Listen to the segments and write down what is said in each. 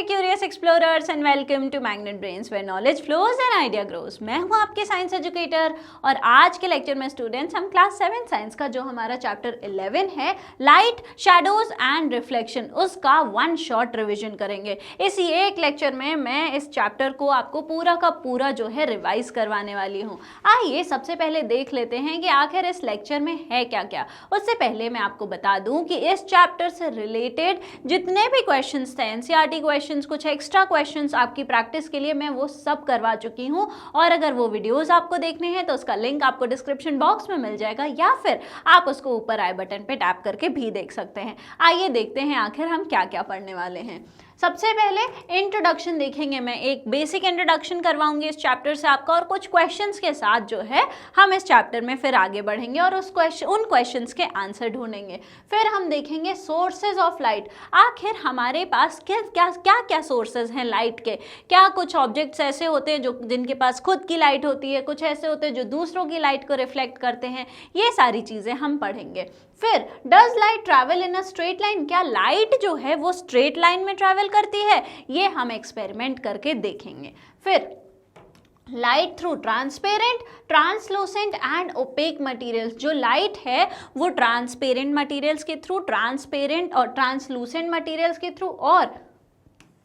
Curious explorers and welcome to Magnet Brains where knowledge flows and idea grows. मैं हूं आपके science educator और आज के लेक्चर में स्टूडेंट्स हम क्लास 7 साइंस का जो हमारा चैप्टर 11 है लाइट शैडोज एंड रिफ्लेक्शन, उसका वन शॉट रिवीजन करेंगे। इसी एक लेक्चर में मैं इस चैप्टर को आपको पूरा का पूरा जो है रिवाइज करवाने वाली हूँ। आइए सबसे पहले देख लेते हैं कि आखिर इस लेक्चर में है क्या क्या। उससे पहले मैं आपको बता दूं कि इस चैप्टर से रिलेटेड जितने भी क्वेश्चंस थे, एनसीईआरटी क्वेश्चंस, कुछ एक्स्ट्रा क्वेश्चंस आपकी प्रैक्टिस के लिए मैं वो सब करवा चुकी हूँ। और अगर वो वीडियोस आपको देखने हैं तो उसका लिंक आपको डिस्क्रिप्शन बॉक्स में मिल जाएगा या फिर आप उसको ऊपर आई बटन पे टैप करके भी देख सकते हैं। आइए देखते हैं आखिर हम क्या क्या पढ़ने वाले हैं। सबसे पहले इंट्रोडक्शन देखेंगे, मैं एक बेसिक इंट्रोडक्शन करवाऊंगी इस चैप्टर से आपका और कुछ क्वेश्चंस के साथ जो है हम इस चैप्टर में फिर आगे बढ़ेंगे और उन क्वेश्चंस के आंसर ढूंढेंगे। फिर हम देखेंगे सोर्सेज ऑफ लाइट। आखिर हमारे पास क्या सोर्सेज हैं लाइट के। क्या कुछ ऑब्जेक्ट्स ऐसे होते हैं जो जिनके पास खुद की लाइट होती है, कुछ ऐसे होते हैं जो दूसरों की लाइट को रिफ्लेक्ट करते हैं। ये सारी चीज़ें हम पढ़ेंगे। फिर does light travel in a straight line, क्या लाइट जो है वो स्ट्रेट लाइन में ट्रैवल करती है, ये हम एक्सपेरिमेंट करके देखेंगे। फिर light through transparent, translucent and opaque materials. जो लाइट है वो ट्रांसपेरेंट मटेरियल्स के थ्रू, ट्रांसपेरेंट और ट्रांसलूसेंट मटेरियल्स के थ्रू और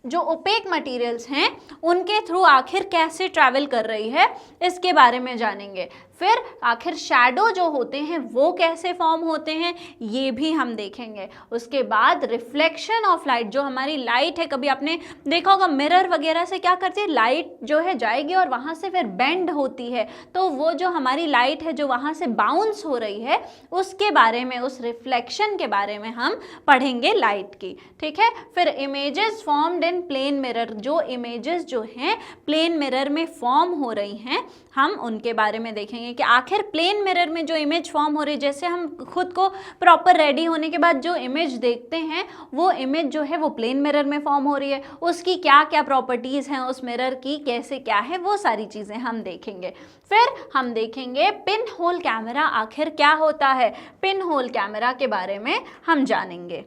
जो ओपेक मटेरियल्स हैं उनके थ्रू आखिर कैसे ट्रैवल कर रही है, इसके बारे में जानेंगे। फिर आखिर शैडो जो होते हैं वो कैसे फॉर्म होते हैं, ये भी हम देखेंगे। उसके बाद रिफ्लेक्शन ऑफ लाइट, जो हमारी लाइट है, कभी आपने देखा होगा मिरर वगैरह से क्या करती है, लाइट जो है जाएगी और वहाँ से फिर बेंड होती है, तो वो जो हमारी लाइट है जो वहाँ से बाउंस हो रही है उसके बारे में, उस रिफ्लेक्शन के बारे में हम पढ़ेंगे लाइट की। ठीक है। फिर images formed in plane mirror, जो इमेजेस जो हैं प्लेन मिरर में फॉर्म हो रही हैं हम उनके बारे में देखेंगे कि आखिर प्लेन मिरर में जो इमेज फॉर्म हो रही है, जैसे हम खुद को प्रॉपर रेडी होने के बाद जो इमेज देखते हैं वो इमेज जो है वो प्लेन मिरर में फॉर्म हो रही है, उसकी क्या क्या प्रॉपर्टीज़ हैं उस मिरर की, कैसे क्या है, वो सारी चीज़ें हम देखेंगे। फिर हम देखेंगे पिन होल कैमरा आखिर क्या होता है, पिन होल कैमरा के बारे में हम जानेंगे।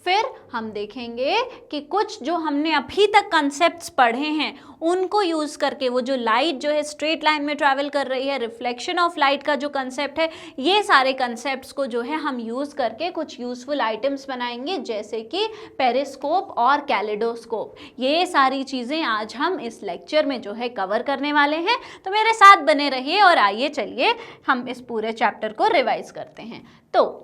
फिर हम देखेंगे कि कुछ जो हमने अभी तक कंसेप्ट्स पढ़े हैं उनको यूज़ करके वो जो लाइट जो है स्ट्रेट लाइन में ट्रैवल कर रही है, रिफ्लेक्शन ऑफ लाइट का जो कंसेप्ट है, ये सारे कंसेप्ट्स को जो है हम यूज़ करके कुछ यूज़फुल आइटम्स बनाएंगे, जैसे कि पेरिस्कोप और कैलेडोस्कोप। ये सारी चीज़ें आज हम इस लेक्चर में जो है कवर करने वाले हैं, तो मेरे साथ बने रहिए और आइए चलिए हम इस पूरे चैप्टर को रिवाइज करते हैं। तो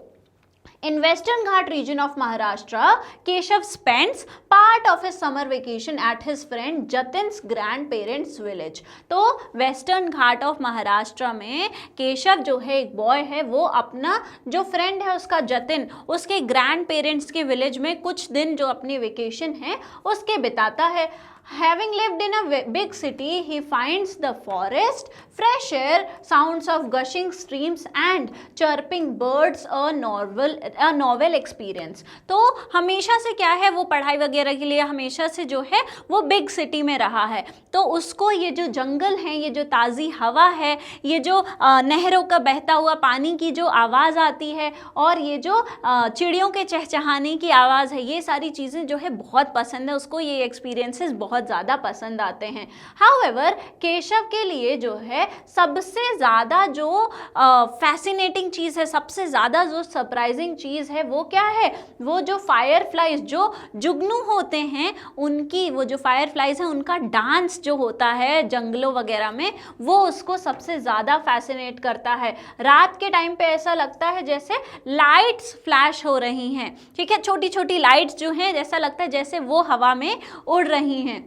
in Western Ghat region of Maharashtra, Keshav spends part of his summer vacation at his friend Jatin's grandparents' village। तो वेस्टर्न घाट ऑफ महाराष्ट्र में केशव जो है एक बॉय है, वो अपना जो फ्रेंड है उसका जतिन, उसके ग्रैंड पेरेंट्स के विलेज में कुछ दिन जो अपनी वेकेशन है उसके बिताता है। Having lived in a big city, he finds the forest, fresh air, sounds of gushing streams and chirping birds a novel experience। तो हमेशा से क्या है, वो पढ़ाई वगैरह के लिए हमेशा से जो है वो बिग सिटी में रहा है, तो उसको ये जो जंगल है, ये जो ताज़ी हवा है, ये जो नहरों का बहता हुआ पानी की जो आवाज़ आती है और ये जो चिड़ियों के चहचहाने की आवाज़ है, ये सारी चीज़ें जो है बहुत पसंद है उसको, ये एक्सपीरियंसेस बहुत ज़्यादा पसंद आते हैं। हाउएवर केशव के लिए जो है सबसे ज़्यादा जो फैसिनेटिंग चीज़ है, सबसे ज़्यादा जो सरप्राइजिंग चीज़ है वो क्या है, वो जो फायरफ्लाइज, जो जुगनू होते हैं उनकी, वो जो फायरफ्लाइज हैं उनका डांस जो होता है जंगलों वगैरह में, वो उसको सबसे ज़्यादा फैसिनेट करता है। रात के टाइम पे ऐसा लगता है जैसे लाइट्स फ्लैश हो रही हैं, ठीक है, छोटी छोटी लाइट्स जो हैं जैसा लगता है जैसे वो हवा में उड़ रही हैं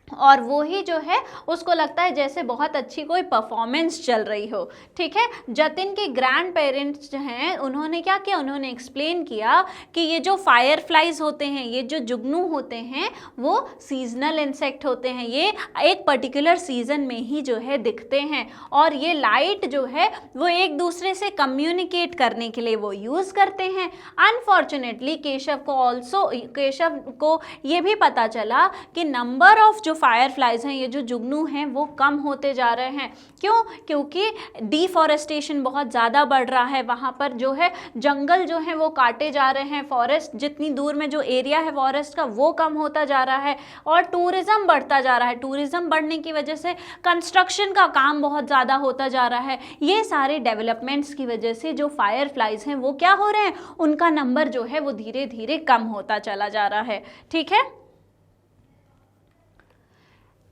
और वो ही जो है उसको लगता है जैसे बहुत अच्छी कोई परफॉर्मेंस चल रही हो। ठीक है। जतिन के ग्रैंड पेरेंट्स जो हैं उन्होंने क्या किया, उन्होंने एक्सप्लेन किया कि ये जो फायरफ्लाइज होते हैं, ये जो जुगनू होते हैं, वो सीजनल इंसेक्ट होते हैं, ये एक पर्टिकुलर सीजन में ही जो है दिखते हैं और ये लाइट जो है वो एक दूसरे से कम्युनिकेट करने के लिए वो यूज़ करते हैं। अनफॉर्चुनेटली केशव को ये भी पता चला कि नंबर ऑफ जो फायरफ्लाइज हैं, ये जो जुगनू हैं वो कम होते जा रहे हैं। क्यों? क्योंकि डिफॉरेस्टेशन बहुत ज़्यादा बढ़ रहा है, वहाँ पर जो है जंगल जो है वो काटे जा रहे हैं, फॉरेस्ट जितनी दूर में जो एरिया है फॉरेस्ट का वो कम होता जा रहा है, और टूरिज्म बढ़ता जा रहा है। टूरिज्म बढ़ने की वजह से कंस्ट्रक्शन का काम बहुत ज़्यादा होता जा रहा है। ये सारे डेवलपमेंट्स की वजह से जो फायरफ्लाइज हैं वो क्या हो रहे हैं, उनका नंबर जो है वो धीरे धीरे कम होता चला जा रहा है। ठीक है।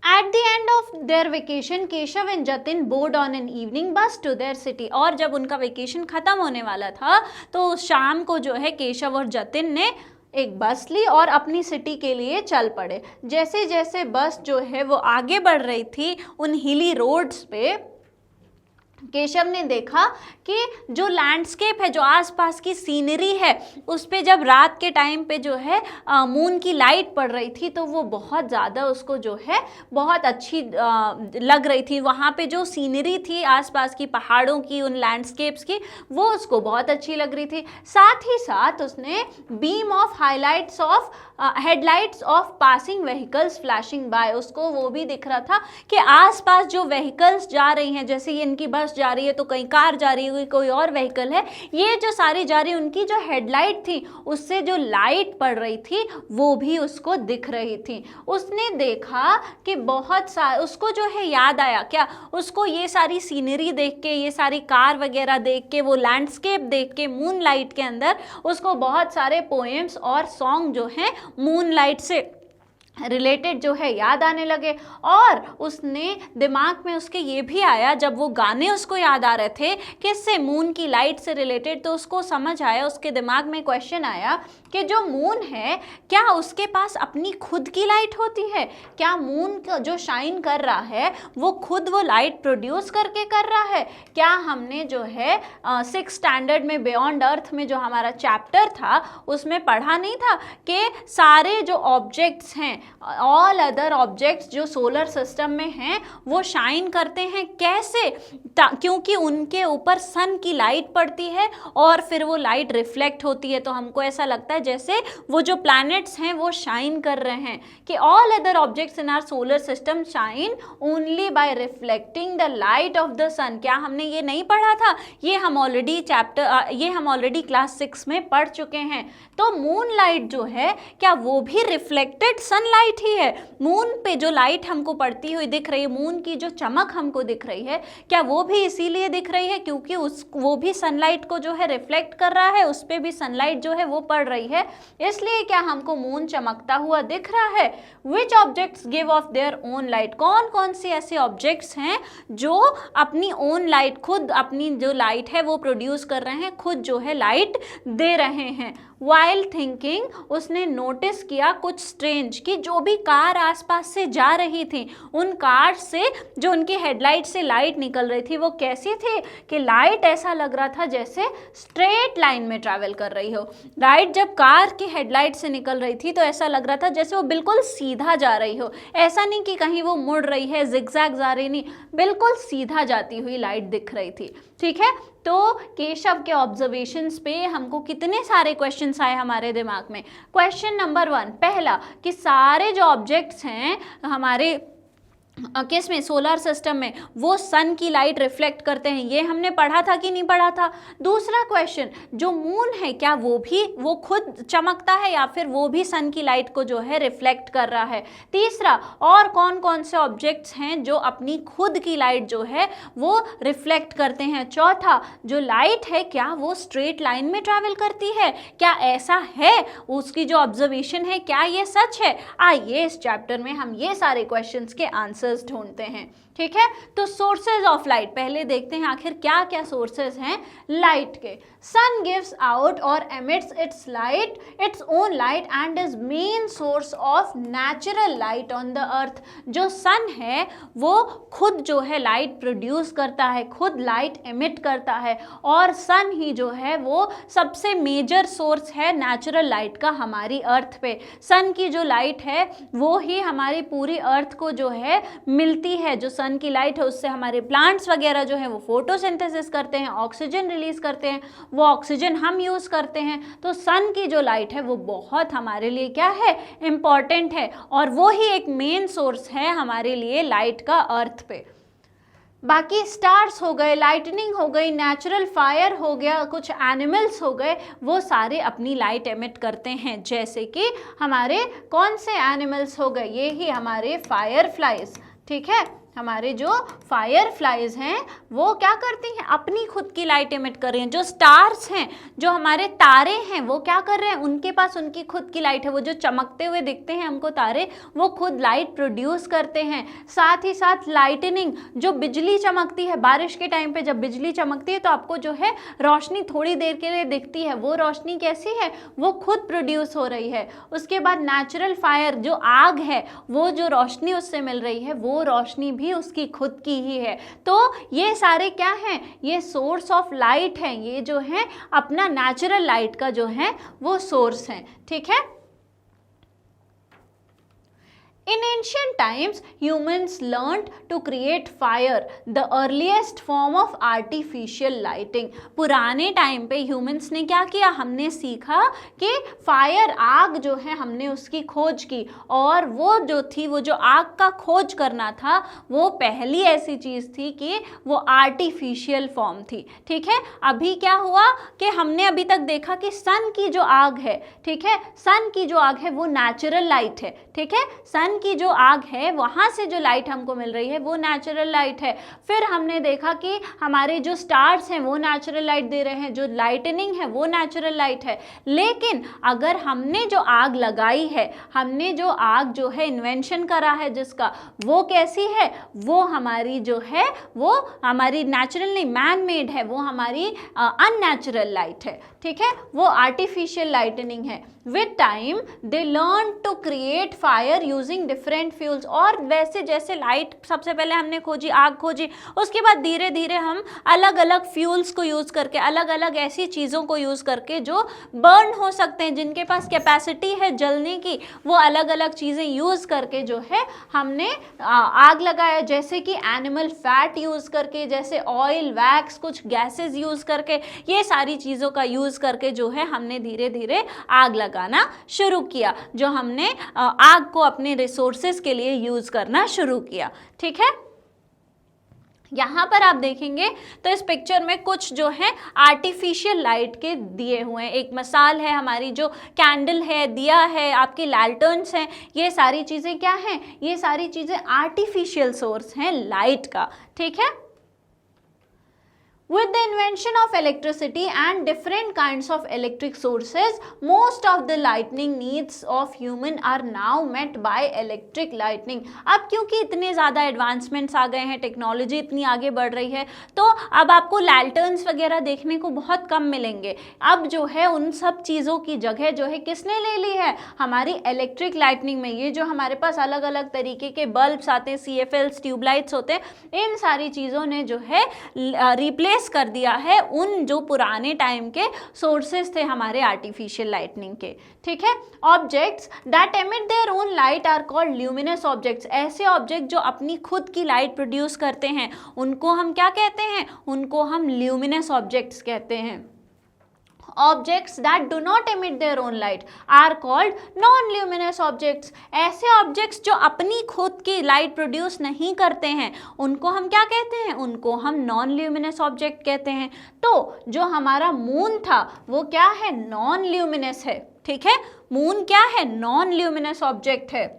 At the end of their vacation, Keshav and Jatin board on an evening bus to their city। और जब उनका वेकेशन खत्म होने वाला था तो शाम को जो है केशव और जतिन ने एक बस ली और अपनी सिटी के लिए चल पड़े। जैसे जैसे बस जो है वो आगे बढ़ रही थी उन हिली रोड्स पे, केशव ने देखा कि जो लैंडस्केप है, जो आसपास की सीनरी है, उस पे जब रात के टाइम पे जो है मून की लाइट पड़ रही थी तो वो बहुत ज़्यादा उसको जो है बहुत अच्छी लग रही थी। वहाँ पे जो सीनरी थी आसपास की पहाड़ों की, उन लैंडस्केप्स की, वो उसको बहुत अच्छी लग रही थी। साथ ही साथ उसने beam of highlights of headlights of passing vehicles flashing by, उसको वो भी दिख रहा था कि आसपास जो व्हीकल्स जा रही हैं, जैसे ये इनकी बस जा रही है तो कहीं कार जा रही है, कोई और व्हीकल है, ये जो सारी जा रही, उनकी जो हेडलाइट थी उससे जो लाइट पड़ रही थी वो भी उसको दिख रही थी। उसने देखा कि उसको जो है याद आया, क्या उसको ये सारी सीनरी देख के, ये सारी कार वगैरह देख के, वो लैंडस्केप देख के मून लाइट के अंदर उसको बहुत सारे पोएम्स और सॉन्ग जो हैं मून लाइट से रिलेटेड जो है याद आने लगे। और उसने दिमाग में उसके ये भी आया, जब वो गाने उसको याद आ रहे थे किससे, मून की लाइट से रिलेटेड, तो उसको समझ आया, उसके दिमाग में क्वेश्चन आया कि जो मून है क्या उसके पास अपनी खुद की लाइट होती है? क्या मून जो शाइन कर रहा है वो खुद वो लाइट प्रोड्यूस करके कर रहा है? क्या हमने जो है 6th स्टैंडर्ड में बियॉन्ड अर्थ में जो हमारा चैप्टर था उसमें पढ़ा नहीं था कि सारे जो ऑब्जेक्ट्स हैं, ऑल अदर ऑब्जेक्ट्स जो सोलर सिस्टम में हैं वो शाइन करते हैं कैसे? क्योंकि उनके ऊपर सन की लाइट पड़ती है और फिर वो लाइट रिफ्लेक्ट होती है। तो हमको ऐसा लगता है जैसे वो जो प्लैनेट्स हैं वो शाइन कर रहे हैं, कि all other objects in our solar system shine only by reflecting the light of the sun. क्या हमने ये नहीं पढ़ा था? ये हम ऑलरेडी क्लास 6 में पढ़ चुके हैं। तो मून लाइट जो है क्या वो भी रिफ्लेक्टेड सनलाइट ही है? मून पे जो लाइट हमको पड़ती हुई दिख रही है, मून की जो चमक हमको दिख रही है, क्या वो भी इसीलिए दिख रही है क्योंकि वो भी सनलाइट को जो है रिफ्लेक्ट कर रहा है, उस पे भी सनलाइट जो है वो पड़ रही है, इसलिए क्या हमको मून चमकता हुआ दिख रहा है? Which objects give off their own light, कौन कौन से ऐसे ऑब्जेक्ट्स हैं जो अपनी ओन लाइट, खुद अपनी जो लाइट है वो प्रोड्यूस कर रहे हैं, खुद जो है लाइट दे रहे हैं। वाइल थिंकिंग उसने नोटिस किया कुछ स्ट्रेंज, कि जो भी कार आसपास से जा रही थी उन कार से जो उनकी हेडलाइट से लाइट निकल रही थी वो कैसी थी कि लाइट ऐसा लग रहा था जैसे स्ट्रेट लाइन में ट्रैवल कर रही हो। राइट, जब कार की हेडलाइट से निकल रही थी तो ऐसा लग रहा था जैसे वो बिल्कुल सीधा जा रही हो, ऐसा नहीं कि कहीं वो मुड़ रही है, जिगजैग जा रही, नहीं, बिल्कुल सीधा जाती हुई लाइट दिख रही थी। ठीक है, तो केशव के ऑब्जर्वेशंस पे हमको कितने सारे क्वेश्चंस आए हमारे दिमाग में। क्वेश्चन नंबर 1, पहला, कि सारे जो ऑब्जेक्ट्स हैं हमारे किस में, सोलर सिस्टम में, वो सन की लाइट रिफ्लेक्ट करते हैं, ये हमने पढ़ा था कि नहीं पढ़ा था? दूसरा क्वेश्चन, जो मून है क्या वो खुद चमकता है या फिर वो भी सन की लाइट को जो है रिफ्लेक्ट कर रहा है? तीसरा, और कौन कौन से ऑब्जेक्ट्स हैं जो अपनी खुद की लाइट जो है वो रिफ्लेक्ट करते हैं? चौथा, जो लाइट है क्या वो स्ट्रेट लाइन में ट्रैवल करती है? क्या ऐसा है? उसकी जो ऑब्जर्वेशन है क्या ये सच है? आइए इस चैप्टर में हम ये सारे क्वेश्चंस के आंसर ढूंढते हैं। ठीक है, तो सोर्सेज ऑफ लाइट पहले देखते हैं आखिर क्या क्या सोर्सेज हैं लाइट के। सन गिव्स आउट और emits its own light and is main source of natural light on the earth. जो सन है वो खुद जो है लाइट प्रोड्यूस करता है, खुद लाइट एमिट करता है, और सन ही जो है वो सबसे मेजर सोर्स है नेचुरल लाइट का हमारी अर्थ पे। सन की जो लाइट है वो ही हमारी पूरी अर्थ को जो है मिलती है, जो सन की लाइट है उससे हमारे प्लांट्स वगैरह जो है वो फोटोसिंथेसिस करते हैं, ऑक्सीजन रिलीज करते हैं, वो ऑक्सीजन हम यूज़ करते हैं। तो सन की जो लाइट है वो बहुत हमारे लिए क्या है, इम्पॉर्टेंट है, और वो ही एक मेन सोर्स है हमारे लिए लाइट का अर्थ पे। बाकी स्टार्स हो गए, लाइटनिंग हो गई, नेचुरल फायर हो गया, कुछ एनिमल्स हो गए, वो सारे अपनी लाइट एमिट करते हैं। जैसे कि हमारे कौन से एनिमल्स हो गए, ये ही हमारे फायर फ्लाइज, ठीक है। हमारे जो फायर फ्लाइज हैं वो क्या करती हैं, अपनी खुद की लाइट एमिट कर रही हैं। जो स्टार्स हैं, जो हमारे तारे हैं, वो क्या कर रहे हैं, उनके पास उनकी खुद की लाइट है। वो जो चमकते हुए दिखते हैं हमको तारे, वो खुद लाइट प्रोड्यूस करते हैं। साथ ही साथ लाइटनिंग, जो बिजली चमकती है बारिश के टाइम पे, जब बिजली चमकती है तो आपको जो है रोशनी थोड़ी देर के लिए दिखती है, वो रोशनी कैसी है, वो खुद प्रोड्यूस हो रही है। उसके बाद नेचुरल फायर, जो आग है, वो जो रोशनी उससे मिल रही है, वो रोशनी भी उसकी खुद की ही है। तो ये सारे क्या हैं, ये सोर्स ऑफ लाइट हैं, ये जो है अपना नेचुरल लाइट का जो है वो सोर्स है, ठीक है। In ancient times, humans learned to create fire, the earliest form of artificial lighting. पुराने टाइम पे ह्यूमंस ने क्या किया, हमने सीखा कि फायर, आग जो है हमने उसकी खोज की, और वो जो थी, वो जो आग का खोज करना था, वो पहली ऐसी चीज़ थी कि वो आर्टिफिशियल फॉर्म थी, ठीक है। अभी क्या हुआ कि हमने अभी तक देखा कि सन की जो आग है, ठीक है, सन की जो आग है वो नेचुरल लाइट है, ठीक है। सन की जो आग है वहाँ से जो लाइट हमको मिल रही है वो नेचुरल लाइट है। फिर हमने देखा कि हमारे जो स्टार्स हैं वो नेचुरल लाइट दे रहे हैं, जो लाइटनिंग है वो नेचुरल लाइट है। लेकिन अगर हमने जो आग लगाई है, हमने जो आग जो है इन्वेंशन करा है जिसका, वो कैसी है, वो हमारी जो है वो हमारी नेचुरल नहीं, मैन मेड है, वो हमारी अननेचुरल लाइट है, ठीक है, वो आर्टिफिशियल लाइटनिंग है। With time they learn to create fire using different fuels. और वैसे जैसे लाइट सबसे पहले हमने खोजी, आग खोजी, उसके बाद धीरे धीरे हम अलग अलग फ्यूल्स को यूज़ करके, अलग अलग ऐसी चीज़ों को यूज़ करके जो बर्न हो सकते हैं, जिनके पास कैपेसिटी है जलने की, वो अलग अलग चीज़ें यूज़ करके जो है हमने आग लगाया। जैसे कि एनिमल फैट यूज़ करके, जैसे ऑयल, वैक्स, कुछ गैसेस यूज़ करके, ये सारी चीज़ों का यूज़ करके जो है हमने धीरे धीरे आग लगाना शुरू किया, जो हमने आग को अपने रिसोर्सेज के लिए यूज करना शुरू किया, ठीक है। यहाँ पर आप देखेंगे तो इस पिक्चर में कुछ जो है आर्टिफिशियल लाइट के दिए हुए हैं। एक मिसाल है हमारी जो कैंडल है, दिया है, आपकी लैल्टर्न्स हैं, ये सारी चीज़ें क्या हैं, ये सारी चीज़ें आर्टिफिशियल सोर्स हैं लाइट का, ठीक है। With the invention of electricity and different kinds of electric sources, most of the lightning needs of human are now met by electric lightning. अब क्योंकि इतने ज़्यादा एडवांसमेंट्स आ गए हैं, टेक्नोलॉजी इतनी आगे बढ़ रही है, तो अब आपको लैल्टर्न्स वगैरह देखने को बहुत कम मिलेंगे। अब जो है उन सब चीज़ों की जगह जो है किसने ले ली है, हमारी इलेक्ट्रिक लाइटनिंग में। ये जो हमारे पास अलग अलग तरीके के बल्ब्स आते हैं, CFLs, ट्यूबलाइट्स होते हैं, इन सारी चीज़ों ने जो है रिप्लेस कर दिया है उन जो पुराने टाइम के सोर्सेस थे हमारे आर्टिफिशियल लाइटनिंग के, ठीक है। Objects that emit their own light are called luminous objects. ऐसे ऑब्जेक्ट जो अपनी खुद की लाइट प्रोड्यूस करते हैं उनको हम क्या कहते हैं, उनको हम ल्यूमिनस ऑब्जेक्ट्स कहते हैं। Objects that do not emit their own light are called non-luminous objects. ऐसे ऑब्जेक्ट्स जो अपनी खुद की लाइट प्रोड्यूस नहीं करते हैं उनको हम क्या कहते हैं, उनको हम नॉन ल्यूमिनस ऑब्जेक्ट कहते हैं। तो जो हमारा मून था वो क्या है, नॉन ल्यूमिनस है, ठीक है। मून क्या है, नॉन ल्यूमिनस ऑब्जेक्ट है।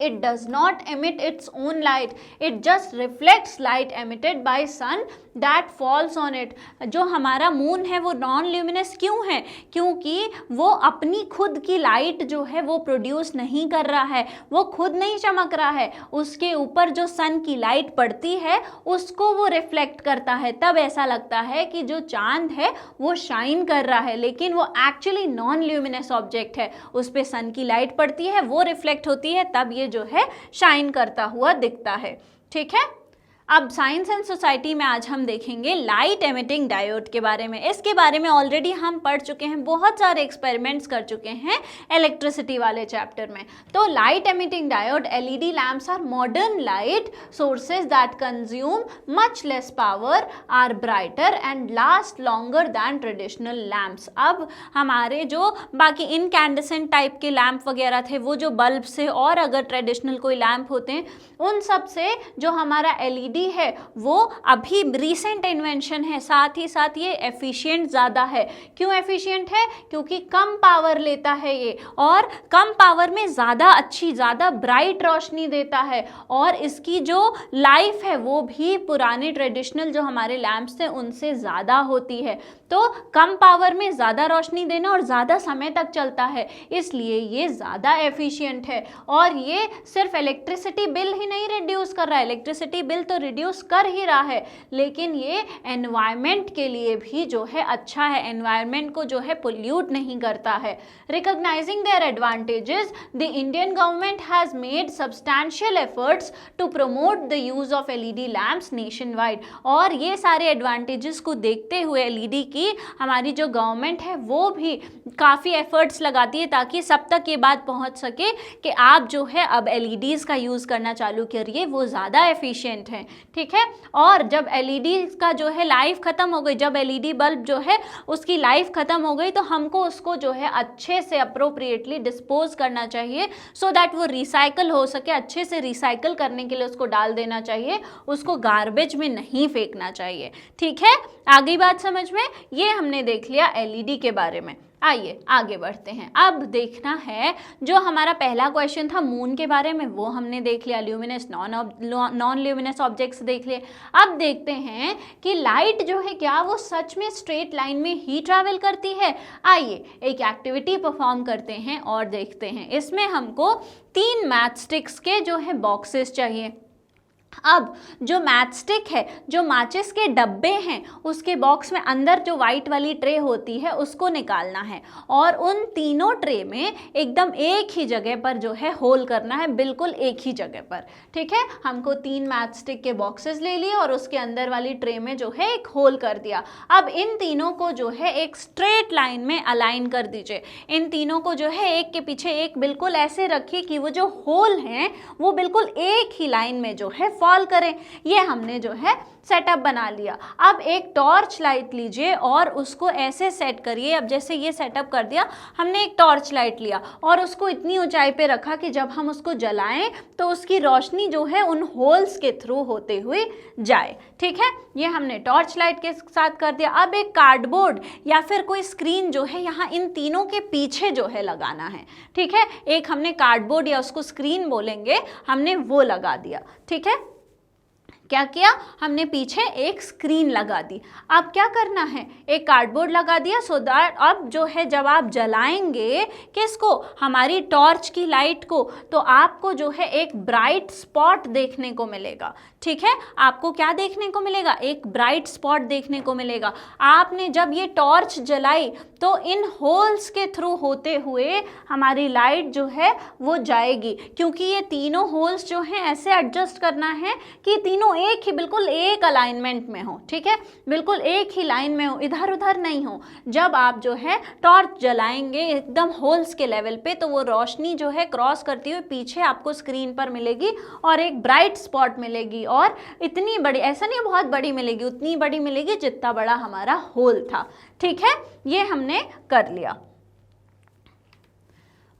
It does not emit its own light. It just reflects light emitted by sun that falls on it. जो हमारा मून है वो नॉन ल्यूमिनस क्यों है, क्योंकि वो अपनी खुद की लाइट जो है वो प्रोड्यूस नहीं कर रहा है, वो खुद नहीं चमक रहा है, उसके ऊपर जो सन की लाइट पड़ती है उसको वो रिफ्लेक्ट करता है। तब ऐसा लगता है कि जो चांद है वो शाइन कर रहा है, लेकिन वो एक्चुअली नॉन ल्यूमिनस ऑब्जेक्ट है। उस पर सन की लाइट पड़ती है, वो रिफ्लेक्ट होती है, तब ये जो है शाइन करता हुआ दिखता है, ठीक है। अब साइंस एंड सोसाइटी में आज हम देखेंगे लाइट एमिटिंग डायोड के बारे में। इसके बारे में ऑलरेडी हम पढ़ चुके हैं, बहुत सारे एक्सपेरिमेंट्स कर चुके हैं इलेक्ट्रिसिटी वाले चैप्टर में। तो light emitting diode LED lamps are modern light sources that consume much less power, are brighter and last longer than traditional lamps. अब हमारे जो बाकी इनकैंडेसेंट टाइप के लैम्प वगैरह थे, वो जो बल्ब से और अगर ट्रेडिशनल कोई लैम्प होते हैं, उन सब से जो हमारा एलईडी है वो अभी रिसेंट इन्वेंशन है। साथ ही साथ ये एफिशिएंट ज़्यादा है। क्यों एफिशिएंट है? क्योंकि कम पावर लेता है ये, और कम पावर में ज़्यादा अच्छी, ज़्यादा ब्राइट रोशनी देता है, और इसकी जो लाइफ है वो भी पुराने ट्रेडिशनल जो हमारे लैम्प्स थे उनसे ज़्यादा होती है। तो कम पावर में ज़्यादा रोशनी देना और ज़्यादा समय तक चलता है, इसलिए ये ज़्यादा एफिशिएंट है। और ये सिर्फ इलेक्ट्रिसिटी बिल ही नहीं रिड्यूस कर रहा है, इलेक्ट्रिसिटी बिल तो रिड्यूस कर ही रहा है, लेकिन ये एनवायरनमेंट के लिए भी जो है अच्छा है, एनवायरनमेंट को जो है पोल्यूट नहीं करता है। Recognising their advantages, the Indian government has made substantial efforts to promote the use of LED lamps nationwide. और ये सारे एडवांटेजेस को देखते हुए एलईडी की हमारी जो गवर्नमेंट है वो भी काफ़ी एफर्ट्स लगाती है ताकि सब तक ये बात पहुंच सके कि आप जो है अब एलईडीज़ का यूज़ करना चालू करिए, वो ज़्यादा एफिशिएंट हैं। ठीक है, और जब एलईडी का जो है लाइफ ख़त्म हो गई, जब एलईडी बल्ब जो है उसकी लाइफ ख़त्म हो गई, तो हमको उसको जो है अच्छे से अप्रोप्रिएटली डिस्पोज करना चाहिए, सो दैट वो रिसाइकल हो सके। अच्छे से रिसाइकल करने के लिए उसको डाल देना चाहिए, उसको गार्बेज में नहीं फेंकना चाहिए। ठीक है, आगे बात समझ में? ये हमने देख लिया एलईडी के बारे में। आइए आगे बढ़ते हैं। अब देखना है जो हमारा पहला क्वेश्चन था मून के बारे में, वो हमने देख लिया। ल्यूमिनस नॉन ल्यूमिनस ऑब्जेक्ट्स देख लिए। अब देखते हैं कि लाइट जो है क्या वो सच में स्ट्रेट लाइन में ही ट्रैवल करती है। आइए एक एक्टिविटी परफॉर्म करते हैं और देखते हैं। इसमें हमको 3 मैचस्टिक्स के जो है बॉक्सेस चाहिए। अब जो मैचस्टिक है, जो माचिस के डब्बे हैं, उसके बॉक्स में अंदर जो वाइट वाली ट्रे होती है उसको निकालना है, और उन तीनों ट्रे में एकदम एक ही जगह पर जो है होल करना है, बिल्कुल एक ही जगह पर। ठीक है, हमको 3 मैचस्टिक के बॉक्सेस ले लिए और उसके अंदर वाली ट्रे में जो है एक होल कर दिया। अब इन तीनों को जो है एक स्ट्रेट लाइन में अलाइन कर दीजिए। इन तीनों को जो है एक के पीछे एक बिल्कुल ऐसे रखिए कि वो जो होल हैं वो बिल्कुल एक ही लाइन में जो है फॉल करें। ये हमने जो है सेटअप बना लिया। अब एक टॉर्च लाइट लीजिए और उसको ऐसे सेट करिए। अब जैसे ये सेटअप कर दिया हमने, एक टॉर्च लाइट लिया और उसको इतनी ऊंचाई पे रखा कि जब हम उसको जलाएं तो उसकी रोशनी जो है उन होल्स के थ्रू होते हुए जाए। ठीक है, ये हमने टॉर्च लाइट के साथ कर दिया। अब एक कार्डबोर्ड या फिर कोई स्क्रीन जो है यहाँ इन तीनों के पीछे जो है लगाना है। ठीक है, एक हमने कार्डबोर्ड या उसको स्क्रीन बोलेंगे, हमने वो लगा दिया। ठीक है, क्या किया हमने? पीछे एक स्क्रीन लगा दी। अब क्या करना है? एक कार्डबोर्ड लगा दिया, सो दैट अब जो है जब आप जलाएंगे किसको? हमारी टॉर्च की लाइट को, तो आपको जो है एक ब्राइट स्पॉट देखने को मिलेगा। ठीक है, आपको क्या देखने को मिलेगा? एक ब्राइट स्पॉट देखने को मिलेगा। आपने जब ये टॉर्च जलाई तो इन होल्स के थ्रू होते हुए हमारी लाइट जो है वो जाएगी, क्योंकि ये तीनों होल्स जो हैं ऐसे एडजस्ट करना है कि तीनों एक ही बिल्कुल एक अलाइनमेंट में हो। ठीक है, बिल्कुल एक ही लाइन में हो, इधर उधर नहीं हो। जब आप जो है टॉर्च जलाएंगे एकदम होल्स के लेवल पे, तो वो रोशनी जो है क्रॉस करती हुई पीछे आपको स्क्रीन पर मिलेगी और एक ब्राइट स्पॉट मिलेगी, और इतनी बड़ी, ऐसा नहीं बहुत बड़ी मिलेगी, उतनी बड़ी मिलेगी जितना बड़ा हमारा होल था। ठीक है, ये हमने कर लिया।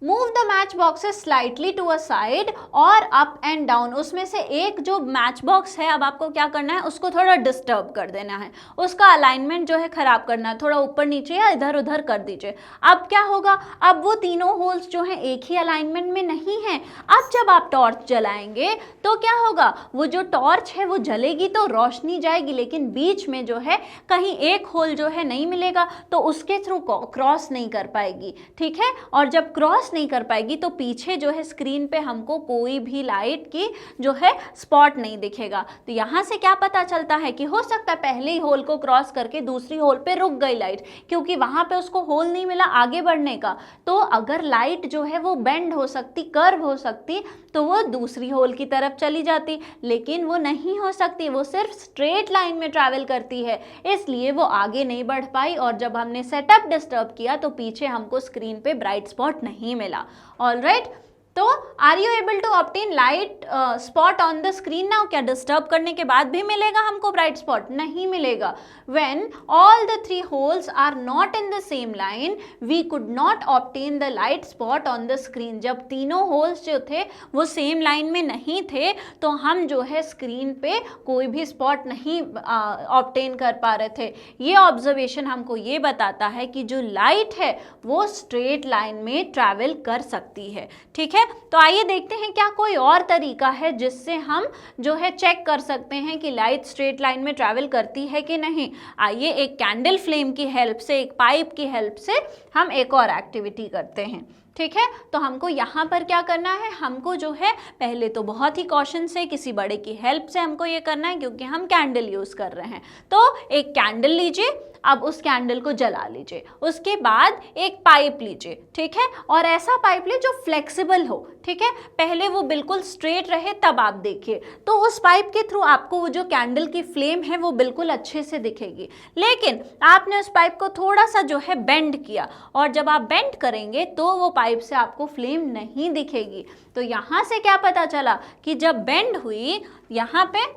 Move the matchboxes slightly to a side और अप एंड डाउन। उसमें से एक जो मैच बॉक्स है, अब आपको क्या करना है? उसको थोड़ा डिस्टर्ब कर देना है, उसका अलाइनमेंट जो है खराब करना है, थोड़ा ऊपर नीचे या इधर उधर कर दीजिए। अब क्या होगा? अब वो तीनों होल्स जो हैं एक ही अलाइनमेंट में नहीं हैं। अब जब आप टॉर्च जलाएंगे तो क्या होगा? वो जो टॉर्च है वो जलेगी तो रोशनी जाएगी, लेकिन बीच में जो है कहीं एक होल जो है नहीं मिलेगा, तो उसके थ्रू क्रॉस नहीं कर पाएगी। ठीक है, और जब क्रॉस नहीं कर पाएगी तो पीछे जो है स्क्रीन पे हमको कोई भी लाइट की जो है स्पॉट नहीं दिखेगा। तो यहाँ से क्या पता चलता है कि हो सकता है पहले ही होल को क्रॉस करके दूसरी होल पे रुक गई लाइट, क्योंकि वहाँ पे उसको होल नहीं मिला आगे बढ़ने का। तो अगर लाइट जो है वो बेंड हो सकती, कर्व हो सकती, तो वो दूसरी होल की तरफ चली जाती, लेकिन वो नहीं हो सकती, वो सिर्फ स्ट्रेट लाइन में ट्रैवल करती है, इसलिए वो आगे नहीं बढ़ पाई। और जब हमने सेटअप डिस्टर्ब किया तो पीछे हमको स्क्रीन पे ब्राइट स्पॉट नहीं मिला। ऑलराइट, तो are you able to obtain light spot on the screen now? क्या डिस्टर्ब करने के बाद भी मिलेगा हमको ब्राइट स्पॉट? नहीं मिलेगा। When all the 3 holes are not in the same line we could not obtain the light spot on the screen. जब तीनों होल्स जो थे वो सेम लाइन में नहीं थे तो हम जो है स्क्रीन पे कोई भी स्पॉट नहीं ऑब्टेन कर पा रहे थे। ये ऑब्जर्वेशन हमको ये बताता है कि जो लाइट है वो स्ट्रेट लाइन में ट्रैवल कर सकती है। ठीक है, तो आइए देखते हैं क्या कोई और तरीका है जिससे हम जो है चेक कर सकते हैं कि लाइट स्ट्रेट लाइन में ट्रैवल करती है कि नहीं। आइए एक कैंडल फ्लेम की हेल्प से, एक पाइप की हेल्प से हम एक और एक्टिविटी करते हैं। ठीक है, तो हमको यहाँ पर क्या करना है, हमको जो है पहले तो बहुत ही कॉशन से किसी बड़े की हेल्प से हमको ये करना है, क्योंकि हम कैंडल यूज़ कर रहे हैं। तो एक कैंडल लीजिए, अब उस कैंडल को जला लीजिए, उसके बाद एक पाइप लीजिए। ठीक है, और ऐसा पाइप लीजिए जो फ्लेक्सिबल हो। ठीक है, पहले वो बिल्कुल स्ट्रेट रहे तब आप देखिए, तो उस पाइप के थ्रू आपको वो जो कैंडल की फ्लेम है वो बिल्कुल अच्छे से दिखेगी। लेकिन आपने उस पाइप को थोड़ा सा जो है बेंड किया, और जब आप बेंड करेंगे तो वो पाइप से आपको फ्लेम नहीं दिखेगी। तो यहाँ से क्या पता चला कि जब बेंड हुई, यहाँ पे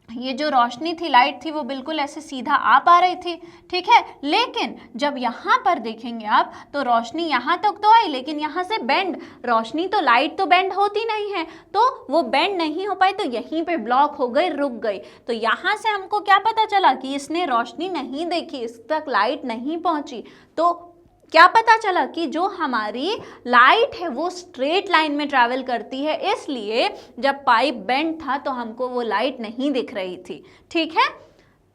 ये जो रोशनी थी, लाइट थी, वो बिल्कुल ऐसे सीधा आ पा रही थी। ठीक है, लेकिन जब यहाँ पर देखेंगे आप तो रोशनी यहाँ तक तो आई, लेकिन यहाँ से बेंड, रोशनी तो, लाइट तो बेंड होती नहीं है, तो वो बेंड नहीं हो पाई, तो यहीं पे ब्लॉक हो गई, रुक गई। तो यहाँ से हमको क्या पता चला कि इसने रोशनी नहीं देखी, इस तक लाइट नहीं पहुँची। तो क्या पता चला कि जो हमारी लाइट है वो स्ट्रेट लाइन में ट्रैवल करती है, इसलिए जब पाइप बेंड था तो हमको वो लाइट नहीं दिख रही थी। ठीक है,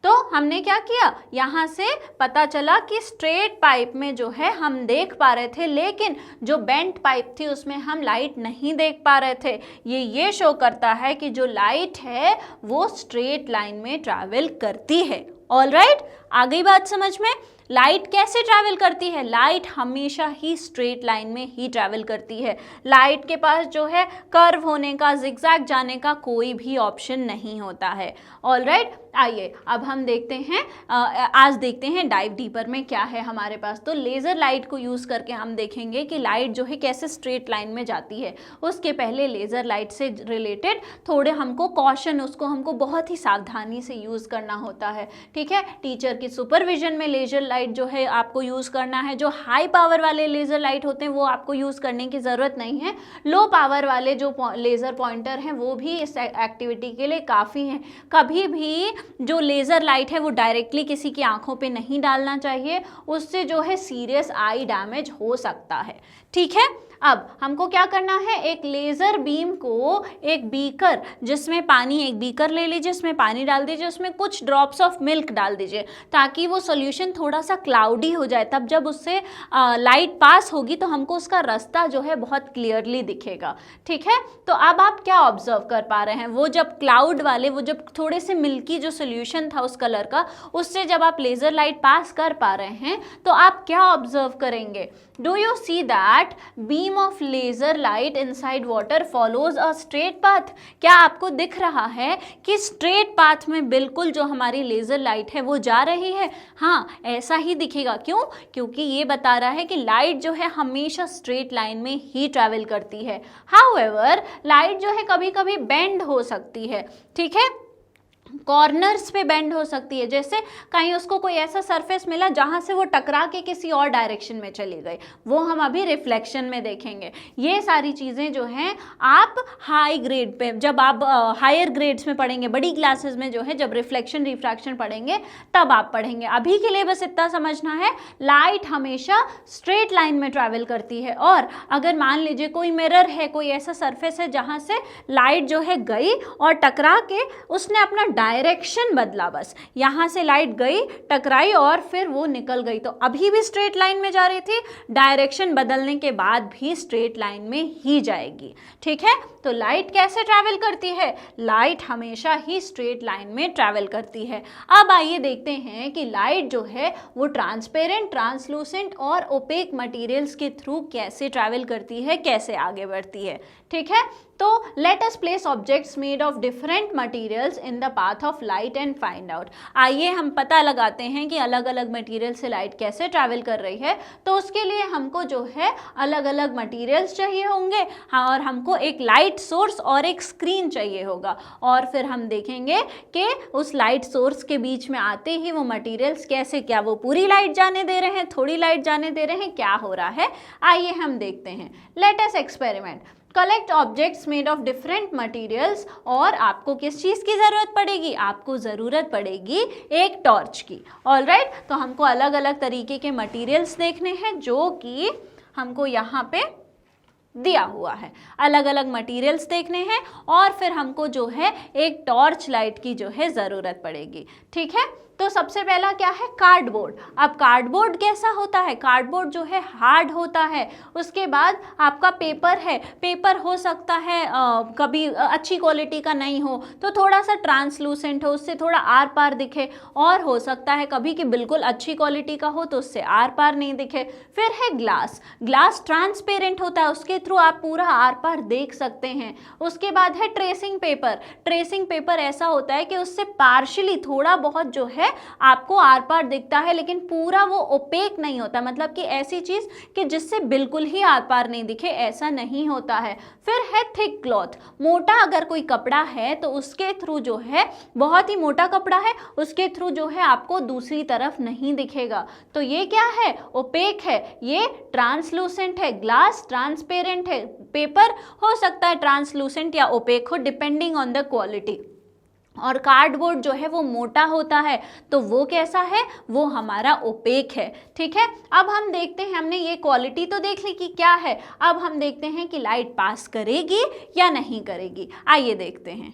तो हमने क्या किया, यहाँ से पता चला कि स्ट्रेट पाइप में जो है हम देख पा रहे थे, लेकिन जो बेंट पाइप थी उसमें हम लाइट नहीं देख पा रहे थे। ये शो करता है कि जो लाइट है वो स्ट्रेट लाइन में ट्रैवल करती है। ऑलराइट, आ गई बात समझ में? लाइट कैसे ट्रैवल करती है? लाइट हमेशा ही स्ट्रेट लाइन में ही ट्रैवल करती है। लाइट के पास जो है कर्व होने का, जिगजैग जाने का कोई भी ऑप्शन नहीं होता है। ऑलराइट, आइए अब हम देखते हैं, आज देखते हैं डाइव डीपर में क्या है हमारे पास। तो लेज़र लाइट को यूज़ करके हम देखेंगे कि लाइट जो है कैसे स्ट्रेट लाइन में जाती है। उसके पहले लेज़र लाइट से रिलेटेड थोड़े हमको कॉशन, उसको हमको बहुत ही सावधानी से यूज़ करना होता है। ठीक है, टीचर की सुपरविजन में लेज़र लाइट जो है आपको यूज़ करना है। जो हाई पावर वाले लेज़र लाइट होते हैं वो आपको यूज़ करने की ज़रूरत नहीं है। लो पावर वाले जो लेज़र पॉइंटर हैं वो भी इस एक्टिविटी के लिए काफ़ी हैं। कभी भी जो लेज़र लाइट है वो डायरेक्टली किसी की आंखों पे नहीं डालना चाहिए, उससे जो है सीरियस आई डैमेज हो सकता है। ठीक है, अब हमको क्या करना है, एक लेज़र बीम को एक बीकर जिसमें पानी, एक बीकर ले लीजिए, उसमें पानी डाल दीजिए, उसमें कुछ ड्रॉप्स ऑफ मिल्क डाल दीजिए ताकि वो सॉल्यूशन थोड़ा सा क्लाउडी हो जाए। तब जब उससे लाइट पास होगी तो हमको उसका रास्ता जो है बहुत क्लियरली दिखेगा। ठीक है, तो अब आप क्या ऑब्जर्व कर पा रहे हैं, वो जब क्लाउड वाले, वो जब थोड़े से मिल्की जो सोल्यूशन था उस कलर का, उससे जब आप लेज़र लाइट पास कर पा रहे हैं तो आप क्या ऑब्जर्व करेंगे? Do you see that beam of laser light inside water follows a straight path? क्या आपको दिख रहा है कि स्ट्रेट पाथ में बिल्कुल जो हमारी लेज़र लाइट है वो जा रही है? हाँ, ऐसा ही दिखेगा। क्यों? क्योंकि ये बता रहा है कि लाइट जो है हमेशा स्ट्रेट लाइन में ही ट्रैवल करती है। हाउएवर, लाइट जो है कभी कभी बेंड हो सकती है। ठीक है, कॉर्नर्स पे बेंड हो सकती है, जैसे कहीं उसको कोई ऐसा सरफेस मिला जहाँ से वो टकरा के किसी और डायरेक्शन में चली गई, वो हम अभी रिफ्लेक्शन में देखेंगे। ये सारी चीज़ें जो हैं आप हाई ग्रेड पे, जब आप हायर ग्रेड्स में पढ़ेंगे, बड़ी क्लासेस में जो है जब रिफ्लेक्शन रिफ्रैक्शन पढ़ेंगे तब आप पढ़ेंगे। अभी के लिए बस इतना समझना है, लाइट हमेशा स्ट्रेट लाइन में ट्रैवल करती है। और अगर मान लीजिए कोई मिरर है, कोई ऐसा सरफेस है जहाँ से लाइट जो है गई और टकरा के उसने अपना डायरेक्शन बदला, बस यहाँ से लाइट गई, टकराई और फिर वो निकल गई, तो अभी भी स्ट्रेट लाइन में जा रही थी, डायरेक्शन बदलने के बाद भी स्ट्रेट लाइन में ही जाएगी। ठीक है, तो लाइट कैसे ट्रैवल करती है? लाइट हमेशा ही स्ट्रेट लाइन में ट्रैवल करती है। अब आइए देखते हैं कि लाइट जो है वो ट्रांसपेरेंट, ट्रांसलूसेंट और ओपेक मटेरियल्स के थ्रू कैसे ट्रैवल करती है, कैसे आगे बढ़ती है। ठीक है, तो let us place objects made of different materials in the path of light and find out. आइए हम पता लगाते हैं कि अलग अलग मटेरियल से लाइट कैसे ट्रैवल कर रही है। तो उसके लिए हमको जो है अलग अलग मटेरियल्स चाहिए होंगे, हाँ, और हमको एक लाइट सोर्स और एक स्क्रीन चाहिए होगा, और फिर हम देखेंगे कि उस लाइट सोर्स के बीच में आते ही वो मटेरियल्स कैसे, क्या वो पूरी लाइट जाने दे रहे हैं, थोड़ी लाइट जाने दे रहे हैं, क्या हो रहा है। आइए हम देखते हैं। Let us experiment. Collect objects made of different materials. और आपको किस चीज़ की ज़रूरत पड़ेगी? आपको ज़रूरत पड़ेगी एक टॉर्च की। ऑलराइट, तो हमको अलग अलग तरीके के मटीरियल्स देखने हैं जो कि हमको यहाँ पे दिया हुआ है। अलग अलग मटेरियल्स देखने हैं और फिर हमको जो है एक टॉर्च लाइट की जो है ज़रूरत पड़ेगी। ठीक है, तो सबसे पहला क्या है? कार्डबोर्ड। अब कार्डबोर्ड कैसा होता है? कार्डबोर्ड जो है हार्ड होता है। उसके बाद आपका पेपर है, पेपर हो सकता है कभी अच्छी क्वालिटी का नहीं हो तो थोड़ा सा ट्रांसलूसेंट हो, उससे थोड़ा आर पार दिखे, और हो सकता है कभी कि बिल्कुल अच्छी क्वालिटी का हो तो उससे आर पार नहीं दिखे। फिर है ग्लास। ग्लास ट्रांसपेरेंट होता है, उसके थ्रू आप पूरा आर पार देख सकते हैं। उसके बाद है ट्रेसिंग पेपर। ट्रेसिंग पेपर ऐसा होता है कि उससे पार्शियली थोड़ा बहुत जो है आपको आर पार दिखता है, लेकिन पूरा वो ओपेक नहीं होता, मतलब कि ऐसी चीज कि जिससे बिल्कुल ही आर पार नहीं दिखे, ऐसा नहीं होता है। फिर है थिक क्लॉथ। मोटा अगर कोई कपड़ा है तो उसके थ्रू जो है, बहुत ही मोटा कपड़ा है, उसके थ्रू जो है आपको दूसरी तरफ नहीं दिखेगा। तो ये क्या है? ओपेक है। ये ट्रांसलूसेंट है। ग्लास ट्रांसपेरेंट है। पेपर हो सकता है ट्रांसलूसेंट या ओपेक हो, डिपेंडिंग ऑन द क्वालिटी। और कार्डबोर्ड जो है वो मोटा होता है, तो वो कैसा है? वो हमारा ओपेक है। ठीक है, अब हम देखते हैं, हमने ये क्वालिटी तो देख ली कि क्या है, अब हम देखते हैं कि लाइट पास करेगी या नहीं करेगी। आइए देखते हैं।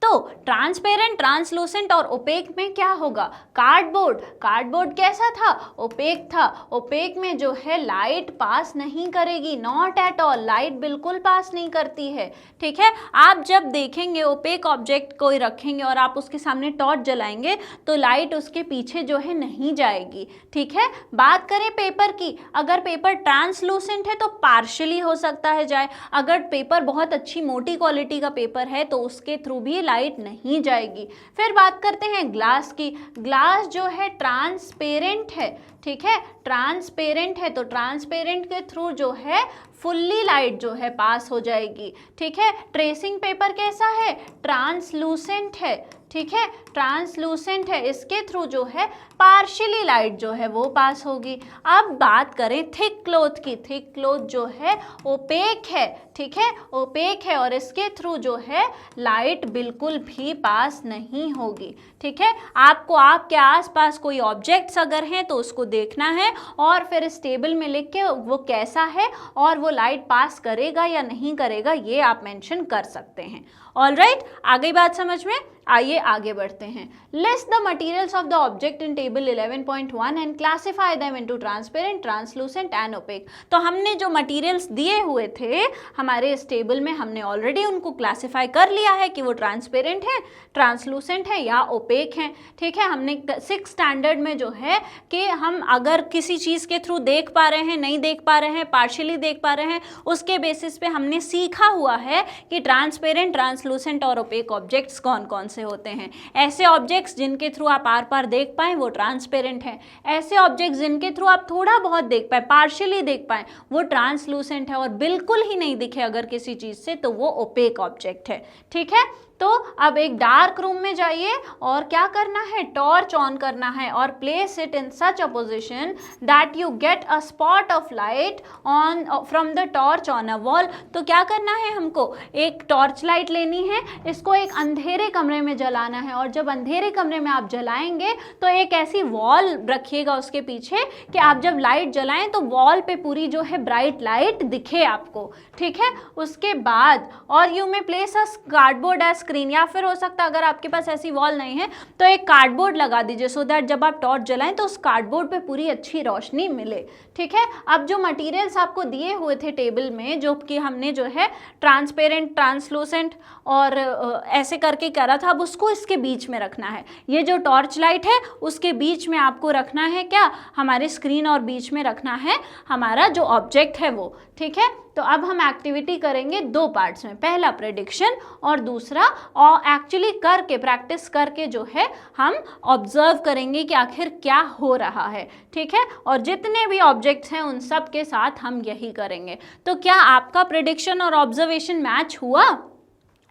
तो ट्रांसपेरेंट, ट्रांसलूसेंट और ओपेक में क्या होगा? कार्डबोर्ड। कार्डबोर्ड कैसा था? ओपेक था। ओपेक में जो है लाइट पास नहीं करेगी, नॉट एट ऑल, लाइट बिल्कुल पास नहीं करती है। ठीक है, आप जब देखेंगे ओपेक ऑब्जेक्ट को रखेंगे और आप उसके सामने टॉर्च जलाएंगे तो लाइट उसके पीछे जो है नहीं जाएगी। ठीक है, बात करें पेपर की, अगर पेपर ट्रांसलूसेंट है तो पार्शियली हो सकता है जाए, अगर पेपर बहुत अच्छी मोटी क्वालिटी का पेपर है तो उसके थ्रू भी लाइट नहीं जाएगी। फिर बात करते हैं ग्लास की। ग्लास जो है ट्रांसपेरेंट है। ठीक है, ट्रांसपेरेंट है, तो ट्रांसपेरेंट के थ्रू जो है फुल्ली लाइट जो है पास हो जाएगी। ठीक है, ट्रेसिंग पेपर कैसा है? ट्रांसलूसेंट है। ठीक है, ट्रांसलूसेंट है, इसके थ्रू जो है पार्शियली लाइट जो है वो पास होगी। अब बात करें थिक क्लॉथ की। थिक क्लॉथ जो है ओपेक है। ठीक है, ओपेक है और इसके थ्रू जो है लाइट बिल्कुल भी पास नहीं होगी। ठीक है, आपको आपके आसपास कोई ऑब्जेक्ट्स अगर हैं तो उसको देखना है और फिर इस टेबल में लिख के वो कैसा है और वो लाइट पास करेगा या नहीं करेगा ये आप मेंशन कर सकते हैं। ऑलराइट, आ गई बात समझ में? आइए आगे बढ़ते हैं। List the materials of the object in table 11.1 and classify them into transparent, translucent and opaque. तो हमने जो मटेरियल्स दिए हुए थे हमारे इस टेबल में, हमने ऑलरेडी उनको क्लासिफाई कर लिया है कि वो ट्रांसपेरेंट है, ट्रांसलूसेंट है या ओपेक है। ठीक है, हमने 6 स्टैंडर्ड में जो है कि हम अगर किसी चीज़ के थ्रू देख पा रहे हैं, नहीं देख पा रहे हैं, पार्शियली देख पा रहे हैं, उसके बेसिस पे हमने सीखा हुआ है कि ट्रांसपेरेंट, ट्रांसलूसेंट और ओपेक ऑब्जेक्ट्स कौन कौन से होते हैं। ऐसे ऑब्जेक्ट्स जिनके थ्रू आप आर पार देख पाएं वो ट्रांसपेरेंट हैं। ऐसे ऑब्जेक्ट्स जिनके थ्रू आप थोड़ा बहुत देख पाए, पार्शियली देख पाएं, वो ट्रांसलूसेंट है, और बिल्कुल ही नहीं दिखे अगर किसी चीज़ से तो वो ओपेक ऑब्जेक्ट है। ठीक है, तो अब एक डार्क रूम में जाइए और क्या करना है? टॉर्च ऑन करना है और place it in such a position that you get a spot of light on from the torch on a wall. तो क्या करना है हमको? एक टॉर्च लाइट लेनी है, इसको एक अंधेरे कमरे कमरे में जलाना है, और जब अंधेरे कमरे में आप जलाएंगे तो एक ऐसी वॉल रखिएगा उसके पीछे कि आप जब लाइट जलाएं तो वॉल पे पूरी जो है ब्राइट लाइट दिखे आपको, ठीक है। उसके बाद or you may place a cardboard as screen, या फिर हो सकता है अगर आपके पास ऐसी वॉल नहीं है तो एक कार्डबोर्ड लगा दीजिए, सो दैट जब आप टॉर्च जलाएं तो उस कार्डबोर्ड पे पूरी अच्छी रोशनी मिले, ठीक है। अब जो मटेरियल्स आपको दिए हुए थे टेबल में, जो कि हमने जो है ट्रांसपेरेंट, ट्रांसलूसेंट और ऐसे करके करा था, अब उसको इसके बीच में रखना है। ये जो टॉर्च लाइट है उसके बीच में आपको रखना है क्या, हमारे स्क्रीन, और बीच में रखना है हमारा जो ऑब्जेक्ट है वो, ठीक है। तो अब हम एक्टिविटी करेंगे दो पार्ट्स में, पहला प्रेडिक्शन और दूसरा और एक्चुअली करके, प्रैक्टिस करके जो है हम ऑब्जर्व करेंगे कि आखिर क्या हो रहा है, ठीक है। और जितने भी ऑब्जेक्ट्स हैं उन सब के साथ हम यही करेंगे। तो क्या आपका प्रेडिक्शन और ऑब्जर्वेशन मैच हुआ?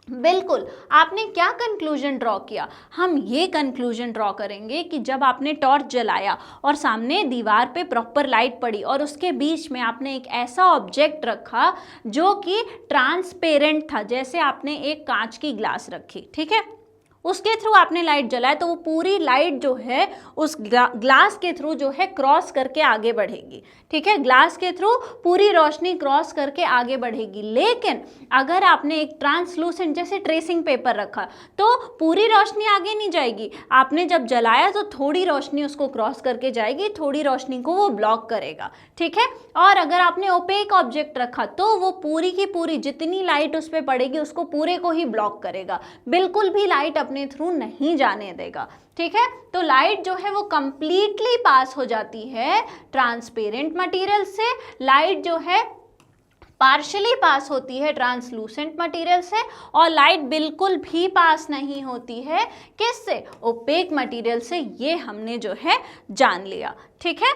बिल्कुल। आपने क्या कंक्लूजन ड्रॉ किया? हम ये कंक्लूजन ड्रॉ करेंगे कि जब आपने टॉर्च जलाया और सामने दीवार पे प्रॉपर लाइट पड़ी और उसके बीच में आपने एक ऐसा ऑब्जेक्ट रखा जो कि ट्रांसपेरेंट था, जैसे आपने एक कांच की ग्लास रखी, ठीक है, उसके थ्रू आपने लाइट जलाया, तो वो पूरी लाइट जो है उस ग्लास के थ्रू जो है क्रॉस करके आगे बढ़ेगी, ठीक है। ग्लास के थ्रू पूरी रोशनी क्रॉस करके आगे बढ़ेगी। लेकिन अगर आपने एक ट्रांसलूसेंट जैसे ट्रेसिंग पेपर रखा तो पूरी रोशनी आगे नहीं जाएगी, आपने जब जलाया तो थोड़ी रोशनी उसको क्रॉस करके जाएगी, थोड़ी रोशनी को वो ब्लॉक करेगा, ठीक है। और अगर आपने ओपेक ऑब्जेक्ट रखा तो वो पूरी की पूरी जितनी लाइट उस पर पड़ेगी उसको पूरे को ही ब्लॉक करेगा, बिल्कुल भी लाइट अपने थ्रू नहीं जाने देगा, ठीक है। तो लाइट जो है वो कंप्लीटली पास हो जाती है ट्रांसपेरेंट मटेरियल से, लाइट जो है पार्शली पास होती है ट्रांसलूसेंट मटेरियल से, और लाइट बिल्कुल भी पास नहीं होती है किससे, ओपेक मटेरियल से। ये हमने जो है जान लिया, ठीक है।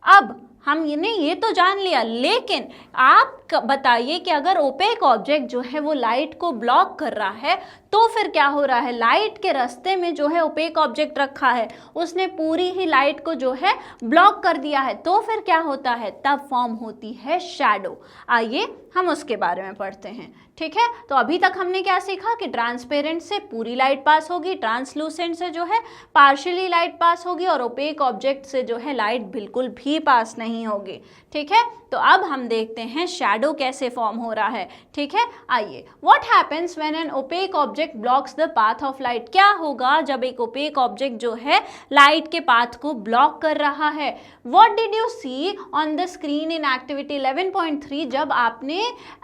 अब हमने ये तो जान लिया, लेकिन आप बताइए कि अगर ओपेक ऑब्जेक्ट जो है वो लाइट को ब्लॉक कर रहा है तो फिर क्या हो रहा है। लाइट के रास्ते में जो है ओपेक ऑब्जेक्ट रखा है, उसने पूरी ही लाइट को जो है ब्लॉक कर दिया है, तो फिर क्या होता है, तब फॉर्म होती है शैडो। आइए हम उसके बारे में पढ़ते हैं, ठीक है। तो अभी तक हमने क्या सीखा कि ट्रांसपेरेंट से पूरी लाइट पास होगी, ट्रांसलूसेंट से जो है पार्शियली लाइट पास होगी, और ओपेक ऑब्जेक्ट से जो है लाइट बिल्कुल भी पास नहीं होगी, ठीक है। तो अब हम देखते हैं शैडो कैसे फॉर्म हो रहा है, ठीक है। आइए, what happens when an opaque object blocks the path of light. क्या होगा जब एक ओपेक ऑब्जेक्ट जो है लाइट के पाथ को ब्लॉक कर रहा है। What did you see on the screen in activity 11.3, जब आपने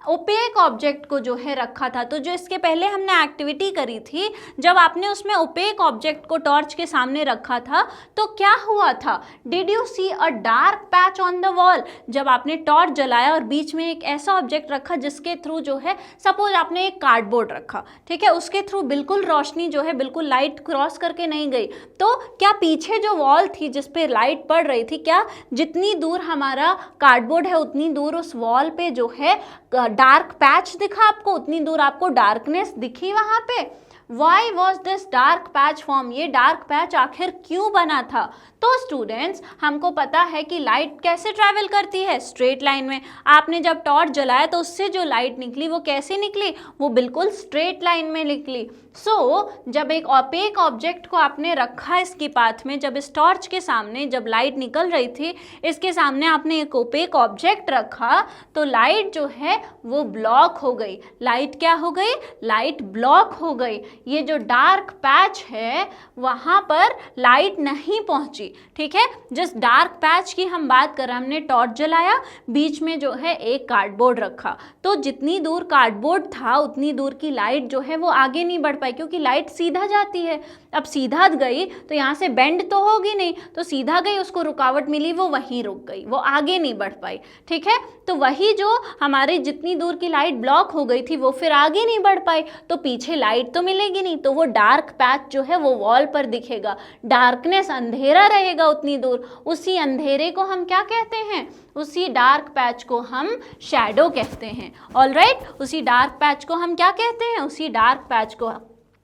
ओपेक ऑब्जेक्ट को जो है रखा था, तो जो इसके पहले हमने एक्टिविटी करी थी, जब आपने उसमें ओपेक ऑब्जेक्ट को टॉर्च के सामने रखा था तो क्या हुआ था, did you see a dark patch on the wall. जब आपने टॉर्च जलाया और बीच में एक ऐसा ऑब्जेक्ट रखा जिसके थ्रू जो है, सपोज आपने एक कार्डबोर्ड रखा, ठीक है, उसके थ्रू बिल्कुल रोशनी जो है बिल्कुल लाइट क्रॉस करके नहीं गई, तो क्या पीछे जो वॉल थी जिस पे लाइट पड़ रही थी, क्या जितनी दूर हमारा कार्डबोर्ड है उतनी दूर उस वॉल पे जो है डार्क पैच दिखा आपको, उतनी दूर आपको डार्कनेस दिखी वहां पे। Why was this dark patch form? ये डार्क पैच आखिर क्यों बना था? तो स्टूडेंट्स, हमको पता है कि लाइट कैसे ट्रैवल करती है, स्ट्रेट लाइन में। आपने जब टॉर्च जलाया तो उससे जो लाइट निकली वो कैसे निकली, वो बिल्कुल स्ट्रेट लाइन में निकली। जब एक ओपेक ऑब्जेक्ट को आपने रखा इसकी पाथ में, जब इस टॉर्च के सामने जब लाइट निकल रही थी, इसके सामने आपने एक ओपेक ऑब्जेक्ट रखा, तो लाइट जो है वो ब्लॉक हो गई। लाइट क्या हो गई, लाइट ब्लॉक हो गई। ये जो डार्क पैच है वहाँ पर लाइट नहीं पहुँची, ठीक है। जिस डार्क पैच की हम बात कर रहे हैं, हमने टॉर्च जलाया, बीच में जो है एक कार्डबोर्ड रखा, तो जितनी दूर कार्डबोर्ड था उतनी दूर की लाइट जो है वो आगे नहीं बढ़ पाई, क्योंकि लाइट सीधा जाती है। अब सीधा गई तो यहाँ से बेंड तो होगी नहीं, तो सीधा गई, उसको रुकावट मिली, वो वहीं रुक गई, वो आगे नहीं बढ़ पाई, ठीक है। तो वही जो हमारी जितनी दूर की लाइट ब्लॉक हो गई थी वो फिर आगे नहीं बढ़ पाई, तो पीछे लाइट तो मिलेगी नहीं, तो वो डार्क पैच जो है वो वॉल पर दिखेगा, डार्कनेस, अंधेरा रहेगा उतनी दूर। उसी अंधेरे को हम क्या कहते हैं, उसी डार्क पैच को हम शैडो कहते हैं। ऑलराइट, उसी डार्क पैच को हम क्या कहते हैं, उसी डार्क पैच को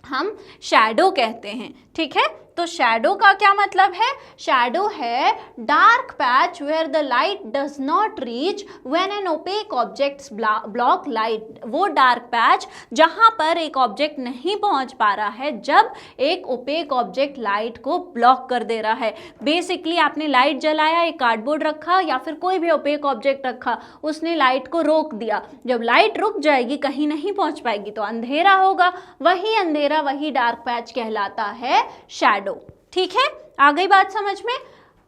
हम शैडो कहते हैं, ठीक है। तो शैडो का क्या मतलब है? शैडो है dark patch where the light does not reach when an opaque objects block light. वो डार्क पैच जहां पर एक ऑब्जेक्ट नहीं पहुंच पा रहा है जब एक ओपेक ऑब्जेक्ट लाइट को ब्लॉक कर दे रहा है। बेसिकली आपने लाइट जलाया, एक कार्डबोर्ड रखा या फिर कोई भी ओपेक ऑब्जेक्ट रखा, उसने लाइट को रोक दिया। जब लाइट रुक जाएगी, कहीं नहीं पहुंच पाएगी, तो अंधेरा होगा। वही अंधेरा, वही डार्क पैच कहलाता है शैडो। ठीक है, आ गई बात समझ में?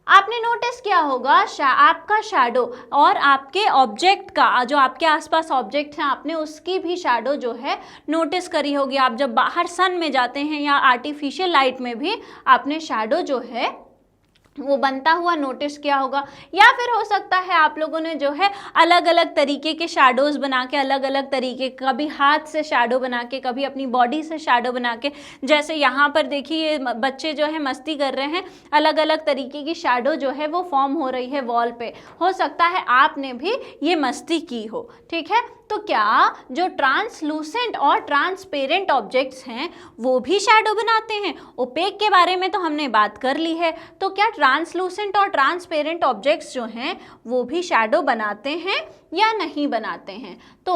आपने नोटिस किया होगा आपका शैडो और आपके ऑब्जेक्ट का, जो आपके आसपास ऑब्जेक्ट हैं, आपने उसकी भी शैडो जो है नोटिस करी होगी। आप जब बाहर सन में जाते हैं या आर्टिफिशियल लाइट में भी आपने शैडो जो है वो बनता हुआ नोटिस किया होगा। या फिर हो सकता है आप लोगों ने जो है अलग अलग तरीके के शैडोज बना के, अलग अलग तरीके, कभी हाथ से शैडो बना के, कभी अपनी बॉडी से शैडो बना के, जैसे यहाँ पर देखिए बच्चे जो है मस्ती कर रहे हैं, अलग अलग तरीके की शैडो जो है वो फॉर्म हो रही है वॉल पे। हो सकता है आपने भी ये मस्ती की हो। ठीक है, तो क्या जो ट्रांसलूसेंट और ट्रांसपेरेंट ऑब्जेक्ट्स हैं वो भी शैडो बनाते हैं? ओपेक के बारे में तो हमने बात कर ली है, तो क्या ट्रांसलूसेंट और ट्रांसपेरेंट ऑब्जेक्ट्स जो हैं वो भी शैडो बनाते हैं या नहीं बनाते हैं? तो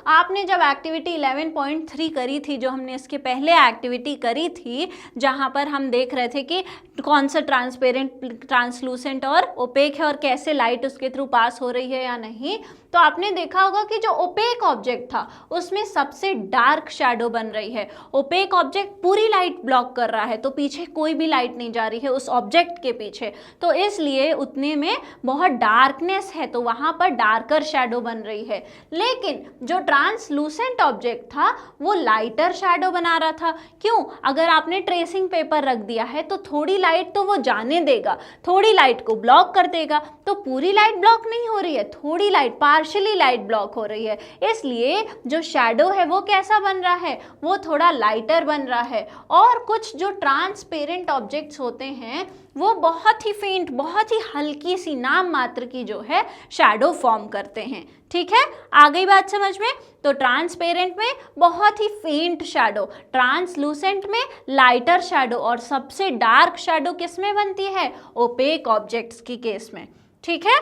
आपने जब एक्टिविटी 11.3 करी थी, जो हमने इसके पहले एक्टिविटी करी थी, जहाँ पर हम देख रहे थे कि कौन सा ट्रांसपेरेंट, ट्रांसलूसेंट और ओपेक है और कैसे लाइट उसके थ्रू पास हो रही है या नहीं, तो आपने देखा होगा कि जो ओपेक ऑब्जेक्ट था उसमें सबसे डार्क शैडो बन रही है। ओपेक ऑब्जेक्ट पूरी लाइट ब्लॉक कर रहा है, तो पीछे कोई भी लाइट नहीं जा रही है उस ऑब्जेक्ट के पीछे, तो इसलिए उतने में बहुत डार्कनेस है, तो वहां पर डार्कर शैडो बन रही है। लेकिन जो ट्रांसलूसेंट ऑब्जेक्ट था वो लाइटर शैडो बना रहा था। क्यों? अगर आपने ट्रेसिंग पेपर रख दिया है तो थोड़ी लाइट तो वो जाने देगा, थोड़ी लाइट को ब्लॉक कर देगा, तो पूरी लाइट ब्लॉक नहीं हो रही है, थोड़ी लाइट, पार्शियली लाइट ब्लॉक हो रही है। इसलिए जो शैडो है वो कैसा बन रहा है? वो थोड़ा लाइटर बन रहा है। और कुछ जो ट्रांसपेरेंट ऑब्जेक्ट्स होते हैं वो बहुत ही फेंट, बहुत ही हल्की सी नाम मात्र की जो है शैडो फॉर्म करते हैं। ठीक है, आ गई बात समझ में? तो ट्रांसपेरेंट में बहुत ही फेंट शैडो, ट्रांसलूसेंट में लाइटर शैडो, और सबसे डार्क शैडो किस में बनती है? ओपेक ऑब्जेक्ट्स की केस में। ठीक है,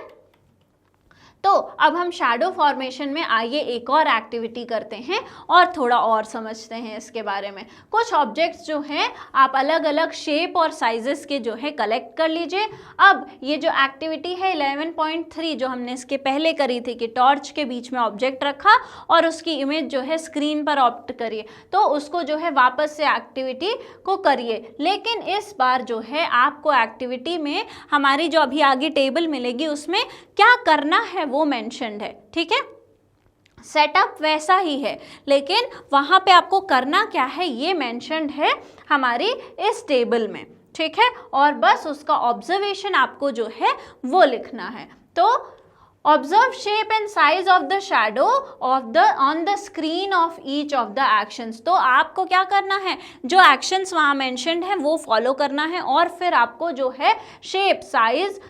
तो अब हम शैडो फॉर्मेशन में आइए एक और एक्टिविटी करते हैं और थोड़ा और समझते हैं इसके बारे में। कुछ ऑब्जेक्ट्स जो हैं आप अलग अलग शेप और साइजेस के जो है कलेक्ट कर लीजिए। अब ये जो एक्टिविटी है 11.3 जो हमने इसके पहले करी थी कि टॉर्च के बीच में ऑब्जेक्ट रखा और उसकी इमेज जो है स्क्रीन पर ऑप्ट करिए, तो उसको जो है वापस से एक्टिविटी को करिए। लेकिन इस बार जो है आपको एक्टिविटी में हमारी जो अभी आगे टेबल मिलेगी उसमें क्या करना है वो मेंशन्ड है। ठीक है, सेटअप वैसा ही है, लेकिन वहां पे आपको करना क्या है ये मेंशन्ड है हमारी इस टेबल में। ठीक है, और बस उसका ऑब्जर्वेशन आपको जो है वो लिखना है। तो observe shape and size of the shadow on the screen of each of the actions. तो आपको क्या करना है, जो एक्शंस वहाँ मेंशन्ड है वो फॉलो करना है, और फिर आपको जो है शेप, साइज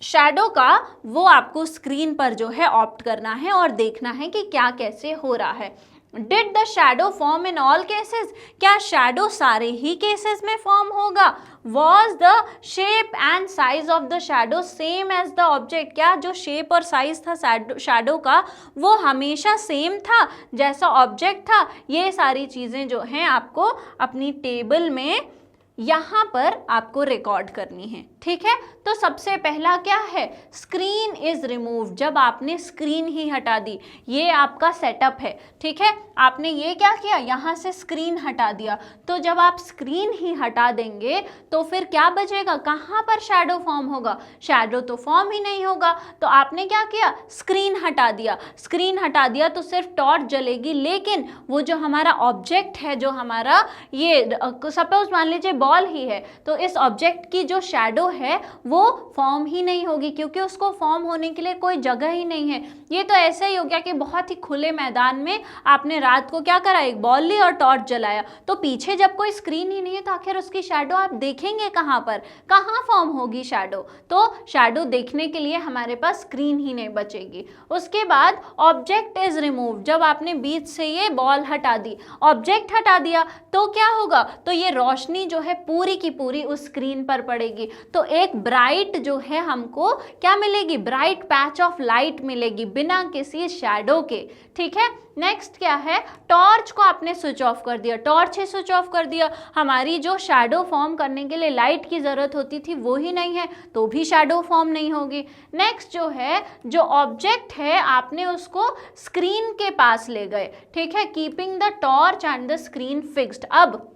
शैडो का वो आपको स्क्रीन पर जो है ऑप्ट करना है और देखना है कि क्या कैसे हो रहा है। Did the shadow form in all cases? क्या शैडो सारे ही केसेस में फॉर्म होगा? Was the shape and size of the shadow same as the object? क्या जो शेप और साइज था शैडो का वो हमेशा सेम था जैसा ऑब्जेक्ट था? ये सारी चीज़ें जो हैं आपको अपनी टेबल में यहाँ पर आपको रिकॉर्ड करनी है। ठीक है, तो सबसे पहला क्या है, स्क्रीन इज रिमूव। जब आपने स्क्रीन ही हटा दी, ये आपका सेटअप है। ठीक है, आपने ये क्या किया, यहाँ से स्क्रीन हटा दिया। तो जब आप स्क्रीन ही हटा देंगे तो फिर क्या बचेगा, कहाँ पर शैडो फॉर्म होगा? शैडो तो फॉर्म ही नहीं होगा। तो आपने क्या किया, स्क्रीन हटा दिया। स्क्रीन हटा दिया तो सिर्फ टॉर्च जलेगी, लेकिन वो जो हमारा ऑब्जेक्ट है, जो हमारा ये सपोज मान लीजिए बॉल ही है, तो इस ऑब्जेक्ट की जो शैडो है वो फॉर्म ही नहीं होगी, क्योंकि उसको फॉर्म होने के लिए कोई जगह ही नहीं है। ये तो ऐसा ही हो गया कि बहुत ही खुले मैदान में आपने रात को क्या करा, एक बॉल ली और टॉर्च जलाया, तो पीछे जब कोई स्क्रीन ही नहीं है तो आखिर उसकी शैडो आप देखेंगे कहाँ पर, कहाँ फॉर्म होगी शैडो? तो शैडो देखने के लिए हमारे पास स्क्रीन ही नहीं बचेगी। उसके बाद ऑब्जेक्ट इज रिमूव। जब आपने बीच से ये बॉल हटा दी, ऑब्जेक्ट हटा दिया, तो क्या होगा, तो ये रोशनी जो है है पूरी की पूरी उस स्क्रीन पर पड़ेगी। तो एक ब्राइट जो है हमको क्या मिलेगी, ब्राइट पैच ऑफ लाइट मिलेगी बिना किसी शैडो के। ठीक है, नेक्स्ट क्या है, टॉर्च को आपने स्विच ऑफ कर दिया, टॉर्च ही स्विच ऑफ कर दिया, हमारी जो शैडो फॉर्म करने के लिए लाइट की ज़रूरत होती थी वो ही नहीं है, तो भी शैडो फॉर्म नहीं होगी। नेक्स्ट जो है, जो ऑब्जेक्ट है आपने उसको स्क्रीन के पास ले गए, ठीक है, keeping the torch and the screen fixed. अब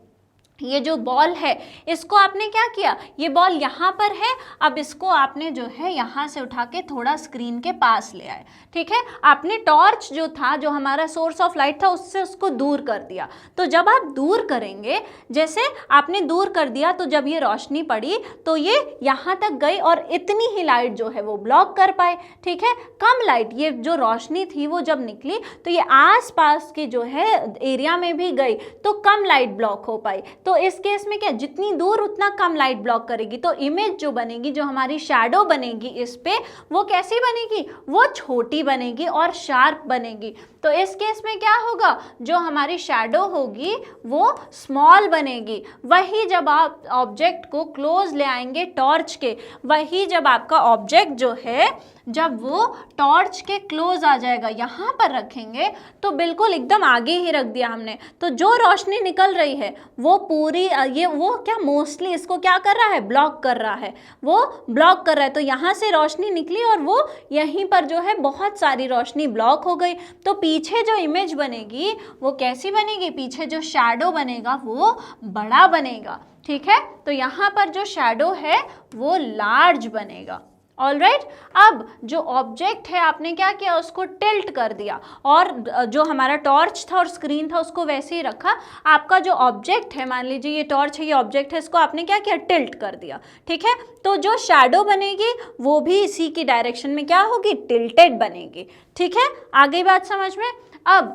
ये जो बॉल है इसको आपने क्या किया, ये बॉल यहाँ पर है, अब इसको आपने जो है यहाँ से उठा के थोड़ा स्क्रीन के पास ले आए। ठीक है, आपने टॉर्च जो था, जो हमारा सोर्स ऑफ लाइट था, उससे उसको दूर कर दिया। तो जब आप दूर करेंगे, जैसे आपने दूर कर दिया, तो जब ये रोशनी पड़ी तो ये यहाँ तक गई और इतनी ही लाइट जो है वो ब्लॉक कर पाए। ठीक है, कम लाइट, ये जो रोशनी थी वो जब निकली तो ये आसपास के जो है एरिया में भी गई, तो कम लाइट ब्लॉक हो पाई। तो इस केस में क्या, जितनी दूर उतना कम लाइट ब्लॉक करेगी, तो इमेज जो बनेगी, जो हमारी शैडो बनेगी इस पे, वो कैसी बनेगी, वो छोटी बनेगी और शार्प बनेगी। तो इस केस में क्या होगा, जो हमारी शैडो होगी वो स्मॉल बनेगी। वही जब आप ऑब्जेक्ट को क्लोज ले आएंगे टॉर्च के, वही जब आपका ऑब्जेक्ट जो है, जब वो टॉर्च के क्लोज आ जाएगा, यहाँ पर रखेंगे तो बिल्कुल एकदम आगे ही रख दिया हमने, तो जो रोशनी निकल रही है वो पूरी ये वो क्या मोस्टली इसको क्या कर रहा है, ब्लॉक कर रहा है, वो ब्लॉक कर रहा है। तो यहाँ से रोशनी निकली और वो यहीं पर जो है बहुत सारी रोशनी ब्लॉक हो गई। तो पीछे जो इमेज बनेगी वो कैसी बनेगी, पीछे जो शैडो बनेगा वो बड़ा बनेगा। ठीक है, तो यहाँ पर जो शैडो है वो लार्ज बनेगा। ऑलराइट, अब जो ऑब्जेक्ट है आपने क्या किया, उसको टिल्ट कर दिया, और जो हमारा टॉर्च था और स्क्रीन था उसको वैसे ही रखा। आपका जो ऑब्जेक्ट है, मान लीजिए ये टॉर्च है, ये ऑब्जेक्ट है, इसको आपने क्या किया, टिल्ट कर दिया। ठीक है, तो जो शैडो बनेगी वो भी इसी की डायरेक्शन में क्या होगी, टिल्टेड बनेगी। ठीक है, आ गई बात समझ में। अब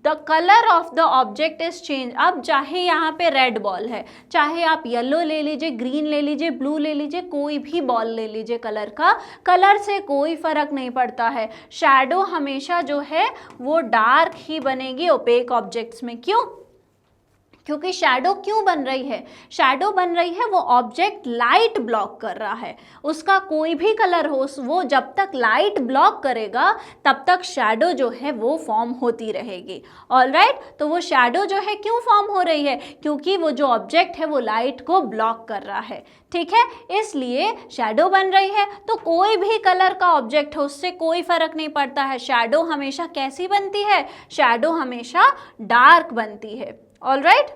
the colour of the object is change. अब चाहे यहाँ पे रेड बॉल है, चाहे आप येलो ले लीजिए, ग्रीन ले लीजिए, ब्लू ले लीजिए, कोई भी बॉल ले लीजिए कलर का, कलर से कोई फर्क नहीं पड़ता है। शैडो हमेशा जो है वो डार्क ही बनेगी ओपेक ऑब्जेक्ट्स में। क्यों, क्योंकि शैडो क्यों बन रही है, शैडो बन रही है वो ऑब्जेक्ट लाइट ब्लॉक कर रहा है, उसका कोई भी कलर हो, वो जब तक लाइट ब्लॉक करेगा तब तक शैडो जो है वो फॉर्म होती रहेगी। ऑलराइट, तो वो शैडो जो है क्यों फॉर्म हो रही है, क्योंकि वो जो ऑब्जेक्ट है वो लाइट को ब्लॉक कर रहा है। ठीक है, इसलिए शैडो बन रही है। तो कोई भी कलर का ऑब्जेक्ट है उससे कोई फर्क नहीं पड़ता है, शैडो हमेशा कैसी बनती है, शैडो हमेशा डार्क बनती है। ऑलराइट,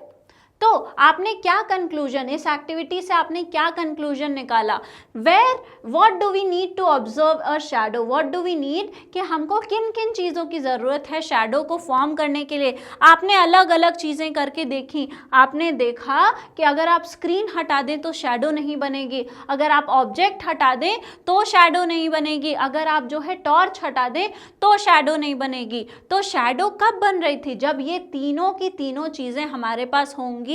तो आपने क्या कंक्लूजन, इस एक्टिविटी से आपने क्या कंक्लूजन निकाला, what do we need to observe a shadow, what do we need, कि हमको किन किन चीज़ों की ज़रूरत है शैडो को फॉर्म करने के लिए। आपने अलग अलग चीज़ें करके देखी, आपने देखा कि अगर आप स्क्रीन हटा दें तो शैडो नहीं बनेगी, अगर आप ऑब्जेक्ट हटा दें तो शैडो नहीं बनेगी, अगर आप जो है टॉर्च हटा दें तो शैडो नहीं बनेगी। तो शैडो कब बन रही थी, जब ये तीनों की तीनों चीज़ें हमारे पास होंगी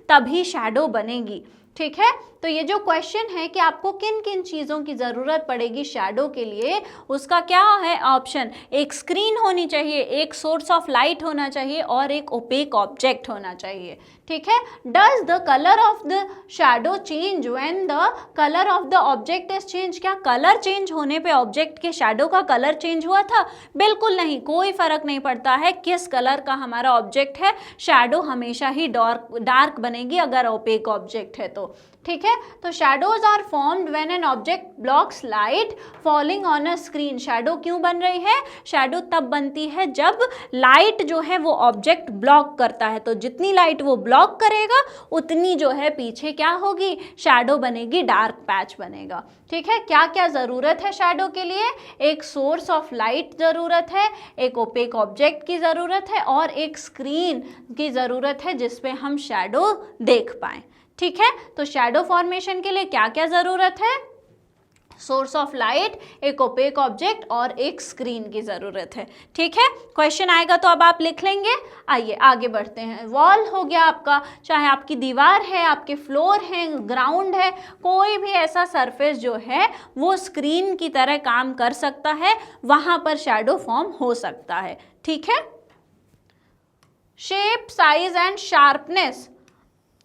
तभी शैडो बनेगी। ठीक है, तो ये जो क्वेश्चन है कि आपको किन किन चीज़ों की ज़रूरत पड़ेगी शैडो के लिए, उसका क्या है ऑप्शन, एक स्क्रीन होनी चाहिए, एक सोर्स ऑफ लाइट होना चाहिए और एक ओपेक ऑब्जेक्ट होना चाहिए। ठीक है, does the colour of the shadow change when the colour of the object is change, क्या कलर चेंज होने पे ऑब्जेक्ट के शैडो का कलर चेंज हुआ था, बिल्कुल नहीं, कोई फर्क नहीं पड़ता है किस कलर का हमारा ऑब्जेक्ट है, शैडो हमेशा ही डार्क बनेगी अगर ओपेक ऑब्जेक्ट है तो। ठीक है, तो shadows are formed when an object blocks light falling on a screen. Shadow क्यों बन रही है, शैडो तब बनती है जब लाइट जो है वो ऑब्जेक्ट ब्लॉक करता है, तो जितनी लाइट वो ब्लॉक करेगा उतनी जो है पीछे क्या होगी, शैडो बनेगी, डार्क पैच बनेगा। ठीक है, क्या क्या ज़रूरत है शैडो के लिए, एक सोर्स ऑफ लाइट ज़रूरत है, एक ओपेक ऑब्जेक्ट की ज़रूरत है और एक स्क्रीन की ज़रूरत है जिसपे हम शैडो देख पाएँ। ठीक है, तो शैडो फॉर्मेशन के लिए क्या क्या ज़रूरत है, सोर्स ऑफ लाइट, एक ओपेक ऑब्जेक्ट और एक स्क्रीन की ज़रूरत है। ठीक है, क्वेश्चन आएगा तो अब आप लिख लेंगे। आइए आगे बढ़ते हैं। वॉल हो गया आपका, चाहे आपकी दीवार है, आपके फ्लोर है, ग्राउंड है, कोई भी ऐसा सरफेस जो है वो स्क्रीन की तरह काम कर सकता है, वहाँ पर शैडो फॉर्म हो सकता है। ठीक है, shape, size and sharpness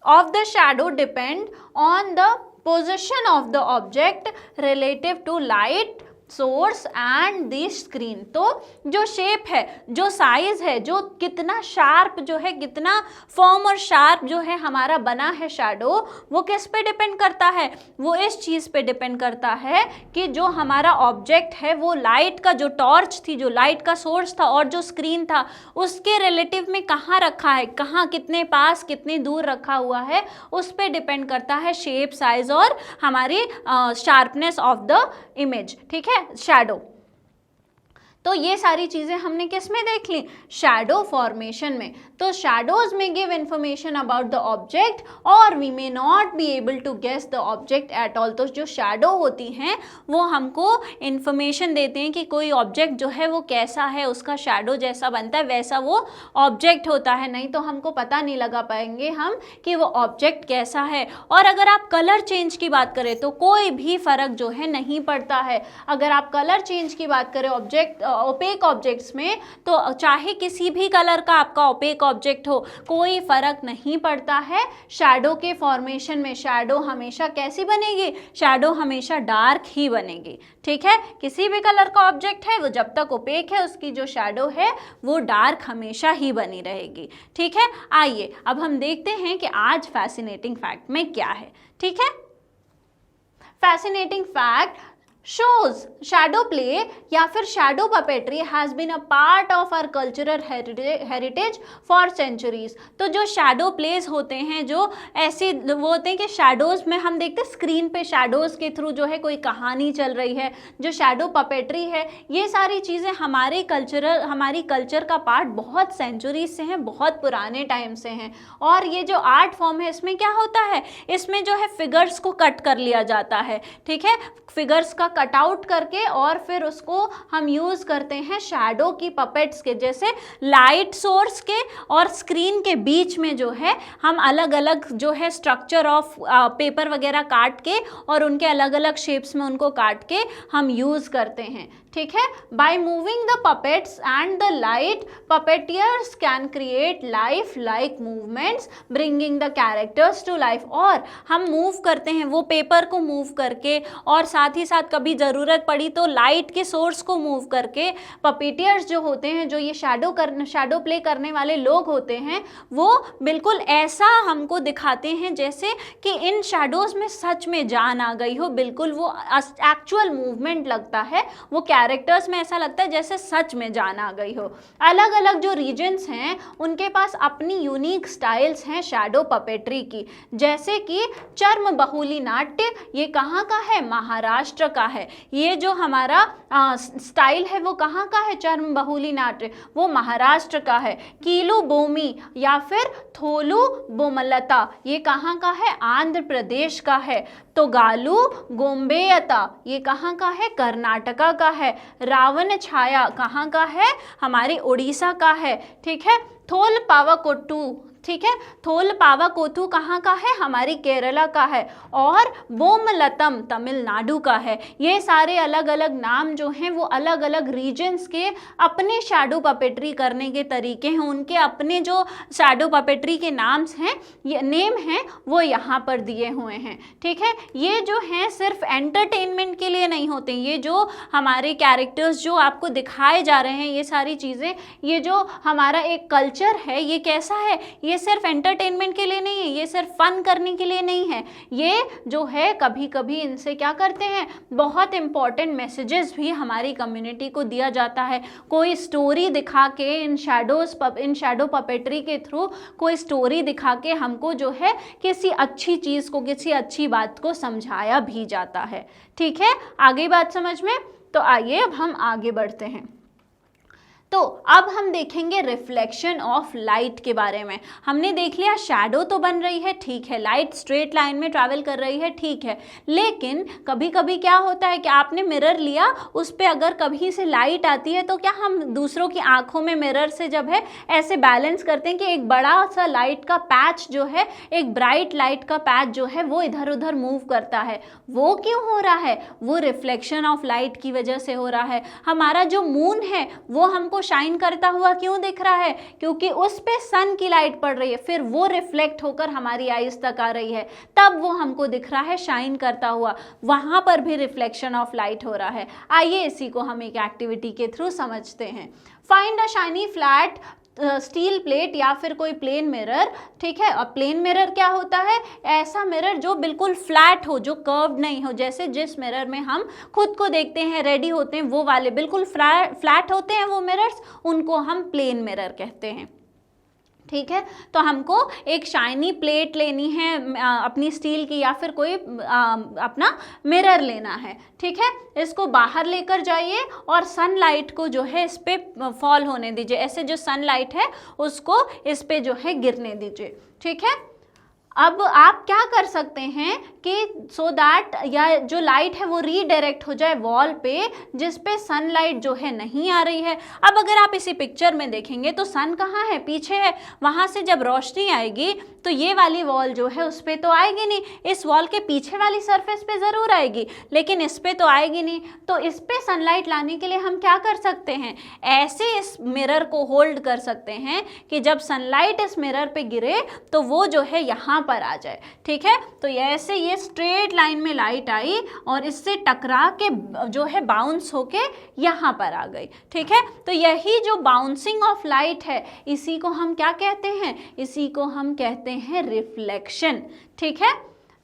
of the shadow depend on the position of the object relative to light source and the screen. तो जो शेप है, जो साइज है, जो कितना शार्प जो है, कितना फॉर्म और शार्प जो है हमारा बना है शैडो, वो किस पे डिपेंड करता है? वो इस चीज़ पे डिपेंड करता है कि जो हमारा ऑब्जेक्ट है वो लाइट का जो टॉर्च थी, जो लाइट का सोर्स था और जो स्क्रीन था उसके रिलेटिव में कहाँ रखा है, कहाँ कितने पास कितनी दूर रखा हुआ है, उस पे डिपेंड करता है शेप, साइज और हमारी शार्पनेस ऑफ द इमेज। ठीक है, शैडो। तो ये सारी चीज़ें हमने किस में देख ली? शैडो फॉर्मेशन में। तो शैडोज में give information about the object और we may not be able to guess the object at all. तो जो शैडो होती हैं वो हमको इंफॉर्मेशन देते हैं कि कोई ऑब्जेक्ट जो है वो कैसा है, उसका शैडो जैसा बनता है वैसा वो ऑब्जेक्ट होता है, नहीं तो हमको पता नहीं लगा पाएंगे हम कि वो ऑब्जेक्ट कैसा है। और अगर आप कलर चेंज की बात करें तो कोई भी फ़र्क जो है नहीं पड़ता है। अगर आप कलर चेंज की बात करें ओपेक ऑब्जेक्ट्स में, तो चाहे किसी भी कलर का आपका ओपेक ऑब्जेक्ट हो, कोई फर्क नहीं पड़ता है शैडो के फॉर्मेशन में। शैडो हमेशा कैसी बनेगी? शैडो हमेशा डार्क ही बनेगी। ठीक है, किसी भी कलर का ऑब्जेक्ट है वो जब तक ओपेक है उसकी जो शैडो है वो डार्क हमेशा ही बनी रहेगी। ठीक है, आइए अब हम देखते हैं कि आज फैसिनेटिंग फैक्ट में क्या है। ठीक है, fascinating fact shows shadow play या फिर shadow puppetry has been a part of our cultural heritage for centuries। तो जो shadow plays होते हैं, जो ऐसे वो होते हैं कि shadows में हम देखते हैं स्क्रीन पे shadows के थ्रू जो है कोई कहानी चल रही है, जो shadow puppetry है, ये सारी चीज़ें हमारी कल्चर का पार्ट बहुत सेंचुरीज से हैं, बहुत पुराने टाइम से हैं। और ये जो आर्ट फॉर्म है इसमें क्या होता है? इसमें जो है फिगर्स को कट कर लिया जाता है। ठीक है, फिगर्स का कट आउट करके और फिर उसको हम यूज़ करते हैं शैडो की पपेट्स के, जैसे लाइट सोर्स के और स्क्रीन के बीच में जो है हम अलग अलग जो है स्ट्रक्चर ऑफ पेपर वगैरह काट के और उनके अलग अलग शेप्स में उनको काट के हम यूज़ करते हैं। ठीक है, by moving the puppets and the light puppeteers can create life like movements bringing the characters to life. और हम मूव करते हैं वो पेपर को मूव करके, और साथ ही साथ कभी ज़रूरत पड़ी तो लाइट के सोर्स को मूव करके पपेटियर्स जो होते हैं, जो ये शैडो प्ले करने वाले लोग होते हैं, वो बिल्कुल ऐसा हमको दिखाते हैं जैसे कि इन शैडोज़ में सच में जान आ गई हो, बिल्कुल वो एक्चुअल मूवमेंट लगता है, वो कैरेक्टर्स में ऐसा लगता है जैसे सच में जान आ गई हो। अलग अलग जो रीजन्स हैं उनके पास अपनी यूनिक स्टाइल्स हैं शैडो पपेट्री की, जैसे कि चर्म बहुली नाट्य, ये कहाँ का है? महाराष्ट्र का है। ये जो हमारा स्टाइल है वो कहाँ का है? चर्म बहुली नाट्य, वो महाराष्ट्र का है। कीलू बोमी या फिर थोलू बोमलता, ये कहाँ का है? आंध्र प्रदेश का है। तो गालू गोम्बेयता, ये कहाँ का है? कर्नाटका का है। रावण छाया कहाँ का है? हमारी उड़ीसा का है। ठीक है, थोल पावाकोट्टू, ठीक है, थोल पावाकोथू कहाँ का है? हमारी केरला का है। और बोमलतम तमिलनाडु का है। ये सारे अलग अलग नाम जो हैं वो अलग अलग रीजन्स के अपने शैडो पपेट्री करने के तरीके हैं, उनके अपने जो शैडो पपेट्री के नाम्स हैं, ये नेम हैं, वो यहाँ पर दिए हुए हैं। ठीक है, ये जो हैं सिर्फ एंटरटेनमेंट के लिए नहीं होते, ये जो हमारे कैरेक्टर्स जो आपको दिखाए जा रहे हैं, ये सारी चीज़ें, ये जो हमारा एक कल्चर है, ये कैसा है? ये सिर्फ एंटरटेनमेंट के लिए नहीं है, ये सिर्फ फन करने के लिए नहीं है, ये जो है कभी कभी इनसे क्या करते हैं, बहुत इंपॉर्टेंट मैसेजेस भी हमारी कम्युनिटी को दिया जाता है। कोई स्टोरी दिखा के इन शैडो पपेट्री के थ्रू कोई स्टोरी दिखा के हमको जो है किसी अच्छी चीज़ को, किसी अच्छी बात को समझाया भी जाता है। ठीक है, आगे बात समझ में? तो आइए अब हम आगे बढ़ते हैं। तो अब हम देखेंगे रिफ्लेक्शन ऑफ लाइट के बारे में। हमने देख लिया शैडो तो बन रही है, ठीक है, लाइट स्ट्रेट लाइन में ट्रैवल कर रही है, ठीक है, लेकिन कभी कभी क्या होता है कि आपने मिरर लिया, उस पर अगर कभी से लाइट आती है तो क्या हम दूसरों की आंखों में मिरर से जब है ऐसे बैलेंस करते हैं कि एक बड़ा सा लाइट का पैच जो है, एक ब्राइट लाइट का पैच जो है वो इधर उधर मूव करता है। वो क्यों हो रहा है? वो रिफ्लेक्शन ऑफ लाइट की वजह से हो रहा है। हमारा जो मून है वो हमको शाइन करता हुआ क्यों दिख रहा है? क्योंकि उस पे सन की लाइट पड़ रही है, फिर वो रिफ्लेक्ट होकर हमारी आईज तक आ रही है, तब वो हमको दिख रहा है शाइन करता हुआ। वहां पर भी रिफ्लेक्शन ऑफ लाइट हो रहा है। आइए इसी को हम एक एक्टिविटी के थ्रू समझते हैं। Find a shiny flat steel plate या फिर कोई प्लेन मिरर, ठीक है। और प्लेन मिरर क्या होता है? ऐसा मिरर जो बिल्कुल फ्लैट हो, जो कर्व्ड नहीं हो, जैसे जिस मिरर में हम खुद को देखते हैं, रेडी होते हैं, वो वाले बिल्कुल फ्लैट होते हैं वो मिरर्स, उनको हम प्लेन मिरर कहते हैं, ठीक है। तो हमको एक शाइनी प्लेट लेनी है अपनी स्टील की, या फिर कोई अपना मिरर लेना है, ठीक है। इसको बाहर लेकर जाइए और सनलाइट को जो है इस पे फॉल होने दीजिए, ऐसे जो सनलाइट है उसको इस पे जो है गिरने दीजिए, ठीक है। अब आप क्या कर सकते हैं कि सो दैट या जो लाइट है वो रीडायरेक्ट हो जाए वॉल पे, जिस पे सनलाइट जो है नहीं आ रही है। अब अगर आप इसी पिक्चर में देखेंगे तो सन कहाँ है? पीछे है। वहाँ से जब रोशनी आएगी तो ये वाली वॉल जो है उस पर तो आएगी नहीं, इस वॉल के पीछे वाली सरफेस पे ज़रूर आएगी, लेकिन इस पे तो आएगी नहीं। तो इस पे सनलाइट लाने के लिए हम क्या कर सकते हैं? ऐसे इस मिरर को होल्ड कर सकते हैं कि जब सनलाइट इस मिरर पे गिरे तो वो जो है यहाँ पर आ जाए, ठीक है। तो ऐसे ये स्ट्रेट लाइन में लाइट आई और इससे टकरा के जो है बाउंस होके यहाँ पर आ गई, ठीक है। तो यही जो बाउंसिंग ऑफ लाइट है, इसी को हम क्या कहते हैं? इसी को हम कहते हैं रिफ्लेक्शन, ठीक है।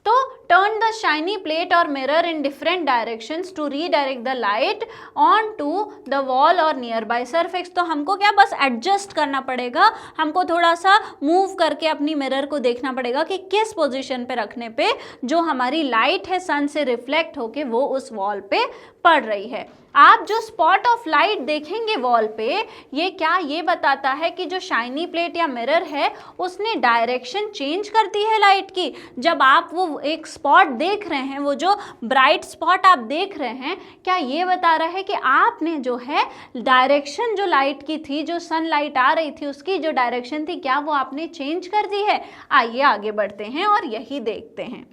तो टर्न द शाइनी प्लेट और mirror in different directions to redirect the light on to the wall or nearby surface. तो हमको क्या बस एडजस्ट करना पड़ेगा, हमको थोड़ा सा मूव करके अपनी मिरर को देखना पड़ेगा कि किस पोजीशन पे रखने पे जो हमारी लाइट है सन से रिफ्लेक्ट होके वो उस वॉल पे पड़ रही है। आप जो स्पॉट ऑफ लाइट देखेंगे वॉल पे, ये बताता है कि जो शाइनी प्लेट या मिरर है उसने डायरेक्शन चेंज कर दी है लाइट की। जब आप वो एक स्पॉट देख रहे हैं, वो जो ब्राइट स्पॉट आप देख रहे हैं, क्या ये बता रहा है कि आपने जो है डायरेक्शन जो लाइट की थी, जो सनलाइट आ रही थी उसकी जो डायरेक्शन थी, क्या वो आपने चेंज कर दी है? आइए आगे बढ़ते हैं और यही देखते हैं,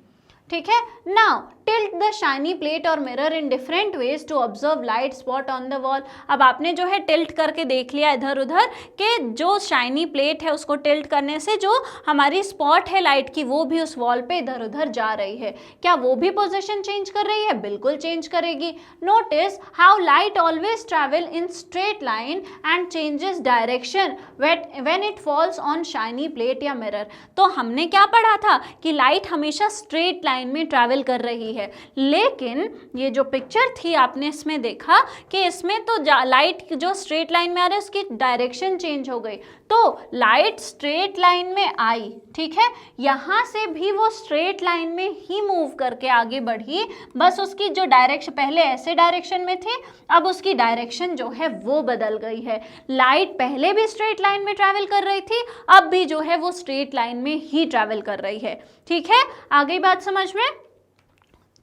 ठीक है। Now tilt the shiny plate और mirror in different ways to observe light spot on the wall. अब आपने जो है टिल्ट करके देख लिया इधर उधर कि जो शाइनी प्लेट है उसको टिल्ट करने से जो हमारी स्पॉट है लाइट की वो भी उस वॉल पे इधर उधर जा रही है। क्या वो भी पोजीशन चेंज कर रही है? बिल्कुल चेंज करेगी। Notice how light always travel in straight line and changes direction when it falls on shiny plate या मिरर। तो हमने क्या पढ़ा था कि लाइट हमेशा स्ट्रेट लाइन में ट्रैवल कर रही है, लेकिन ये जो पिक्चर थी आपने इसमें देखा कि इसमें तो लाइट जो स्ट्रेट लाइन में आ रही है उसकी डायरेक्शन चेंज हो गई। तो लाइट स्ट्रेट लाइन में आई, ठीक है, यहाँ से भी वो स्ट्रेट लाइन में ही मूव करके आगे बढ़ी, बस उसकी जो डायरेक्शन पहले ऐसे डायरेक्शन में थी, अब उसकी डायरेक्शन जो है वो बदल गई है। लाइट पहले भी स्ट्रेट लाइन में ट्रैवल कर रही थी, अब भी जो है वो स्ट्रेट लाइन में ही ट्रैवल कर रही है, ठीक है। आगे बात समझ में?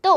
तो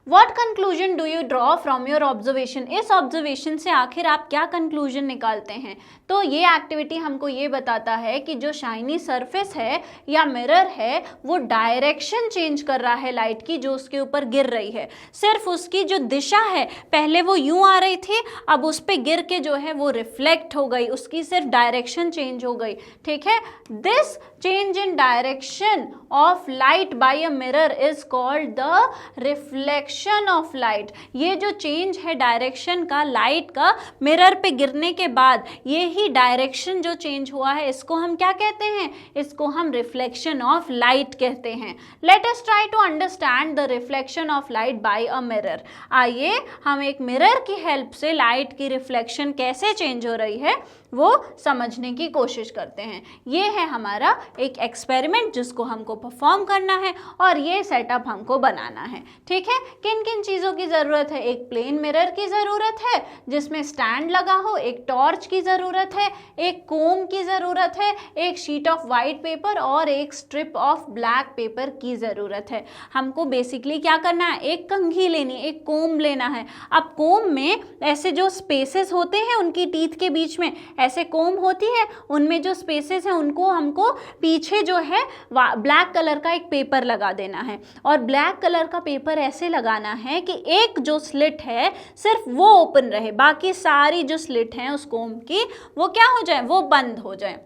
What conclusion do you draw from your observation? इस ऑब्जर्वेशन से आखिर आप क्या कंक्लूजन निकालते हैं? तो ये एक्टिविटी हमको ये बताता है कि जो शाइनी सरफेस है या मिरर है वो डायरेक्शन चेंज कर रहा है लाइट की जो उसके ऊपर गिर रही है। सिर्फ उसकी जो दिशा है, पहले वो यूं आ रही थी, अब उस पर गिर के जो है वो रिफ्लेक्ट हो गई, उसकी सिर्फ डायरेक्शन चेंज हो गई, ठीक है। This change in direction of light by a mirror is called the reflection of light. ये जो चेंज है डायरेक्शन का लाइट का मिरर पे गिरने के बाद, ये ही डायरेक्शन जो चेंज हुआ है, इसको हम क्या कहते हैं? इसको हम रिफ्लेक्शन ऑफ लाइट कहते हैं। Let us try to understand the reflection of light by a mirror. आइए हम एक मिरर की हेल्प से लाइट की रिफ्लेक्शन कैसे चेंज हो रही है वो समझने की कोशिश करते हैं। ये है हमारा एक एक्सपेरिमेंट जिसको हमको परफॉर्म करना है और ये सेटअप हमको बनाना है, ठीक है। किन किन चीज़ों की ज़रूरत है? एक प्लेन मिरर की ज़रूरत है जिसमें स्टैंड लगा हो, एक टॉर्च की ज़रूरत है, एक कोम की ज़रूरत है, एक शीट ऑफ वाइट पेपर और एक स्ट्रिप ऑफ ब्लैक पेपर की ज़रूरत है। हमको बेसिकली क्या करना है? एक कंघी लेनी, एक कोम लेना है। अब कोम में ऐसे जो स्पेसेस होते हैं उनकी टीथ के बीच में ऐसे कोम होती है, उनमें जो स्पेसेस हैं उनको हमको पीछे जो है ब्लैक कलर का एक पेपर लगा देना है, और ब्लैक कलर का पेपर ऐसे लगाना है कि एक जो स्लिट है सिर्फ वो ओपन रहे, बाकी सारी जो स्लिट हैं उस कोम की वो क्या हो जाए, वो बंद हो जाए।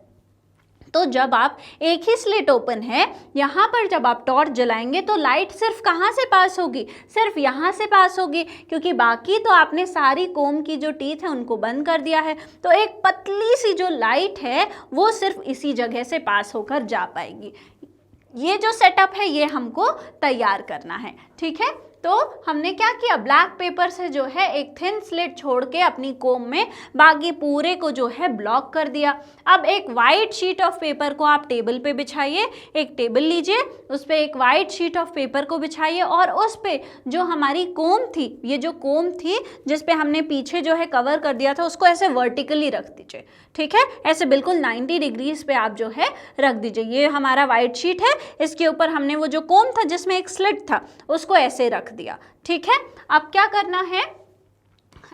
तो जब आप एक ही स्लिट ओपन है, यहाँ पर जब आप टॉर्च जलाएंगे तो लाइट सिर्फ कहाँ से पास होगी, सिर्फ यहाँ से पास होगी, क्योंकि बाकी तो आपने सारी कोम की जो टीथ है उनको बंद कर दिया है। तो एक पतली सी जो लाइट है वो सिर्फ इसी जगह से पास होकर जा पाएगी। ये जो सेटअप है ये हमको तैयार करना है, ठीक है। तो हमने क्या किया, ब्लैक पेपर से जो है एक थिन स्लिट छोड़ के अपनी कोम में बाकी पूरे को जो है ब्लॉक कर दिया। अब एक वाइट शीट ऑफ पेपर को आप टेबल पे बिछाइए, एक टेबल लीजिए, उस पर एक वाइट शीट ऑफ पेपर को बिछाइए और उस पे जो हमारी कोम थी, ये जो कोम थी जिस पे हमने पीछे जो है कवर कर दिया था, उसको ऐसे वर्टिकली रख दीजिए, ठीक है। ऐसे बिल्कुल 90 डिग्रीज पे आप जो है रख दीजिए। ये हमारा वाइट शीट है, इसके ऊपर हमने वो जो कोम था जिसमें एक स्लिट था उसको ऐसे रख दिया, ठीक है। अब क्या करना है,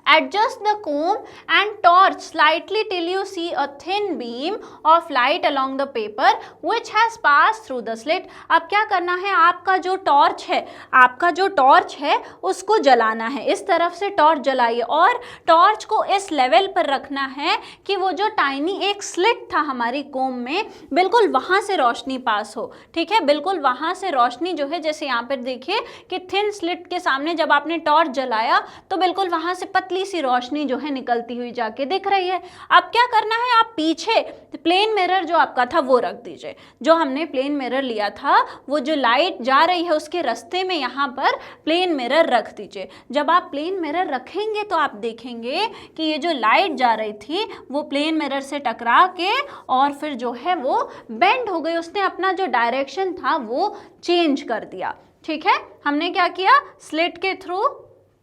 adjust the comb and torch slightly till you see a thin beam of light along the paper which has passed through the slit। अब क्या करना है, आपका जो टॉर्च है, आपका जो टॉर्च है उसको जलाना है, इस तरफ से टॉर्च जलाइए और टॉर्च को इस लेवल पर रखना है कि वो जो टाइनी एक स्लिट था हमारी कोम में, बिल्कुल वहाँ से रोशनी पास हो, ठीक है। बिल्कुल वहाँ से रोशनी जो है, जैसे यहाँ पर देखिए कि थिन स्लिट के सामने जब आपने टॉर्च जलाया तो बिल्कुल वहाँ से पतली सी रोशनी जो है निकलती हुई जाके दिख रही है। अब क्या करना है, आप पीछे प्लेन मिरर जो आपका था वो रख दीजिए। जो हमने प्लेन मिरर लिया था वो जो लाइट जा रही है उसके रास्ते में यहाँ पर प्लेन मिरर रख दीजिए। जब आप प्लेन मिरर रखेंगे तो आप देखेंगे कि ये जो लाइट जा रही थी वो प्लेन मिरर से टकरा के और फिर जो है वो बेंड हो गई, उसने अपना जो डायरेक्शन था वो चेंज कर दिया, ठीक है। हमने क्या किया, स्लिट के थ्रू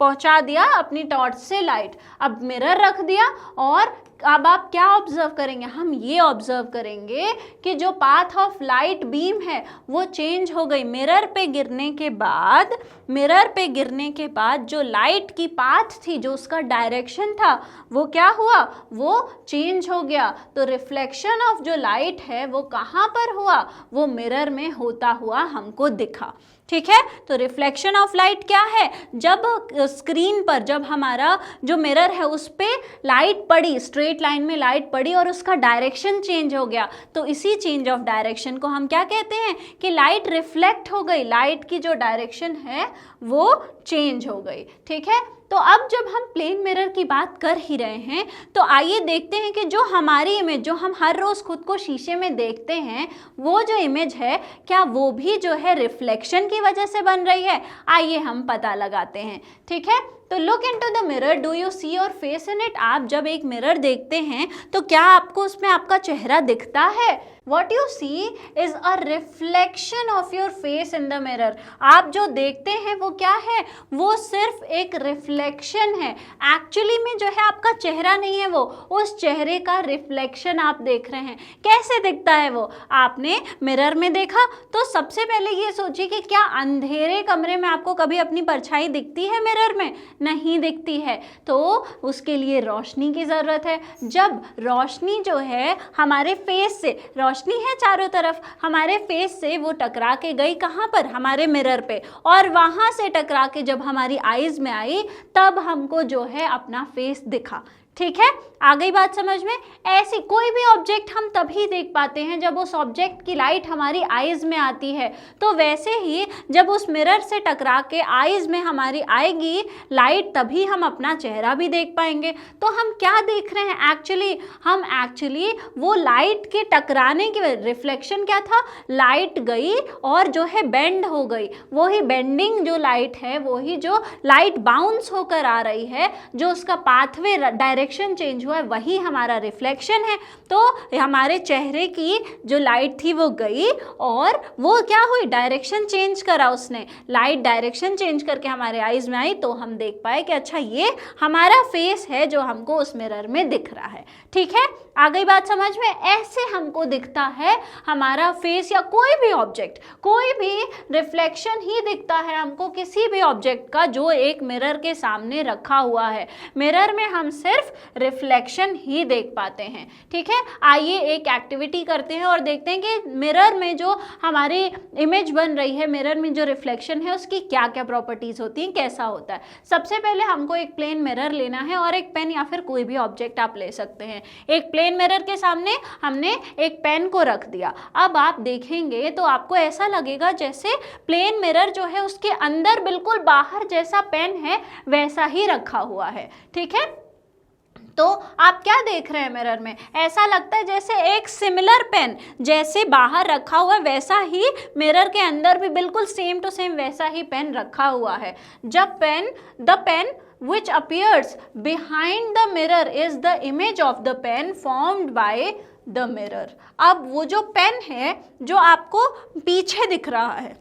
पहुंचा दिया अपनी टॉर्च से लाइट, अब मिरर रख दिया और अब आप क्या ऑब्जर्व करेंगे, हम ये ऑब्जर्व करेंगे कि जो पाथ ऑफ लाइट बीम है वो चेंज हो गई। मिरर पे गिरने के बाद जो लाइट की पाथ थी, जो उसका डायरेक्शन था, वो क्या हुआ, वो चेंज हो गया। तो रिफ्लेक्शन ऑफ जो लाइट है वो कहाँ पर हुआ, वो मिरर में होता हुआ हमको दिखा, ठीक है। तो रिफ्लेक्शन ऑफ लाइट क्या है, जब स्क्रीन पर जब हमारा जो मिरर है उस पर लाइट पड़ी, स्ट्रेट लाइन में लाइट पड़ी और उसका डायरेक्शन चेंज हो गया, तो इसी चेंज ऑफ डायरेक्शन को हम क्या कहते हैं कि लाइट रिफ्लेक्ट हो गई, लाइट की जो डायरेक्शन है वो चेंज हो गई, ठीक है। तो अब जब हम प्लेन मिरर की बात कर ही रहे हैं तो आइए देखते हैं कि जो हमारी इमेज, जो हम हर रोज़ खुद को शीशे में देखते हैं, वो जो इमेज है क्या वो भी जो है रिफ्लेक्शन की वजह से बन रही है। आइए हम पता लगाते हैं, ठीक है। तो look into the mirror, do you see your face in it. आप जब एक मिरर देखते हैं तो क्या आपको उसमें आपका चेहरा दिखता है। What you see is a reflection of your face in the mirror। आप जो देखते हैं वो क्या है, वो सिर्फ एक रिफ्लेक्शन है। एक्चुअली में जो है आपका चेहरा नहीं है, वो उस चेहरे का रिफ्लेक्शन आप देख रहे हैं। कैसे दिखता है वो, आपने मिरर में देखा तो सबसे पहले ये सोचिए कि क्या अंधेरे कमरे में आपको कभी अपनी परछाई दिखती है मिरर में, नहीं दिखती है। तो उसके लिए रोशनी की ज़रूरत है। जब रोशनी जो है हमारे फेस से, रोशनी है चारों तरफ, हमारे फेस से वो टकरा के गई कहाँ पर, हमारे मिरर पे, और वहाँ से टकरा के जब हमारी आईज में आई तब हमको जो है अपना फेस दिखा, ठीक है। आ गई बात समझ में। ऐसी कोई भी ऑब्जेक्ट हम तभी देख पाते हैं जब उस ऑब्जेक्ट की लाइट हमारी आईज में आती है। तो वैसे ही जब उस मिरर से टकरा के आईज में हमारी आएगी लाइट, तभी हम अपना चेहरा भी देख पाएंगे। तो हम क्या देख रहे हैं एक्चुअली, हम एक्चुअली वो लाइट के टकराने की रिफ्लेक्शन क्या था, लाइट गई और जो है बेंड हो गई। वही बेंडिंग जो लाइट है, वही जो लाइट बाउंस होकर आ रही है, जो उसका पाथवे डायरेक्शन चेंज हुआ है, वही हमारा रिफ्लेक्शन है। तो हमारे चेहरे की जो लाइट थी वो गई और वो क्या हुई, डायरेक्शन चेंज करा उसने, लाइट डायरेक्शन चेंज करके हमारे आईज में आई, तो हम देख पाए कि अच्छा ये हमारा फेस है जो हमको उस मिरर में दिख रहा है, ठीक है। आ गई बात समझ में। ऐसे हमको दिखता है हमारा फेस या कोई भी ऑब्जेक्ट, कोई भी रिफ्लेक्शन ही दिखता है हमको किसी भी ऑब्जेक्ट का जो एक मिरर के सामने रखा हुआ है। मिरर में हम सिर्फ रिफ्लेक्शन रिफ्लेक्शन ही देख पाते हैं। ठीक है, आइए एक एक्टिविटी करते हैं और देखते हैं कि मिरर में जो हमारी इमेज बन रही है, मिरर में जो रिफ्लेक्शन है उसकी क्या क्या प्रॉपर्टीज होती हैं, कैसा होता है। सबसे पहले हमको एक प्लेन मिरर लेना है और एक पेन या फिर कोई भी ऑब्जेक्ट आप ले सकते हैं। एक प्लेन मिरर के सामने हमने एक पेन को रख दिया। अब आप देखेंगे तो आपको ऐसा लगेगा जैसे प्लेन मिरर जो है उसके अंदर बिल्कुल बाहर जैसा पेन है वैसा ही रखा हुआ है। ठीक है, तो आप क्या देख रहे हैं मिरर में, ऐसा लगता है जैसे एक सिमिलर पेन जैसे बाहर रखा हुआ है वैसा ही मिरर के अंदर भी बिल्कुल सेम टू सेम वैसा ही पेन रखा हुआ है। जब the pen which appears behind the mirror is the image of the pen formed by the mirror। अब वो जो पेन है जो आपको पीछे दिख रहा है,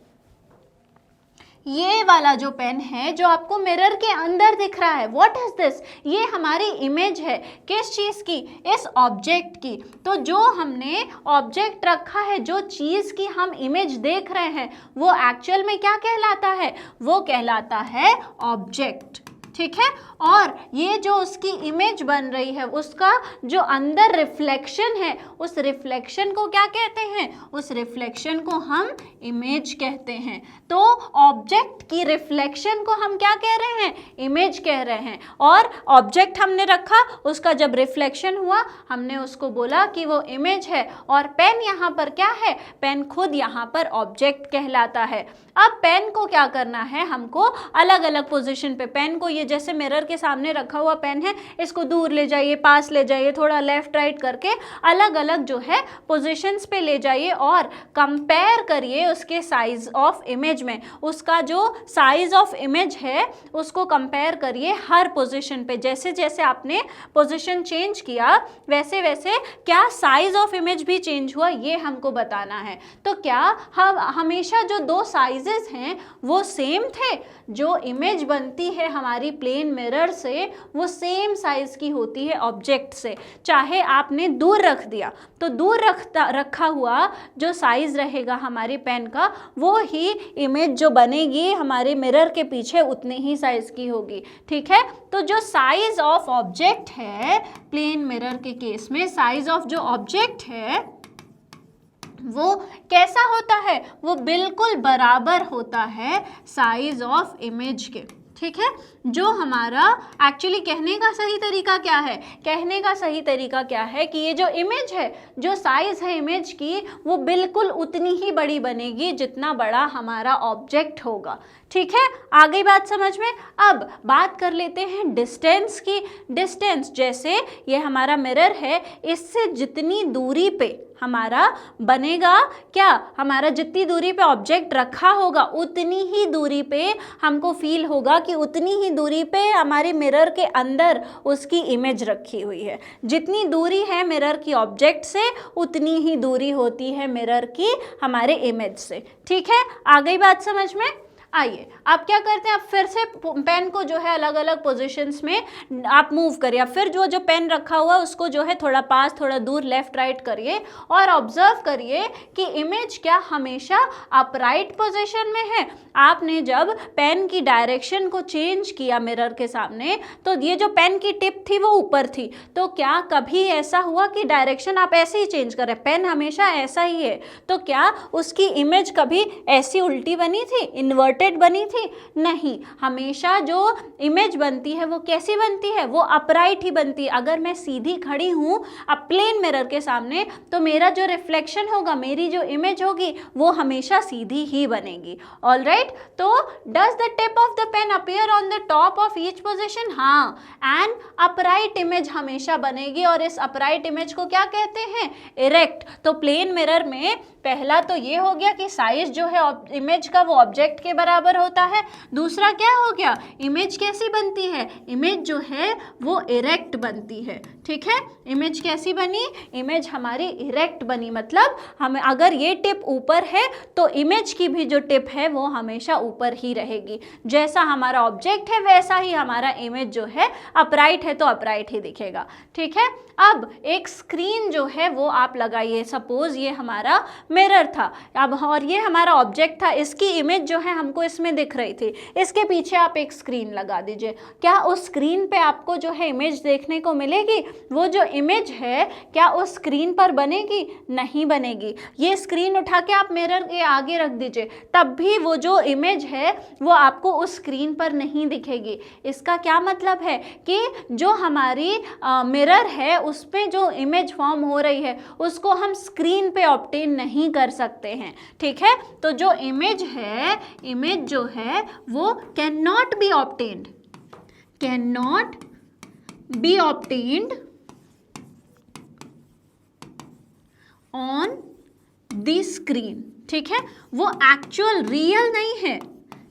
ये वाला जो पेन है जो आपको मिरर के अंदर दिख रहा है, व्हाट इज दिस, ये हमारी इमेज है किस चीज़ की, इस ऑब्जेक्ट की। तो जो हमने ऑब्जेक्ट रखा है, जो चीज़ की हम इमेज देख रहे हैं, वो एक्चुअल में क्या कहलाता है, वो कहलाता है ऑब्जेक्ट। ठीक है, और ये जो उसकी इमेज बन रही है उसका जो अंदर रिफ्लेक्शन है, उस रिफ्लेक्शन को क्या कहते हैं, उस रिफ्लेक्शन को हम इमेज कहते हैं। तो ऑब्जेक्ट की रिफ्लेक्शन को हम क्या कह रहे हैं, इमेज कह रहे हैं। और ऑब्जेक्ट हमने रखा, उसका जब रिफ्लेक्शन हुआ हमने उसको बोला कि वो इमेज है। और पेन यहाँ पर क्या है, पेन खुद यहाँ पर ऑब्जेक्ट कहलाता है। अब पेन को क्या करना है, हमको अलग अलग पोजीशन पे, पेन को ये जैसे मिरर के सामने रखा हुआ पेन है, इसको दूर ले जाइए, पास ले जाइए, थोड़ा लेफ्ट राइट करके अलग अलग जो है पोजीशंस पे ले जाइए और कंपेयर करिए उसके साइज ऑफ इमेज में। उसका जो साइज ऑफ इमेज है उसको कंपेयर करिए हर पोजीशन पे। जैसे जैसे आपने पोजीशन चेंज किया वैसे वैसे क्या साइज ऑफ इमेज भी चेंज हुआ, ये हमको बताना है। तो क्या हम हमेशा जो दो साइजेस हैं वो सेम थे, जो इमेज बनती है हमारी प्लेन मिरर से वो सेम साइज की होती है ऑब्जेक्ट से। चाहे आपने दूर रख दिया तो दूर रखा हुआ जो साइज रहेगा हमारी पेन का, वो ही इमेज जो बनेगी हमारे मिरर के पीछे उतने ही साइज की होगी। ठीक है, तो जो साइज ऑफ ऑब्जेक्ट है प्लेन मिरर के केस में, साइज ऑफ जो ऑब्जेक्ट है वो कैसा होता है, वो बिल्कुल बराबर होता है साइज ऑफ इमेज के। ठीक है, जो हमारा एक्चुअली कहने का सही तरीका क्या है, कहने का सही तरीका क्या है कि ये जो इमेज है, जो साइज है इमेज की, वो बिल्कुल उतनी ही बड़ी बनेगी जितना बड़ा हमारा ऑब्जेक्ट होगा। ठीक है, आ गई बात समझ में। अब बात कर लेते हैं डिस्टेंस की। डिस्टेंस जैसे ये हमारा मिरर है, इससे जितनी दूरी पे हमारा बनेगा, क्या हमारा जितनी दूरी पे ऑब्जेक्ट रखा होगा उतनी ही दूरी पे हमको फील होगा कि उतनी ही दूरी पे हमारे मिरर के अंदर उसकी इमेज रखी हुई है। जितनी दूरी है मिरर की ऑब्जेक्ट से उतनी ही दूरी होती है मिरर की हमारे इमेज से। ठीक है, आ गई बात समझ में। आइए आप क्या करते हैं, आप फिर से पेन को जो है अलग अलग पोजीशंस में आप मूव करिए। फिर जो पेन रखा हुआ उसको जो है थोड़ा पास थोड़ा दूर लेफ्ट राइट करिए और ऑब्जर्व करिए कि इमेज क्या हमेशा अपराइट पोजीशन में है। आपने जब पेन की डायरेक्शन को चेंज किया मिरर के सामने तो ये जो पेन की टिप थी वो ऊपर थी, तो क्या कभी ऐसा हुआ कि डायरेक्शन आप ऐसे ही चेंज कर रहे, पेन हमेशा ऐसा ही है, तो क्या उसकी इमेज कभी ऐसी उल्टी बनी थी, इन्वर्टेड बनी थी? नहीं, हमेशा जो इमेज बनती है वो कैसी बनती है, वो अपराइट ही बनती है। अगर मैं सीधी खड़ी हूँ अब प्लेन मिरर के सामने तो मेरा जो रिफ्लेक्शन होगा, मेरी जो इमेज होगी वो हमेशा सीधी ही बनेगी। ऑलराइट, तो does the tip of the pen appear on the top of each position? हाँ, एन अपराइट इमेज हमेशा बनेगी और इस अपराइट इमेज को क्या कहते हैं, इरेक्ट। तो प्लेन मिरर में पहला तो ये हो गया कि साइज जो है इमेज का वो ऑब्जेक्ट के बराबर होता है। दूसरा क्या हो गया, इमेज कैसी बनती है, इमेज जो है वो इरेक्ट बनती है। ठीक है, इमेज कैसी बनी, इमेज हमारी इरेक्ट बनी, मतलब हमें अगर ये टिप ऊपर है तो इमेज की भी जो टिप है वो हमेशा ऊपर ही रहेगी। जैसा हमारा ऑब्जेक्ट है वैसा ही हमारा इमेज जो है अपराइट है तो अपराइट ही दिखेगा। ठीक है, अब एक स्क्रीन जो है वो आप लगाइए। सपोज ये हमारा मिरर था अब और ये हमारा ऑब्जेक्ट था, इसकी इमेज जो है हमको इसमें दिख रही थी, इसके पीछे आप एक स्क्रीन लगा दीजिए। क्या उस स्क्रीन पे आपको जो है इमेज देखने को मिलेगी? वो जो इमेज है क्या उस स्क्रीन पर बनेगी? नहीं बनेगी। ये स्क्रीन उठा के आप मिरर के आगे रख दीजिए, तब भी वो जो इमेज है वो आपको उस स्क्रीन पर नहीं दिखेगी। इसका क्या मतलब है कि जो हमारी मिरर है उस पे जो इमेज फॉर्म हो रही है उसको हम स्क्रीन पे ऑब्टेन नहीं कर सकते हैं। ठीक है, तो जो इमेज है, इमेज जो है वो can not be obtained, can not be obtained on the screen. ठीक है, वो एक्चुअल रियल नहीं है।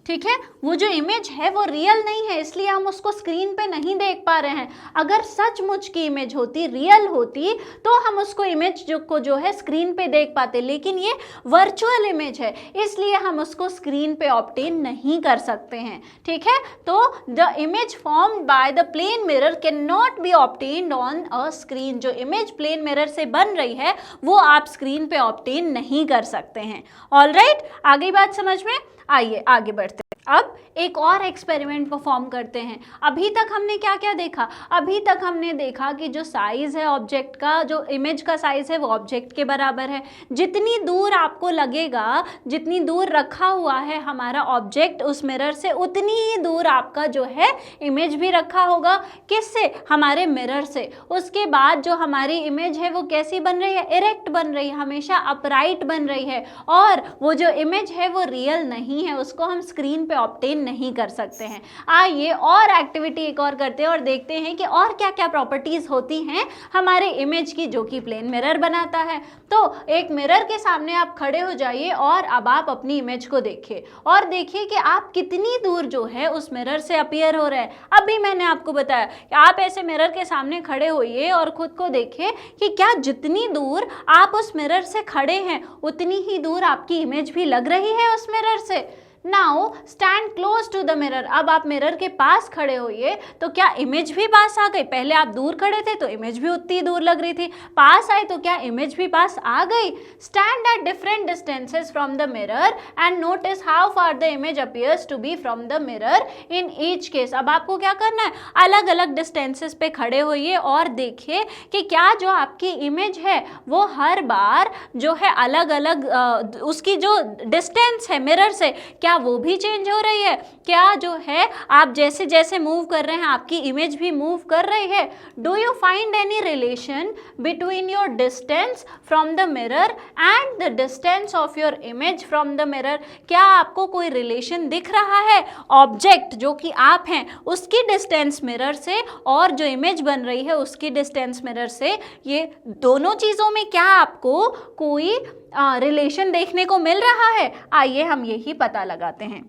ठीक है, वो जो इमेज है वो रियल नहीं है, इसलिए हम उसको स्क्रीन पे नहीं देख पा रहे हैं। अगर सचमुच की इमेज होती, रियल होती, तो हम उसको इमेज जो है स्क्रीन पे देख पाते, लेकिन ये वर्चुअल इमेज है, इसलिए हम उसको स्क्रीन पे ऑब्टेन नहीं कर सकते हैं। ठीक है, तो the image formed by the plane mirror can not be obtained on a screen. जो इमेज प्लेन मिरर से बन रही है वो आप स्क्रीन पे ऑब्टेन नहीं कर सकते हैं। ऑलराइट, आगे बात समझ में? आइए आगे बढ़ते हैं। अब एक और एक्सपेरिमेंट परफॉर्म करते हैं। अभी तक हमने क्या क्या देखा? अभी तक हमने देखा कि जो साइज है ऑब्जेक्ट का, जो इमेज का साइज है वो ऑब्जेक्ट के बराबर है। जितनी दूर आपको लगेगा, जितनी दूर रखा हुआ है हमारा ऑब्जेक्ट उस मिरर से, उतनी ही दूर आपका जो है इमेज भी रखा होगा। किससे? हमारे मिरर से। उसके बाद जो हमारी इमेज है वो कैसी बन रही है? इरेक्ट बन रही है, हमेशा अपराइट बन रही है, और वो जो इमेज है वो रियल नहीं है, उसको हम स्क्रीन ऑब्टेन नहीं कर सकते हैं। आइए और एक्टिविटी एक और करते हैं और देखते हैं कि और क्या क्या प्रॉपर्टीज होती हैं हमारे इमेज की जो कि प्लेन मिरर बनाता है। तो एक मिरर के सामने आप खड़े हो जाइए और अब आप अपनी इमेज को देखिए और देखिए कि आप कितनी दूर जो है उस मिरर से अपीयर हो रहे हैं। अभी मैंने आपको बताया कि आप ऐसे मिरर के सामने खड़े होइए और खुद को देखिए कि क्या जितनी दूर आप उस मिरर से खड़े हैं उतनी ही दूर आपकी इमेज भी लग रही है उस मिरर से। Now stand close to the mirror. अब आप मिरर के पास खड़े होइए तो क्या इमेज भी पास आ गई? पहले आप दूर खड़े थे तो इमेज भी उतनी दूर लग रही थी, पास आई तो क्या इमेज भी पास आ गई? Stand at different distances from the mirror and notice how far the image appears to be from the mirror in each case. अब आपको क्या करना है? अलग अलग डिस्टेंसेस पे खड़े होइए और देखिए कि क्या जो आपकी इमेज है वो हर बार जो है अलग अलग उसकी जो डिस्टेंस है मिरर से, क्या वो भी चेंज हो रही है? क्या जो है आप जैसे जैसे मूव कर रहे हैं आपकी इमेज भी मूव कर रही है? Do you find any relation between your distance from the mirror and the distance of your image from the mirror? क्या आपको कोई रिलेशन दिख रहा है ऑब्जेक्ट जो कि आप हैं उसकी डिस्टेंस मिरर से और जो इमेज बन रही है उसकी डिस्टेंस मिरर से? ये दोनों चीज़ों में क्या आपको कोई रिलेशन देखने को मिल रहा है? आइए हम यही पता लगाते हैं।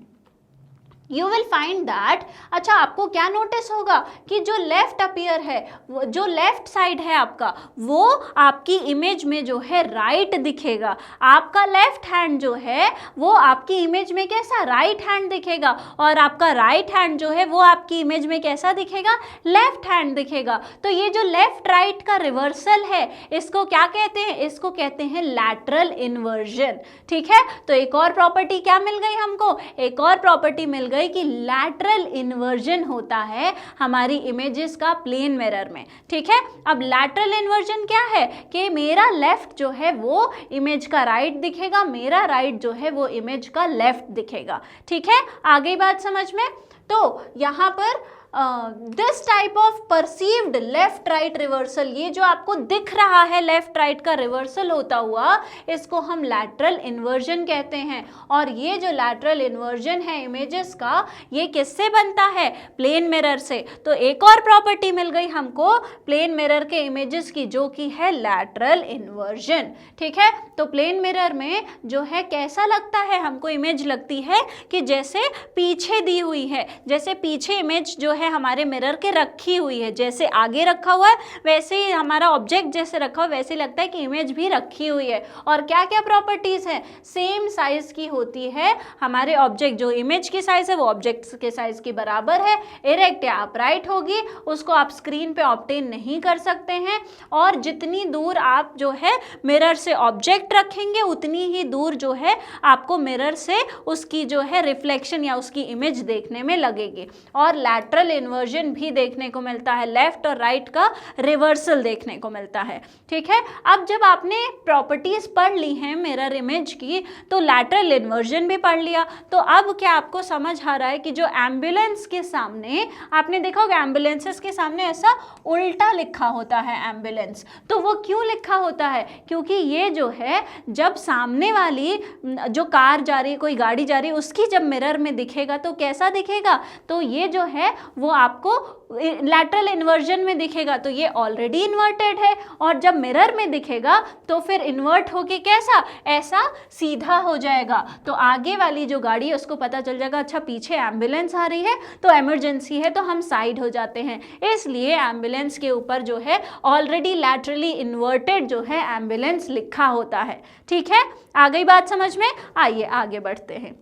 You will find that, अच्छा आपको क्या नोटिस होगा कि जो लेफ्ट अपीयर है, जो लेफ्ट साइड है आपका, वो आपकी इमेज में जो है राइट दिखेगा। आपका लेफ्ट हैंड जो है वो आपकी इमेज में कैसा? राइट हैंड दिखेगा, और आपका राइट हैंड जो है वो आपकी इमेज में कैसा दिखेगा? लेफ्ट हैंड दिखेगा। तो ये जो लेफ्ट राइट का रिवर्सल है इसको क्या कहते हैं? इसको कहते हैं लैटरल इन्वर्जन। ठीक है, तो एक और प्रॉपर्टी क्या मिल गई हमको? एक और प्रॉपर्टी मिल गई कि लैटरल इन्वर्जन होता है हमारी इमेजेस का प्लेन मिरर में। ठीक है, अब लैटरल इन्वर्जन क्या है कि मेरा लेफ्ट जो है वो इमेज का राइट दिखेगा, मेरा राइट जो है वो इमेज का लेफ्ट दिखेगा। ठीक है, आगे बात समझ में? तो यहाँ पर this type of perceived left right reversal, ये जो आपको दिख रहा है लेफ्ट राइट का रिवर्सल होता हुआ, इसको हम लैटरल इन्वर्जन कहते हैं। और ये जो लैटरल इन्वर्जन है इमेजेस का, ये किससे बनता है? प्लेन मिरर से। तो एक और प्रॉपर्टी मिल गई हमको प्लेन मिरर के इमेजेस की, जो कि है लैटरल इन्वर्जन। ठीक है, तो प्लेन मिरर में जो है कैसा लगता है हमको? इमेज लगती है कि जैसे पीछे दी हुई है, जैसे पीछे इमेज जो है हमारे मिरर के रखी हुई है, जैसे आगे रखा हुआ है वैसे ही हमारा ऑब्जेक्ट जैसे रखा हुआ वैसे लगता है कि इमेज भी रखी हुई है। और क्या क्या प्रॉपर्टीज हैं? सेम साइज की होती है हमारे ऑब्जेक्ट, जो इमेज की साइज है वो ऑब्जेक्ट के साइज के बराबर है, इरेक्ट या अपराइट होगी, उसको आप स्क्रीन पे ऑब्टेन नहीं कर सकते हैं। और जितनी दूर आप जो है मिरर से ऑब्जेक्ट रखेंगे उतनी ही दूर जो है आपको मिरर से उसकी जो है रिफ्लेक्शन या उसकी इमेज देखने में लगेगी। और लैटरल इन्वर्जन भी देखने को मिलता है, लेफ्ट और राइट का रिवर्सल देखने को मिलता है। ठीक है, अब जब आपने प्रॉपर्टीज पढ़ ली हैं मिरर इमेज की, तो लैटरल इन्वर्जन भी पढ़ लिया, तो अब क्या आपको समझ आ रहा है कि जो एम्बुलेंस के सामने आपने देखा होगा, एम्बुलेंसेस के सामने ऐसा उल्टा लिखा होता है एम्बुलेंस, तो वो क्यों लिखा होता है? क्योंकि ये जो है जब सामने वाली जो कार जा रही है, कोई गाड़ी जा रही है, उसकी जब मिरर में दिखेगा तो कैसा दिखेगा? तो ये जो है वो आपको लैटरल इन्वर्जन में दिखेगा, तो ये ऑलरेडी इन्वर्टेड है, और जब मिरर में दिखेगा तो फिर इन्वर्ट होके कैसा, ऐसा सीधा हो जाएगा। तो आगे वाली जो गाड़ी है उसको पता चल जाएगा अच्छा पीछे एम्बुलेंस आ रही है तो इमरजेंसी है, तो हम साइड हो जाते हैं। इसलिए एम्बुलेंस के ऊपर जो है ऑलरेडी लैटरली इन्वर्टेड जो है एम्बुलेंस लिखा होता है। ठीक है, आ गई बात समझ में? आइए आगे बढ़ते हैं।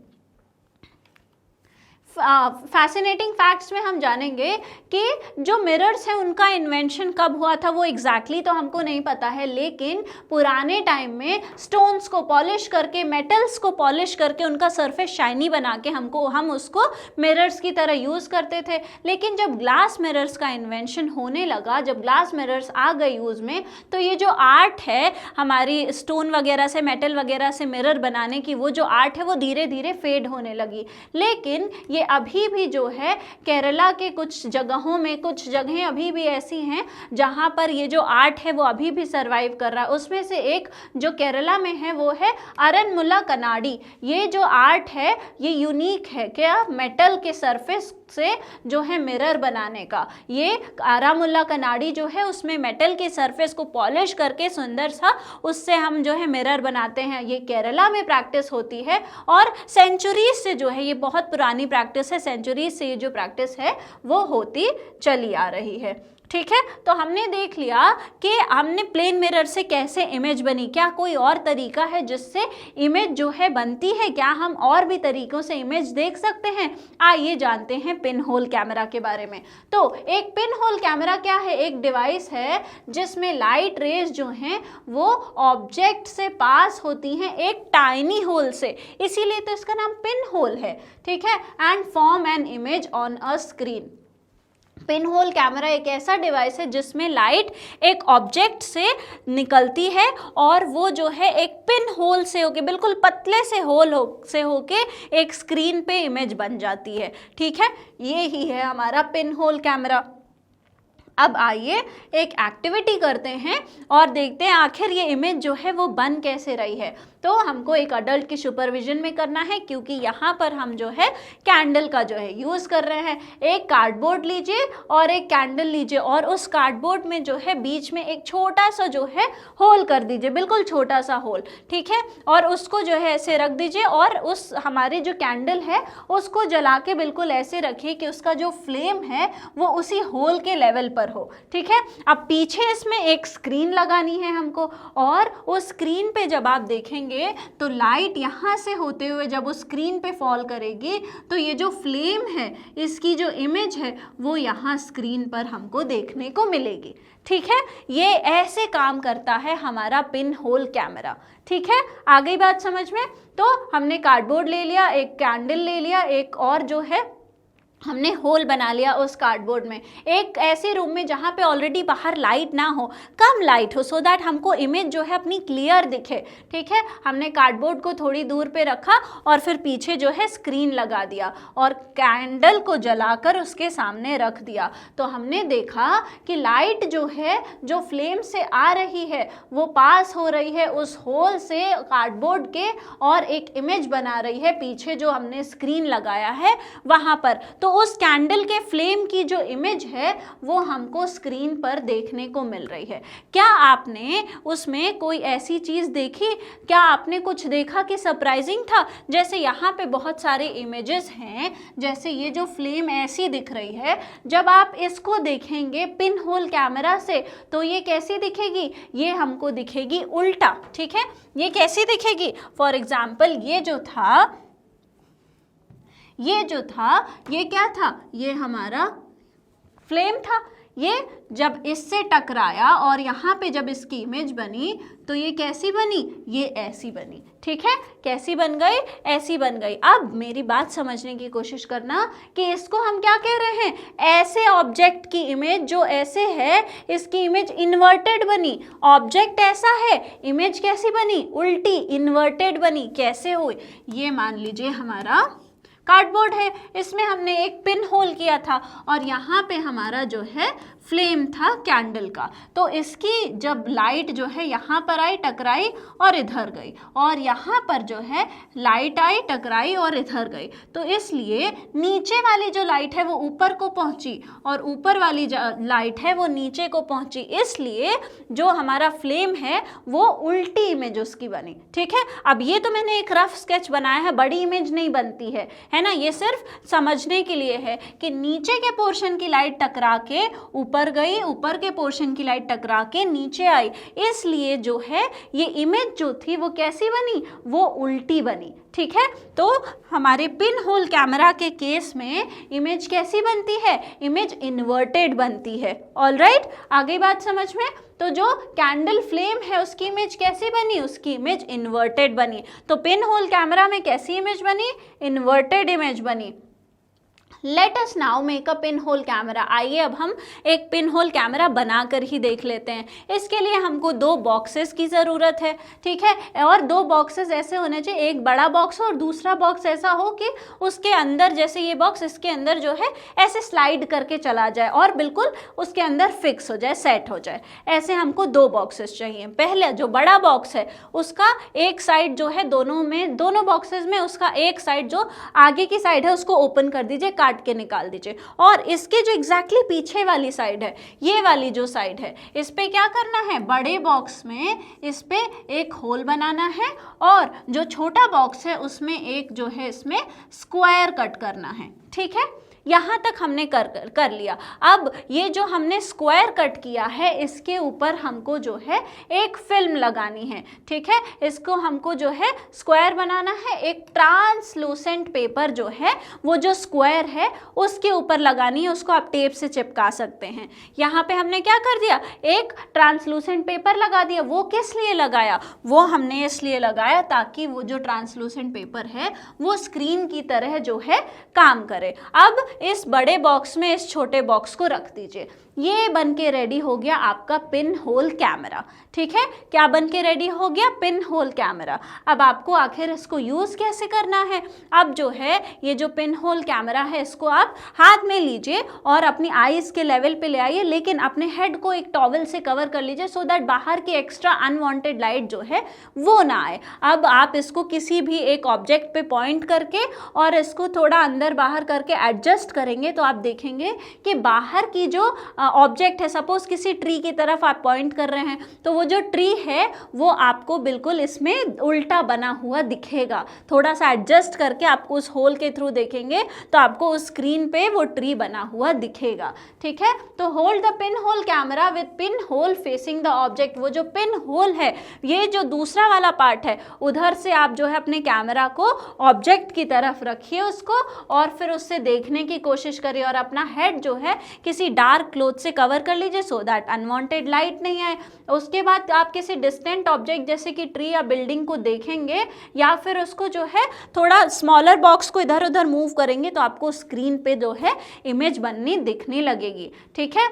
फैसिनेटिंग फैक्ट्स में हम जानेंगे कि जो मिरर्स हैं उनका इन्वेंशन कब हुआ था वो एग्जैक्टली तो हमको नहीं पता है, लेकिन पुराने टाइम में स्टोन्स को पॉलिश करके, मेटल्स को पॉलिश करके उनका सरफेस शाइनी बना के हम उसको मिरर्स की तरह यूज़ करते थे। लेकिन जब ग्लास मिरर्स का इन्वेंशन होने लगा, जब ग्लास मिरर्स आ गए यूज़ में, तो ये जो आर्ट है हमारी स्टोन वगैरह से, मेटल वगैरह से मिरर बनाने की, वो जो आर्ट है वो धीरे धीरे फेड होने लगी। लेकिन ये अभी भी जो है केरला के कुछ जगहों में, कुछ जगहें अभी भी ऐसी हैं जहां पर ये जो आर्ट है वो अभी भी सरवाइव कर रहा है। उसमें से एक जो केरला में है वो है आरनमुला कनाडी। ये जो आर्ट है ये यूनिक है, क्या? मेटल के सरफेस से जो है मिरर बनाने का। ये आरामुल्ला कनाडी जो है उसमें मेटल के सरफेस को पॉलिश करके सुंदर सा उससे हम जो है मिरर बनाते हैं। ये केरला में प्रैक्टिस होती है और सेंचुरीज से जो है, ये बहुत पुरानी प्रैक्टिस है, सेंचुरीज से ये जो प्रैक्टिस है वो होती चली आ रही है। ठीक है, तो हमने देख लिया कि हमने प्लेन मिरर से कैसे इमेज बनी। क्या कोई और तरीका है जिससे इमेज जो है बनती है? क्या हम और भी तरीकों से इमेज देख सकते हैं? आइए जानते हैं पिन होल कैमरा के बारे में। तो एक पिन होल कैमरा क्या है? एक डिवाइस है जिसमें लाइट रेज जो हैं वो ऑब्जेक्ट से पास होती हैं एक टाइनी होल से, इसीलिए तो इसका नाम पिन होल है। ठीक है, and form an image on a screen. Pin hole camera एक ऐसा डिवाइस है जिसमें लाइट एक ऑब्जेक्ट से निकलती है और वो जो है एक पिन होल से होके, बिल्कुल पतले से होल से होके एक स्क्रीन पे इमेज बन जाती है। ठीक है, ये ही है हमारा पिन होल कैमरा। अब आइए एक एक्टिविटी करते हैं और देखते हैं आखिर ये इमेज जो है वो बन कैसे रही है। तो हमको एक अडल्ट की सुपरविजन में करना है, क्योंकि यहाँ पर हम जो है कैंडल का जो है यूज़ कर रहे हैं। एक कार्डबोर्ड लीजिए और एक कैंडल लीजिए और उस कार्डबोर्ड में जो है बीच में एक छोटा सा जो है होल कर दीजिए, बिल्कुल छोटा सा होल। ठीक है, और उसको जो है ऐसे रख दीजिए और उस हमारी जो कैंडल है उसको जला के बिल्कुल ऐसे रखिए कि उसका जो फ्लेम है वो उसी होल के लेवल पर हो। ठीक है, अब पीछे इसमें एक स्क्रीन लगानी है हमको, और उस स्क्रीन पे जब आप देखेंगे तो लाइट यहाँ से होते हुए जब उस स्क्रीन पे फॉल करेगी तो ये जो फ्लेम है, इसकी जो इमेज है वो यहाँ स्क्रीन पर हमको देखने को मिलेगी। ठीक है, ये ऐसे काम करता है हमारा पिन होल कैमरा। ठीक है, आ गई बात समझ में? तो हमने कार्डबोर्ड ले लिया, एक कैंडल ले लिया, एक और जो है हमने होल बना लिया उस कार्डबोर्ड में, एक ऐसे रूम में जहाँ पे ऑलरेडी बाहर लाइट ना हो, कम लाइट हो, सो दैट हमको इमेज जो है अपनी क्लियर दिखे। ठीक है, हमने कार्डबोर्ड को थोड़ी दूर पे रखा और फिर पीछे जो है स्क्रीन लगा दिया और कैंडल को जलाकर उसके सामने रख दिया। तो हमने देखा कि लाइट जो है, जो फ्लेम से आ रही है, वो पास हो रही है उस होल से कार्डबोर्ड के और एक इमेज बना रही है पीछे जो हमने स्क्रीन लगाया है वहाँ पर। तो उस कैंडल के फ्लेम की जो इमेज है वो हमको स्क्रीन पर देखने को मिल रही है। क्या आपने उसमें कोई ऐसी चीज़ देखी? क्या आपने कुछ देखा कि सरप्राइजिंग था? जैसे यहाँ पे बहुत सारे इमेजेस हैं, जैसे ये जो फ्लेम ऐसी दिख रही है, जब आप इसको देखेंगे पिन होल कैमरा से तो ये कैसी दिखेगी? ये हमको दिखेगी उल्टा। ठीक है, ये कैसी दिखेगी? फॉर एग्जाम्पल ये जो था ये क्या था? ये हमारा फ्लेम था। ये जब इससे टकराया और यहाँ पे जब इसकी इमेज बनी तो ये कैसी बनी, ये ऐसी बनी। ठीक है, कैसी बन गई, ऐसी बन गई। अब मेरी बात समझने की कोशिश करना कि इसको हम क्या कह रहे हैं, ऐसे ऑब्जेक्ट की इमेज जो ऐसे है इसकी इमेज इन्वर्टेड बनी। ऑब्जेक्ट ऐसा है, इमेज कैसी बनी, उल्टी इन्वर्टेड बनी। कैसे हुई, ये मान लीजिए हमारा कार्डबोर्ड है, इसमें हमने एक पिन होल किया था और यहाँ पे हमारा जो है फ्लेम था कैंडल का। तो इसकी जब लाइट जो है यहाँ पर आई, टकराई और इधर गई, और यहाँ पर जो है लाइट आई, टकराई और इधर गई। तो इसलिए नीचे वाली जो लाइट है वो ऊपर को पहुँची और ऊपर वाली लाइट है वो नीचे को पहुँची। इसलिए जो हमारा फ्लेम है वो उल्टी इमेज उसकी बनी। ठीक है, अब ये तो मैंने एक रफ स्केच बनाया है, बड़ी इमेज नहीं बनती है ना। ये सिर्फ समझने के लिए है कि नीचे के पोर्शन की लाइट टकरा के ऊपर गई, ऊपर के पोर्शन की लाइट टकरा के नीचे आई। इसलिए जो है ये इमेज जो थी वो कैसी बनी, वो उल्टी बनी। ठीक है, तो हमारे पिन होल कैमरा के केस में इमेज कैसी बनती है, इमेज इन्वर्टेड बनती है। ऑलराइट, आगे बात समझ में। तो जो कैंडल फ्लेम है उसकी इमेज कैसी बनी, उसकी इमेज इन्वर्टेड बनी। तो पिन होल कैमरा में कैसी इमेज बनी, इन्वर्टेड इमेज बनी। Let us now make a pinhole camera. आइए अब हम एक पिन होल कैमरा बनाकर ही देख लेते हैं। इसके लिए हमको 2 बॉक्सेस की ज़रूरत है। ठीक है, और 2 बॉक्सेस ऐसे होने चाहिए, एक बड़ा बॉक्स हो और दूसरा बॉक्स ऐसा हो कि उसके अंदर, जैसे ये बॉक्स इसके अंदर जो है ऐसे स्लाइड करके चला जाए और बिल्कुल उसके अंदर फिक्स हो जाए, सेट हो जाए। ऐसे हमको 2 बॉक्सेस चाहिए। पहले जो बड़ा बॉक्स है उसका एक साइड जो है, दोनों बॉक्सेस में उसका एक साइड जो आगे की साइड है उसको ओपन कर दीजिए, काट के निकाल दीजिए। और इसके जो एग्जैक्टली पीछे वाली साइड है, ये वाली जो साइड है, इस पे क्या करना है, बड़े बॉक्स में इस पे एक होल बनाना है और जो छोटा बॉक्स है उसमें एक जो है इसमें स्क्वायर कट करना है। ठीक है, यहाँ तक हमने कर लिया। अब ये जो हमने स्क्वायर कट किया है इसके ऊपर हमको जो है एक फिल्म लगानी है। ठीक है, इसको हमको जो है स्क्वायर बनाना है। एक ट्रांसलूसेंट पेपर जो है वो जो स्क्वायर है उसके ऊपर लगानी है, उसको आप टेप से चिपका सकते हैं। यहाँ पे हमने क्या कर दिया, एक ट्रांसलूसेंट पेपर लगा दिया। वो किस लिए लगाया, वो हमने इसलिए लगाया ताकि वो जो ट्रांसलूसेंट पेपर है वो स्क्रीन की तरह जो है काम करे। अब इस बड़े बॉक्स में इस छोटे बॉक्स को रख दीजिए। ये बन के रेडी हो गया आपका पिन होल कैमरा। ठीक है, क्या बन के रेडी हो गया, पिन होल कैमरा। अब आपको आखिर इसको यूज़ कैसे करना है। अब जो है ये जो पिन होल कैमरा है इसको आप हाथ में लीजिए और अपनी आईज के लेवल पे ले आइए, लेकिन अपने हेड को एक टॉवल से कवर कर लीजिए सो दैट बाहर की एक्स्ट्रा अनवांटेड लाइट जो है वो ना आए। अब आप इसको किसी भी एक ऑब्जेक्ट पे पॉइंट करके और इसको थोड़ा अंदर बाहर करके एडजस्ट करेंगे तो आप देखेंगे कि बाहर की जो ऑब्जेक्ट है, सपोज किसी ट्री की तरफ आप पॉइंट कर रहे हैं तो वो जो ट्री है वो आपको बिल्कुल इसमें उल्टा बना हुआ दिखेगा। थोड़ा सा एडजस्ट करके आपको उस होल के थ्रू देखेंगे तो आपको उस स्क्रीन पे वो ट्री बना हुआ दिखेगा। ठीक है, तो hold the pin hole camera with pin hole facing the object. वो जो पिन होल है, ये जो दूसरा वाला पार्ट है, उधर से आप जो है अपने कैमरा को ऑब्जेक्ट की तरफ रखिए उसको, और फिर उससे देखने की कोशिश करिए और अपना हेड जो है किसी डार्क क्लोथ से कवर कर लीजिए सो दैट अनवांटेड लाइट नहीं आए। उसके बाद आप किसी डिस्टेंट ऑब्जेक्ट जैसे कि ट्री या बिल्डिंग को देखेंगे या फिर उसको जो है थोड़ा स्मॉलर बॉक्स को इधर उधर मूव करेंगे तो आपको स्क्रीन पे जो है इमेज बननी दिखने लगेगी। ठीक है,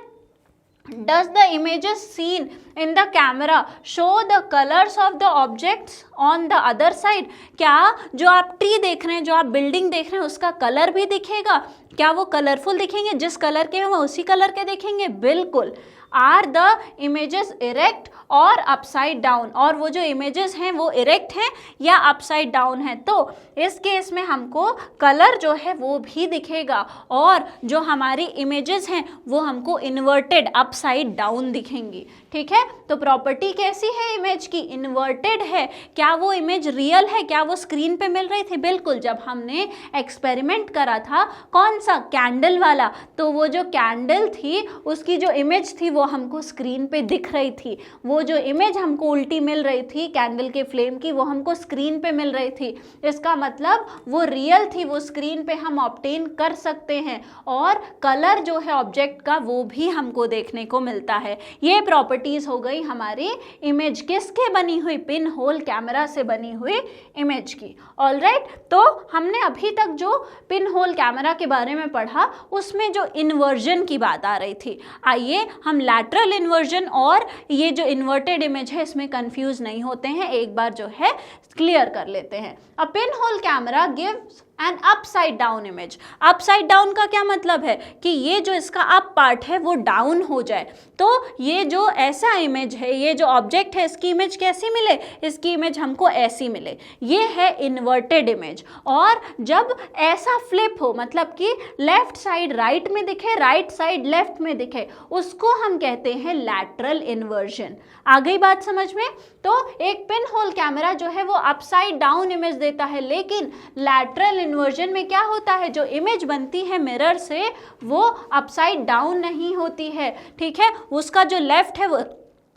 Does the images seen in the camera show the colors of the objects on the other side? क्या जो आप ट्री देख रहे हैं, जो आप बिल्डिंग देख रहे हैं उसका कलर भी दिखेगा? क्या वो कलरफुल दिखेंगे, जिस कलर के हैं वो उसी कलर के दिखेंगे? बिल्कुल। आर द इमेजेस इरेक्ट और अपसाइड डाउन, और वो जो इमेजेस हैं वो इरेक्ट हैं या अपसाइड डाउन है। तो इस केस में हमको कलर जो है वो भी दिखेगा और जो हमारी इमेजेस हैं वो हमको इन्वर्टेड अपसाइड डाउन दिखेंगी। ठीक है, तो प्रॉपर्टी कैसी है इमेज की, इन्वर्टेड है। क्या वो इमेज रियल है, क्या वो स्क्रीन पे मिल रही थी? बिल्कुल। जब हमने एक्सपेरिमेंट करा था, कौन सा, कैंडल वाला, तो वो जो कैंडल थी उसकी जो इमेज थी वो हमको स्क्रीन पे दिख रही थी, वो जो इमेज हमको उल्टी मिल रही थी कैंडल के फ्लेम की, वो हमको स्क्रीन पे मिल रही थी। इसका मतलब वो रियल थी, वो स्क्रीन पे हम ऑब्टेन कर सकते हैं, और कलर जो है ऑब्जेक्ट का वो भी हमको देखने को मिलता है। ये प्रॉपर्टीज हो गई हमारी इमेज किसके बनी हुई, पिन होल कैमरा से बनी हुई इमेज की। ऑलराइट, तो हमने अभी तक जो पिन होल कैमरा के बारे में पढ़ा उसमें जो इन्वर्जन की बात आ रही थी, आइए हम लैटरल इन्वर्जन और ये जो इन्वर्टेड इमेज है इसमें कंफ्यूज नहीं होते हैं, एक बार जो है क्लियर कर लेते हैं। A pinhole camera gives an upside down image. Upside down का क्या मतलब है कि ये जो इसका अप पार्ट है वो डाउन हो जाए, तो ये जो ऐसा इमेज है, ये जो ऑब्जेक्ट है इसकी इमेज कैसी मिले, इसकी इमेज हमको ऐसी मिले, ये है इन्वर्टेड इमेज। और जब ऐसा फ्लिप हो, मतलब कि लेफ्ट साइड राइट में दिखे, राइट साइड लेफ्ट में दिखे, उसको हम कहते हैं लैटरल इन्वर्जन। आ गई बात समझ में? तो एक पिन होल कैमरा जो है वो अपसाइड डाउन इमेज देता है, लेकिन लैटरल इन्वर्जन में क्या होता है, जो इमेज बनती है मिरर से वो अपसाइड डाउन नहीं होती है, ठीक है, उसका जो लेफ्ट है वो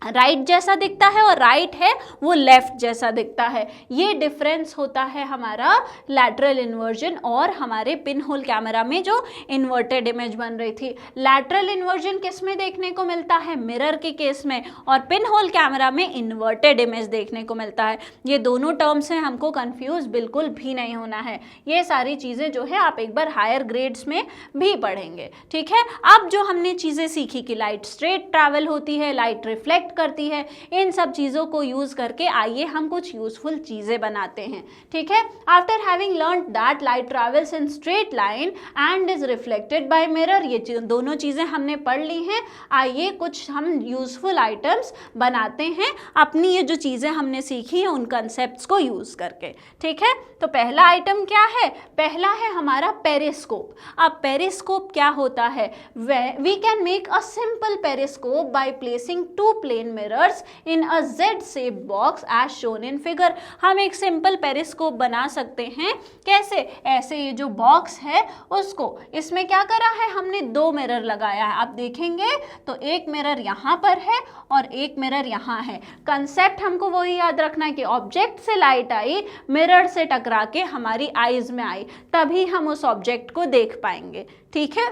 राइट जैसा दिखता है और राइट है वो लेफ्ट जैसा दिखता है। ये डिफरेंस होता है हमारा लैटरल इन्वर्जन और हमारे पिन होल कैमरा में जो इन्वर्टेड इमेज बन रही थी। लैटरल इन्वर्जन किस में देखने को मिलता है, मिरर के केस में, और पिन होल कैमरा में इन्वर्टेड इमेज देखने को मिलता है। ये दोनों टर्म्स हैं, हमको कंफ्यूज बिल्कुल भी नहीं होना है। ये सारी चीज़ें जो है आप एक बार हायर ग्रेड्स में भी पढ़ेंगे, ठीक है। अब जो हमने चीज़ें सीखी कि लाइट स्ट्रेट ट्रैवल होती है, लाइट रिफ्लेक्ट करती है, इन सब चीजों को यूज करके आइए हम कुछ यूजफुल चीजें बनाते हैं, ठीक है। After having learned that light travels in straight line and is reflected by mirror, ये दोनों चीजें हमने पढ़ ली हैं। आइए कुछ हम यूजफुल आइटम्स बनाते हैं अपनी ये जो चीजें हमने सीखी हैं उन कंसेप्ट्स को यूज करके, ठीक है। तो पहला आइटम क्या है, पहला है हमारा पेरिस्कोप। अब पेरिस्कोप क्या होता है, we can make a simple periscope by placing two plane mirrors in a Z-shaped box as shown in figure। हम एक सिंपल पेरिस्कोप बना सकते हैं, कैसे, ऐसे ये जो बॉक्स है उसको, इसमें क्या करा है हमने, दो मिरर लगाया है। आप देखेंगे तो एक मिरर यहाँ पर है और एक मिरर यहाँ है। कंसेप्ट हमको वही याद रखना है कि ऑब्जेक्ट से लाइट आई, मिरर से टकरा के हमारी आईज में आई, तभी हम उस ऑब्जेक्ट को देख पाएंगे, ठीक है।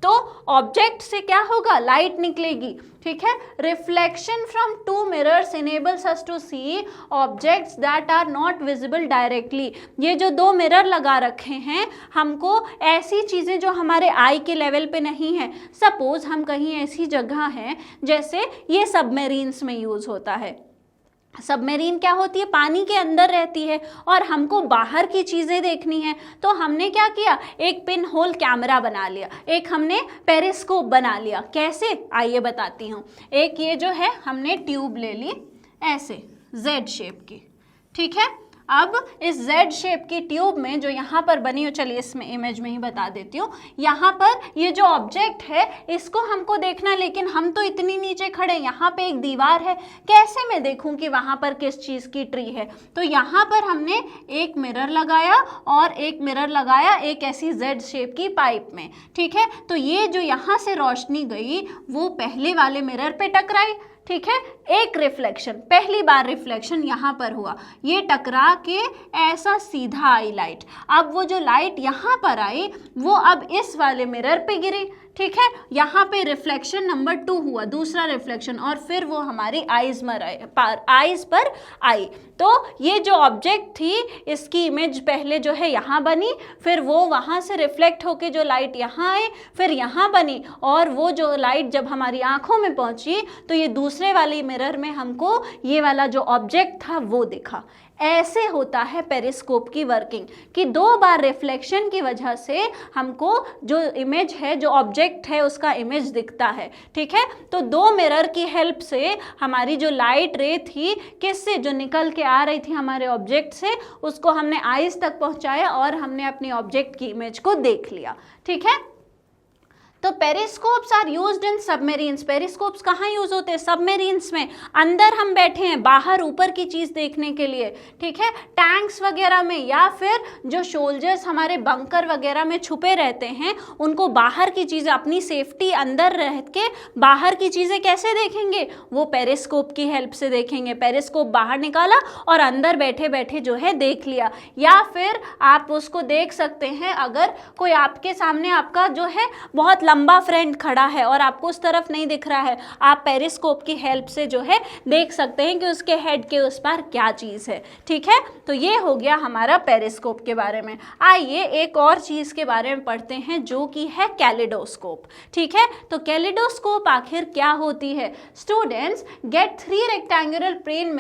तो ऑब्जेक्ट से क्या होगा, लाइट निकलेगी, ठीक है। Reflection from two mirrors enables us to see objects that are not visible directly. ये जो दो मिरर लगा रखे हैं, हमको ऐसी चीज़ें जो हमारे आई के लेवल पे नहीं है, सपोज हम कहीं ऐसी जगह हैं, जैसे ये सबमरीन्स में यूज़ होता है। सबमरीन क्या होती है, पानी के अंदर रहती है और हमको बाहर की चीज़ें देखनी है, तो हमने क्या किया, एक पिन होल कैमरा बना लिया, एक हमने पेरिस्कोप बना लिया। कैसे, आइए बताती हूँ। एक ये जो है हमने ट्यूब ले ली ऐसे Z शेप की, ठीक है। अब इस Z शेप की ट्यूब में जो यहाँ पर बनी हो, चलिए इसमें इमेज में ही बता देती हूँ, यहाँ पर ये जो ऑब्जेक्ट है इसको हमको देखना, लेकिन हम तो इतनी नीचे खड़े, यहाँ पे एक दीवार है, कैसे मैं देखूँ कि वहाँ पर किस चीज़ की ट्री है। तो यहाँ पर हमने एक मिरर लगाया और एक मिरर लगाया एक ऐसी Z शेप की पाइप में, ठीक है। तो ये जो यहाँ से रोशनी गई वो पहले वाले मिरर पे टकराई, ठीक है। एक रिफ्लेक्शन, पहली बार रिफ्लेक्शन यहाँ पर हुआ, ये टकरा के ऐसा सीधा आई लाइट। अब वो जो लाइट यहाँ पर आई वो अब इस वाले मिरर पे गिरी, ठीक है। यहाँ पे रिफ्लेक्शन नंबर 2 हुआ, दूसरा रिफ्लेक्शन, और फिर वो हमारी आईज पर आई। तो ये जो ऑब्जेक्ट थी इसकी इमेज पहले जो है यहाँ बनी, फिर वो वहाँ से रिफ्लेक्ट होके जो लाइट यहाँ आई, फिर यहाँ बनी, और वो जो लाइट जब हमारी आँखों में पहुँची तो ये दूसरे वाली मिरर में हमको ये वाला जो ऑब्जेक्ट था वो दिखा। ऐसे होता है पेरिस्कोप की वर्किंग, कि दो बार रिफ्लेक्शन की वजह से हमको जो इमेज है, जो ऑब्जेक्ट है उसका इमेज दिखता है, ठीक है। तो दो मिरर की हेल्प से हमारी जो लाइट रे थी, किससे, जो निकल के आ रही थी हमारे ऑब्जेक्ट से, उसको हमने आईज तक पहुंचाया और हमने अपनी ऑब्जेक्ट की इमेज को देख लिया, ठीक है। तो पेरिस्कोप्स आर यूज्ड इन सबमेरीन्स। पेरिस्कोप्स कहाँ यूज होते हैं? सबमेरीन्स में। अंदर हम बैठे हैं, बाहर ऊपर की चीज देखने के लिए, ठीक है, टैंक्स वगैरह में, या फिर जो सोल्जर्स हमारे बंकर वगैरह में छुपे रहते हैं उनको बाहर की चीजें, अपनी सेफ्टी अंदर रह के बाहर की चीजें कैसे देखेंगे? वो पेरिस्कोप की हेल्प से देखेंगे। पेरिस्कोप बाहर निकाला और अंदर बैठे बैठे जो है देख लिया। या फिर आप उसको देख सकते हैं, अगर कोई आपके सामने आपका जो है बहुत लंबा फ्रेंड खड़ा है और आपको उस तरफ नहीं दिख रहा है, आप पेरिस्कोप की हेल्प से जो है देख सकते हैं कि उसके हेड के उस पार क्या चीज़ है, ठीक है। तो ये हो गया हमारा पेरिस्कोप के बारे में। आइए एक और चीज़ के बारे में पढ़ते हैं जो कि है कैलिडोस्कोप, ठीक है। तो कैलिडोस्कोप आखिर क्या होती है? Students, get 3 rectangular plane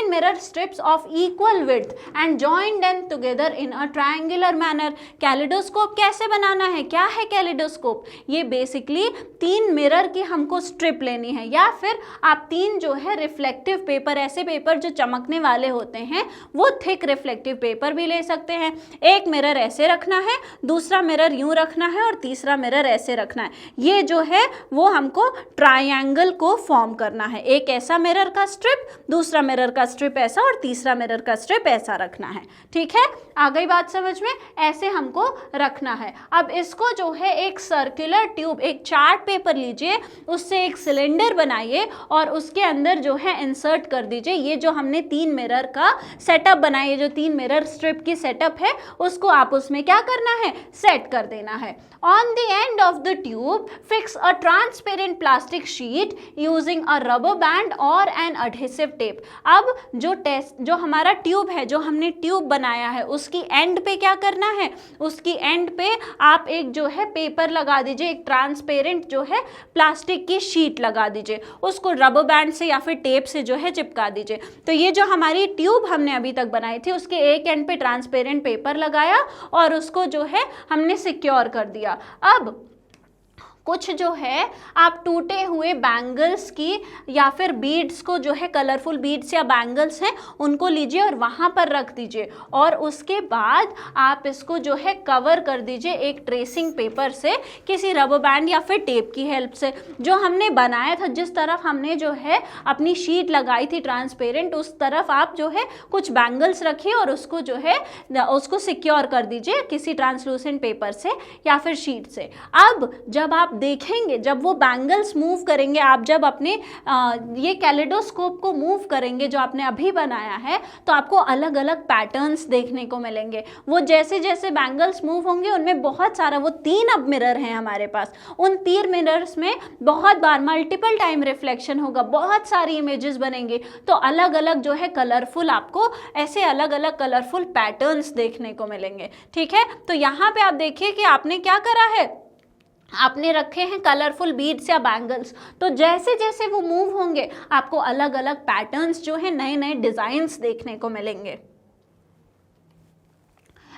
mirror strips of equal width and join them together in a triangular manner. Kaleidoscope कैसे बनाना है? क्या है कैलिडोस्कोप? ये बेसिकली 3 मिरर की हमको स्ट्रिप लेनी है, या फिर आप 3 जो है रिफ्लेक्टिव पेपर, ऐसे पेपर जो चमकने वाले होते हैं, वो थिक रिफ्लेक्टिव पेपर भी ले सकते हैं। एक मिरर ऐसे रखना है, दूसरा मिरर यूं रखना है और तीसरा मिरर ऐसे रखना है। ये जो है वो हमको ट्रायंगल को फॉर्म करना है। एक ऐसा मिरर का स्ट्रिप, दूसरा मिरर का स्ट्रिप ऐसा और तीसरा मिरर का स्ट्रिप ऐसा रखना है, ठीक है। आ गई बात समझ में? ऐसे हमको रखना है। अब इसको जो है एक सर्कुलर ट्यूब, एक चार्ट पेपर लीजिए, उससे एक सिलेंडर बनाइए और उसके अंदर जो है इंसर्ट कर दीजिए। ये जो हमने 3 मिरर का सेटअप बनाया, जो 3 मिरर स्ट्रिप की सेटअप है, उसको आप उसमें क्या करना है? सेट कर देना है। On the end of the tube, fix a transparent plastic sheet using a rubber band or an adhesive tape. अब जो हमारा ट्यूब है, जो हमने ट्यूब बनाया है, उसकी एंड पे क्या करना है? उसकी एंड पे आप एक जो है पेपर लगा दीजिए, एक ट्रांसपेरेंट जो है प्लास्टिक की शीट लगा दीजिए, उसको रबर बैंड से या फिर टेप से जो है चिपका दीजिए। तो ये जो हमारी ट्यूब हमने अभी तक बनाई थी, उसके एक एंड पे ट्रांसपेरेंट पेपर लगाया और उसको जो है हमने सिक्योर कर दिया। अब कुछ जो है आप टूटे हुए बैंगल्स की या फिर बीड्स को, जो है कलरफुल बीड्स या बैंगल्स हैं, उनको लीजिए और वहाँ पर रख दीजिए, और उसके बाद आप इसको जो है कवर कर दीजिए एक ट्रेसिंग पेपर से, किसी रबर बैंड या फिर टेप की हेल्प से। जो हमने बनाया था, जिस तरफ हमने जो है अपनी शीट लगाई थी ट्रांसपेरेंट, उस तरफ आप जो है कुछ बैंगल्स रखिए और उसको जो है उसको सिक्योर कर दीजिए किसी ट्रांसलूसेंट पेपर से या फिर शीट से। अब जब आप देखेंगे, जब वो बैंगल्स मूव करेंगे, आप जब अपने ये कैलिडोस्कोप को मूव करेंगे जो आपने अभी बनाया है, तो आपको अलग अलग पैटर्न्स देखने को मिलेंगे। वो जैसे जैसे बैंगल्स मूव होंगे उनमें बहुत सारा, वो 3 अब मिरर हैं हमारे पास, उन 3 मिरर्स में बहुत बार मल्टीपल टाइम रिफ्लेक्शन होगा, बहुत सारी इमेजेस बनेंगी। तो अलग अलग जो है कलरफुल, आपको ऐसे अलग अलग कलरफुल पैटर्न्स देखने को मिलेंगे, ठीक है। तो यहाँ पे आप देखिए कि आपने क्या करा है, आपने रखे हैं कलरफुल बीड्स या बैंगल्स। तो जैसे जैसे वो मूव होंगे आपको अलग अलग पैटर्न्स जो है, नए नए डिजाइन्स देखने को मिलेंगे।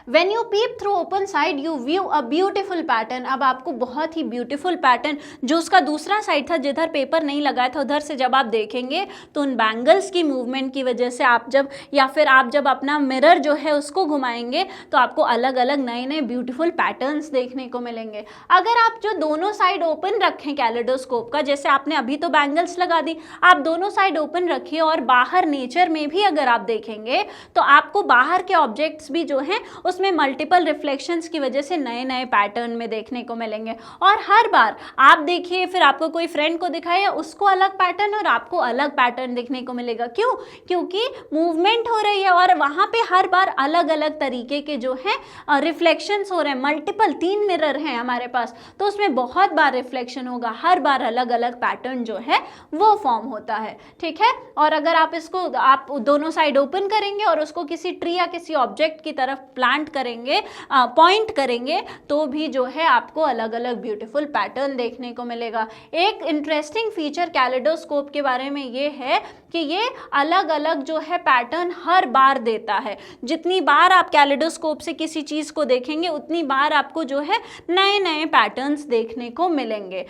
When you peep through open side, you view a beautiful pattern. अब आपको बहुत ही ब्यूटीफुल पैटर्न, जो उसका दूसरा साइड था जिधर पेपर नहीं लगाया था, उधर से जब आप देखेंगे तो उन बैंगल्स की मूवमेंट की वजह से आप जब, या फिर आप जब अपना मिरर जो है उसको घुमाएंगे, तो आपको अलग अलग नए नए ब्यूटीफुल पैटर्न्स देखने को मिलेंगे। अगर आप जो दोनों साइड ओपन रखें कैलिडोस्कोप का, जैसे आपने अभी तो बैंगल्स लगा दी, आप दोनों साइड ओपन रखिए और बाहर नेचर में भी अगर आप देखेंगे तो आपको बाहर के ऑब्जेक्ट्स भी जो हैं उसमें मल्टीपल रिफ्लेक्शंस की वजह से नए नए पैटर्न में देखने को मिलेंगे। और हर बार आप देखिए, फिर आपको कोई फ्रेंड को दिखाए, उसको अलग पैटर्न और आपको अलग पैटर्न देखने को मिलेगा। क्यों? क्योंकि मूवमेंट हो रही है और वहाँ पे हर बार अलग अलग तरीके के जो है रिफ्लेक्शंस हो रहे हैं। मल्टीपल 3 मिरर हैं हमारे पास, तो उसमें बहुत बार रिफ्लेक्शन होगा, हर बार अलग अलग पैटर्न जो है वो फॉर्म होता है, ठीक है। और अगर आप इसको, आप दोनों साइड ओपन करेंगे और उसको किसी ट्री या किसी ऑब्जेक्ट की तरफ प्लांट करेंगे, पॉइंट करेंगे, तो भी जो है आपको अलग अलग ब्यूटीफुल पैटर्न देखने को मिलेगा। एक इंटरेस्टिंग फीचर कैलिडोस्कोप के बारे में ये है कि ये अलग अलग जो है पैटर्न हर बार देता है। जितनी बार आप कैलिडोस्कोप से किसी चीज़ को देखेंगे, उतनी बार आपको जो है नए नए पैटर्न्स देखने को मिलेंगे।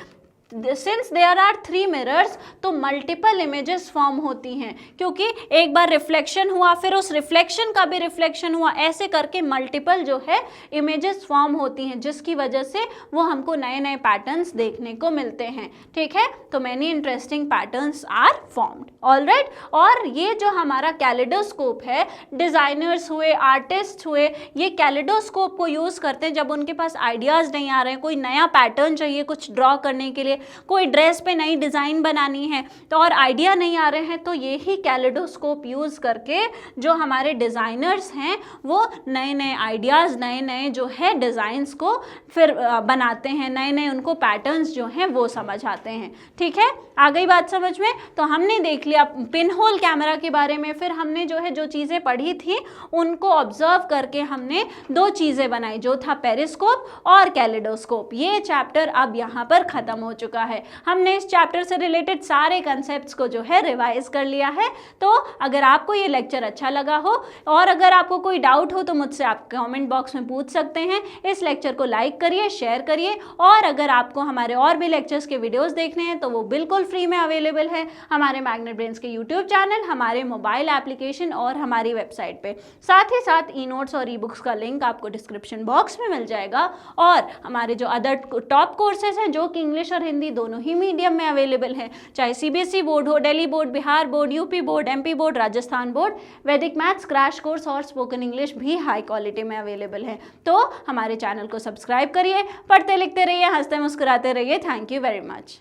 सिंस देयर आर 3 मिरर्स तो मल्टीपल इमेजेस फॉर्म होती हैं, क्योंकि एक बार रिफ्लेक्शन हुआ फिर उस रिफ्लेक्शन का भी रिफ्लेक्शन हुआ, ऐसे करके मल्टीपल जो है इमेजेस फॉर्म होती हैं, जिसकी वजह से वो हमको नए नए पैटर्न्स देखने को मिलते हैं। ठीक है, तो many interesting patterns are formed. Alright, और ये जो हमारा कैलिडोस्कोप है, डिजाइनर्स हुए, आर्टिस्ट हुए, ये कैलिडोस्कोप को यूज करते हैं जब उनके पास आइडियाज नहीं आ रहे हैं, कोई नया पैटर्न चाहिए कुछ ड्रॉ करने के लिए, कोई ड्रेस पे नई डिजाइन बनानी है तो और आइडिया नहीं आ रहे हैं, तो ये ही कैलिडोस्कोप यूज करके जो हमारे डिजाइनर्स हैं वो नए नए आइडियाज, नए नए जो है डिजाइंस को फिर बनाते हैं, नए नए उनको पैटर्न्स जो हैं वो समझ आते हैं। ठीक है, आ गई बात समझ में? तो हमने देख लिया पिन होल कैमरा के बारे में, फिर हमने जो है जो चीज़ें पढ़ी थी उनको ऑब्जर्व करके हमने दो चीज़ें बनाई, जो था पेरिस्कोप और कैलिडोस्कोप। ये चैप्टर अब यहाँ पर ख़त्म हो चुका है। हमने इस चैप्टर से रिलेटेड सारे कंसेप्ट्स को जो है रिवाइज कर लिया है। तो अगर आपको ये लेक्चर अच्छा लगा हो और अगर आपको कोई डाउट हो तो मुझसे आप कमेंट बॉक्स में पूछ सकते हैं। इस लेक्चर को लाइक करिए, शेयर करिए, और अगर आपको हमारे और भी लेक्चर्स के वीडियोस देखने हैं तो वो बिल्कुल फ्री में अवेलेबल है हमारे मैग्नेट ब्रेन्स के यूट्यूब चैनल, हमारे मोबाइल एप्लीकेशन और हमारी वेबसाइट पे। साथ ही साथ ई नोट्स और ई बुक्स का लिंक आपको डिस्क्रिप्शन बॉक्स में मिल जाएगा, और हमारे जो अदर टॉप कोर्सेज हैं जो कि इंग्लिश और हिंदी दोनों ही मीडियम में अवेलेबल है, चाहे सीबीएसई बोर्ड हो, Delhi board, Bihar board, UP board, MP board, Rajasthan board, वैदिक मैथ्स क्रैश कोर्स और स्पोकन इंग्लिश भी हाई क्वालिटी में अवेलेबल है। तो हमारे चैनल को सब्सक्राइब करिए, पढ़ते लिखते रहिए, हंसते मुस्कुराते रहिए। Thank you very much.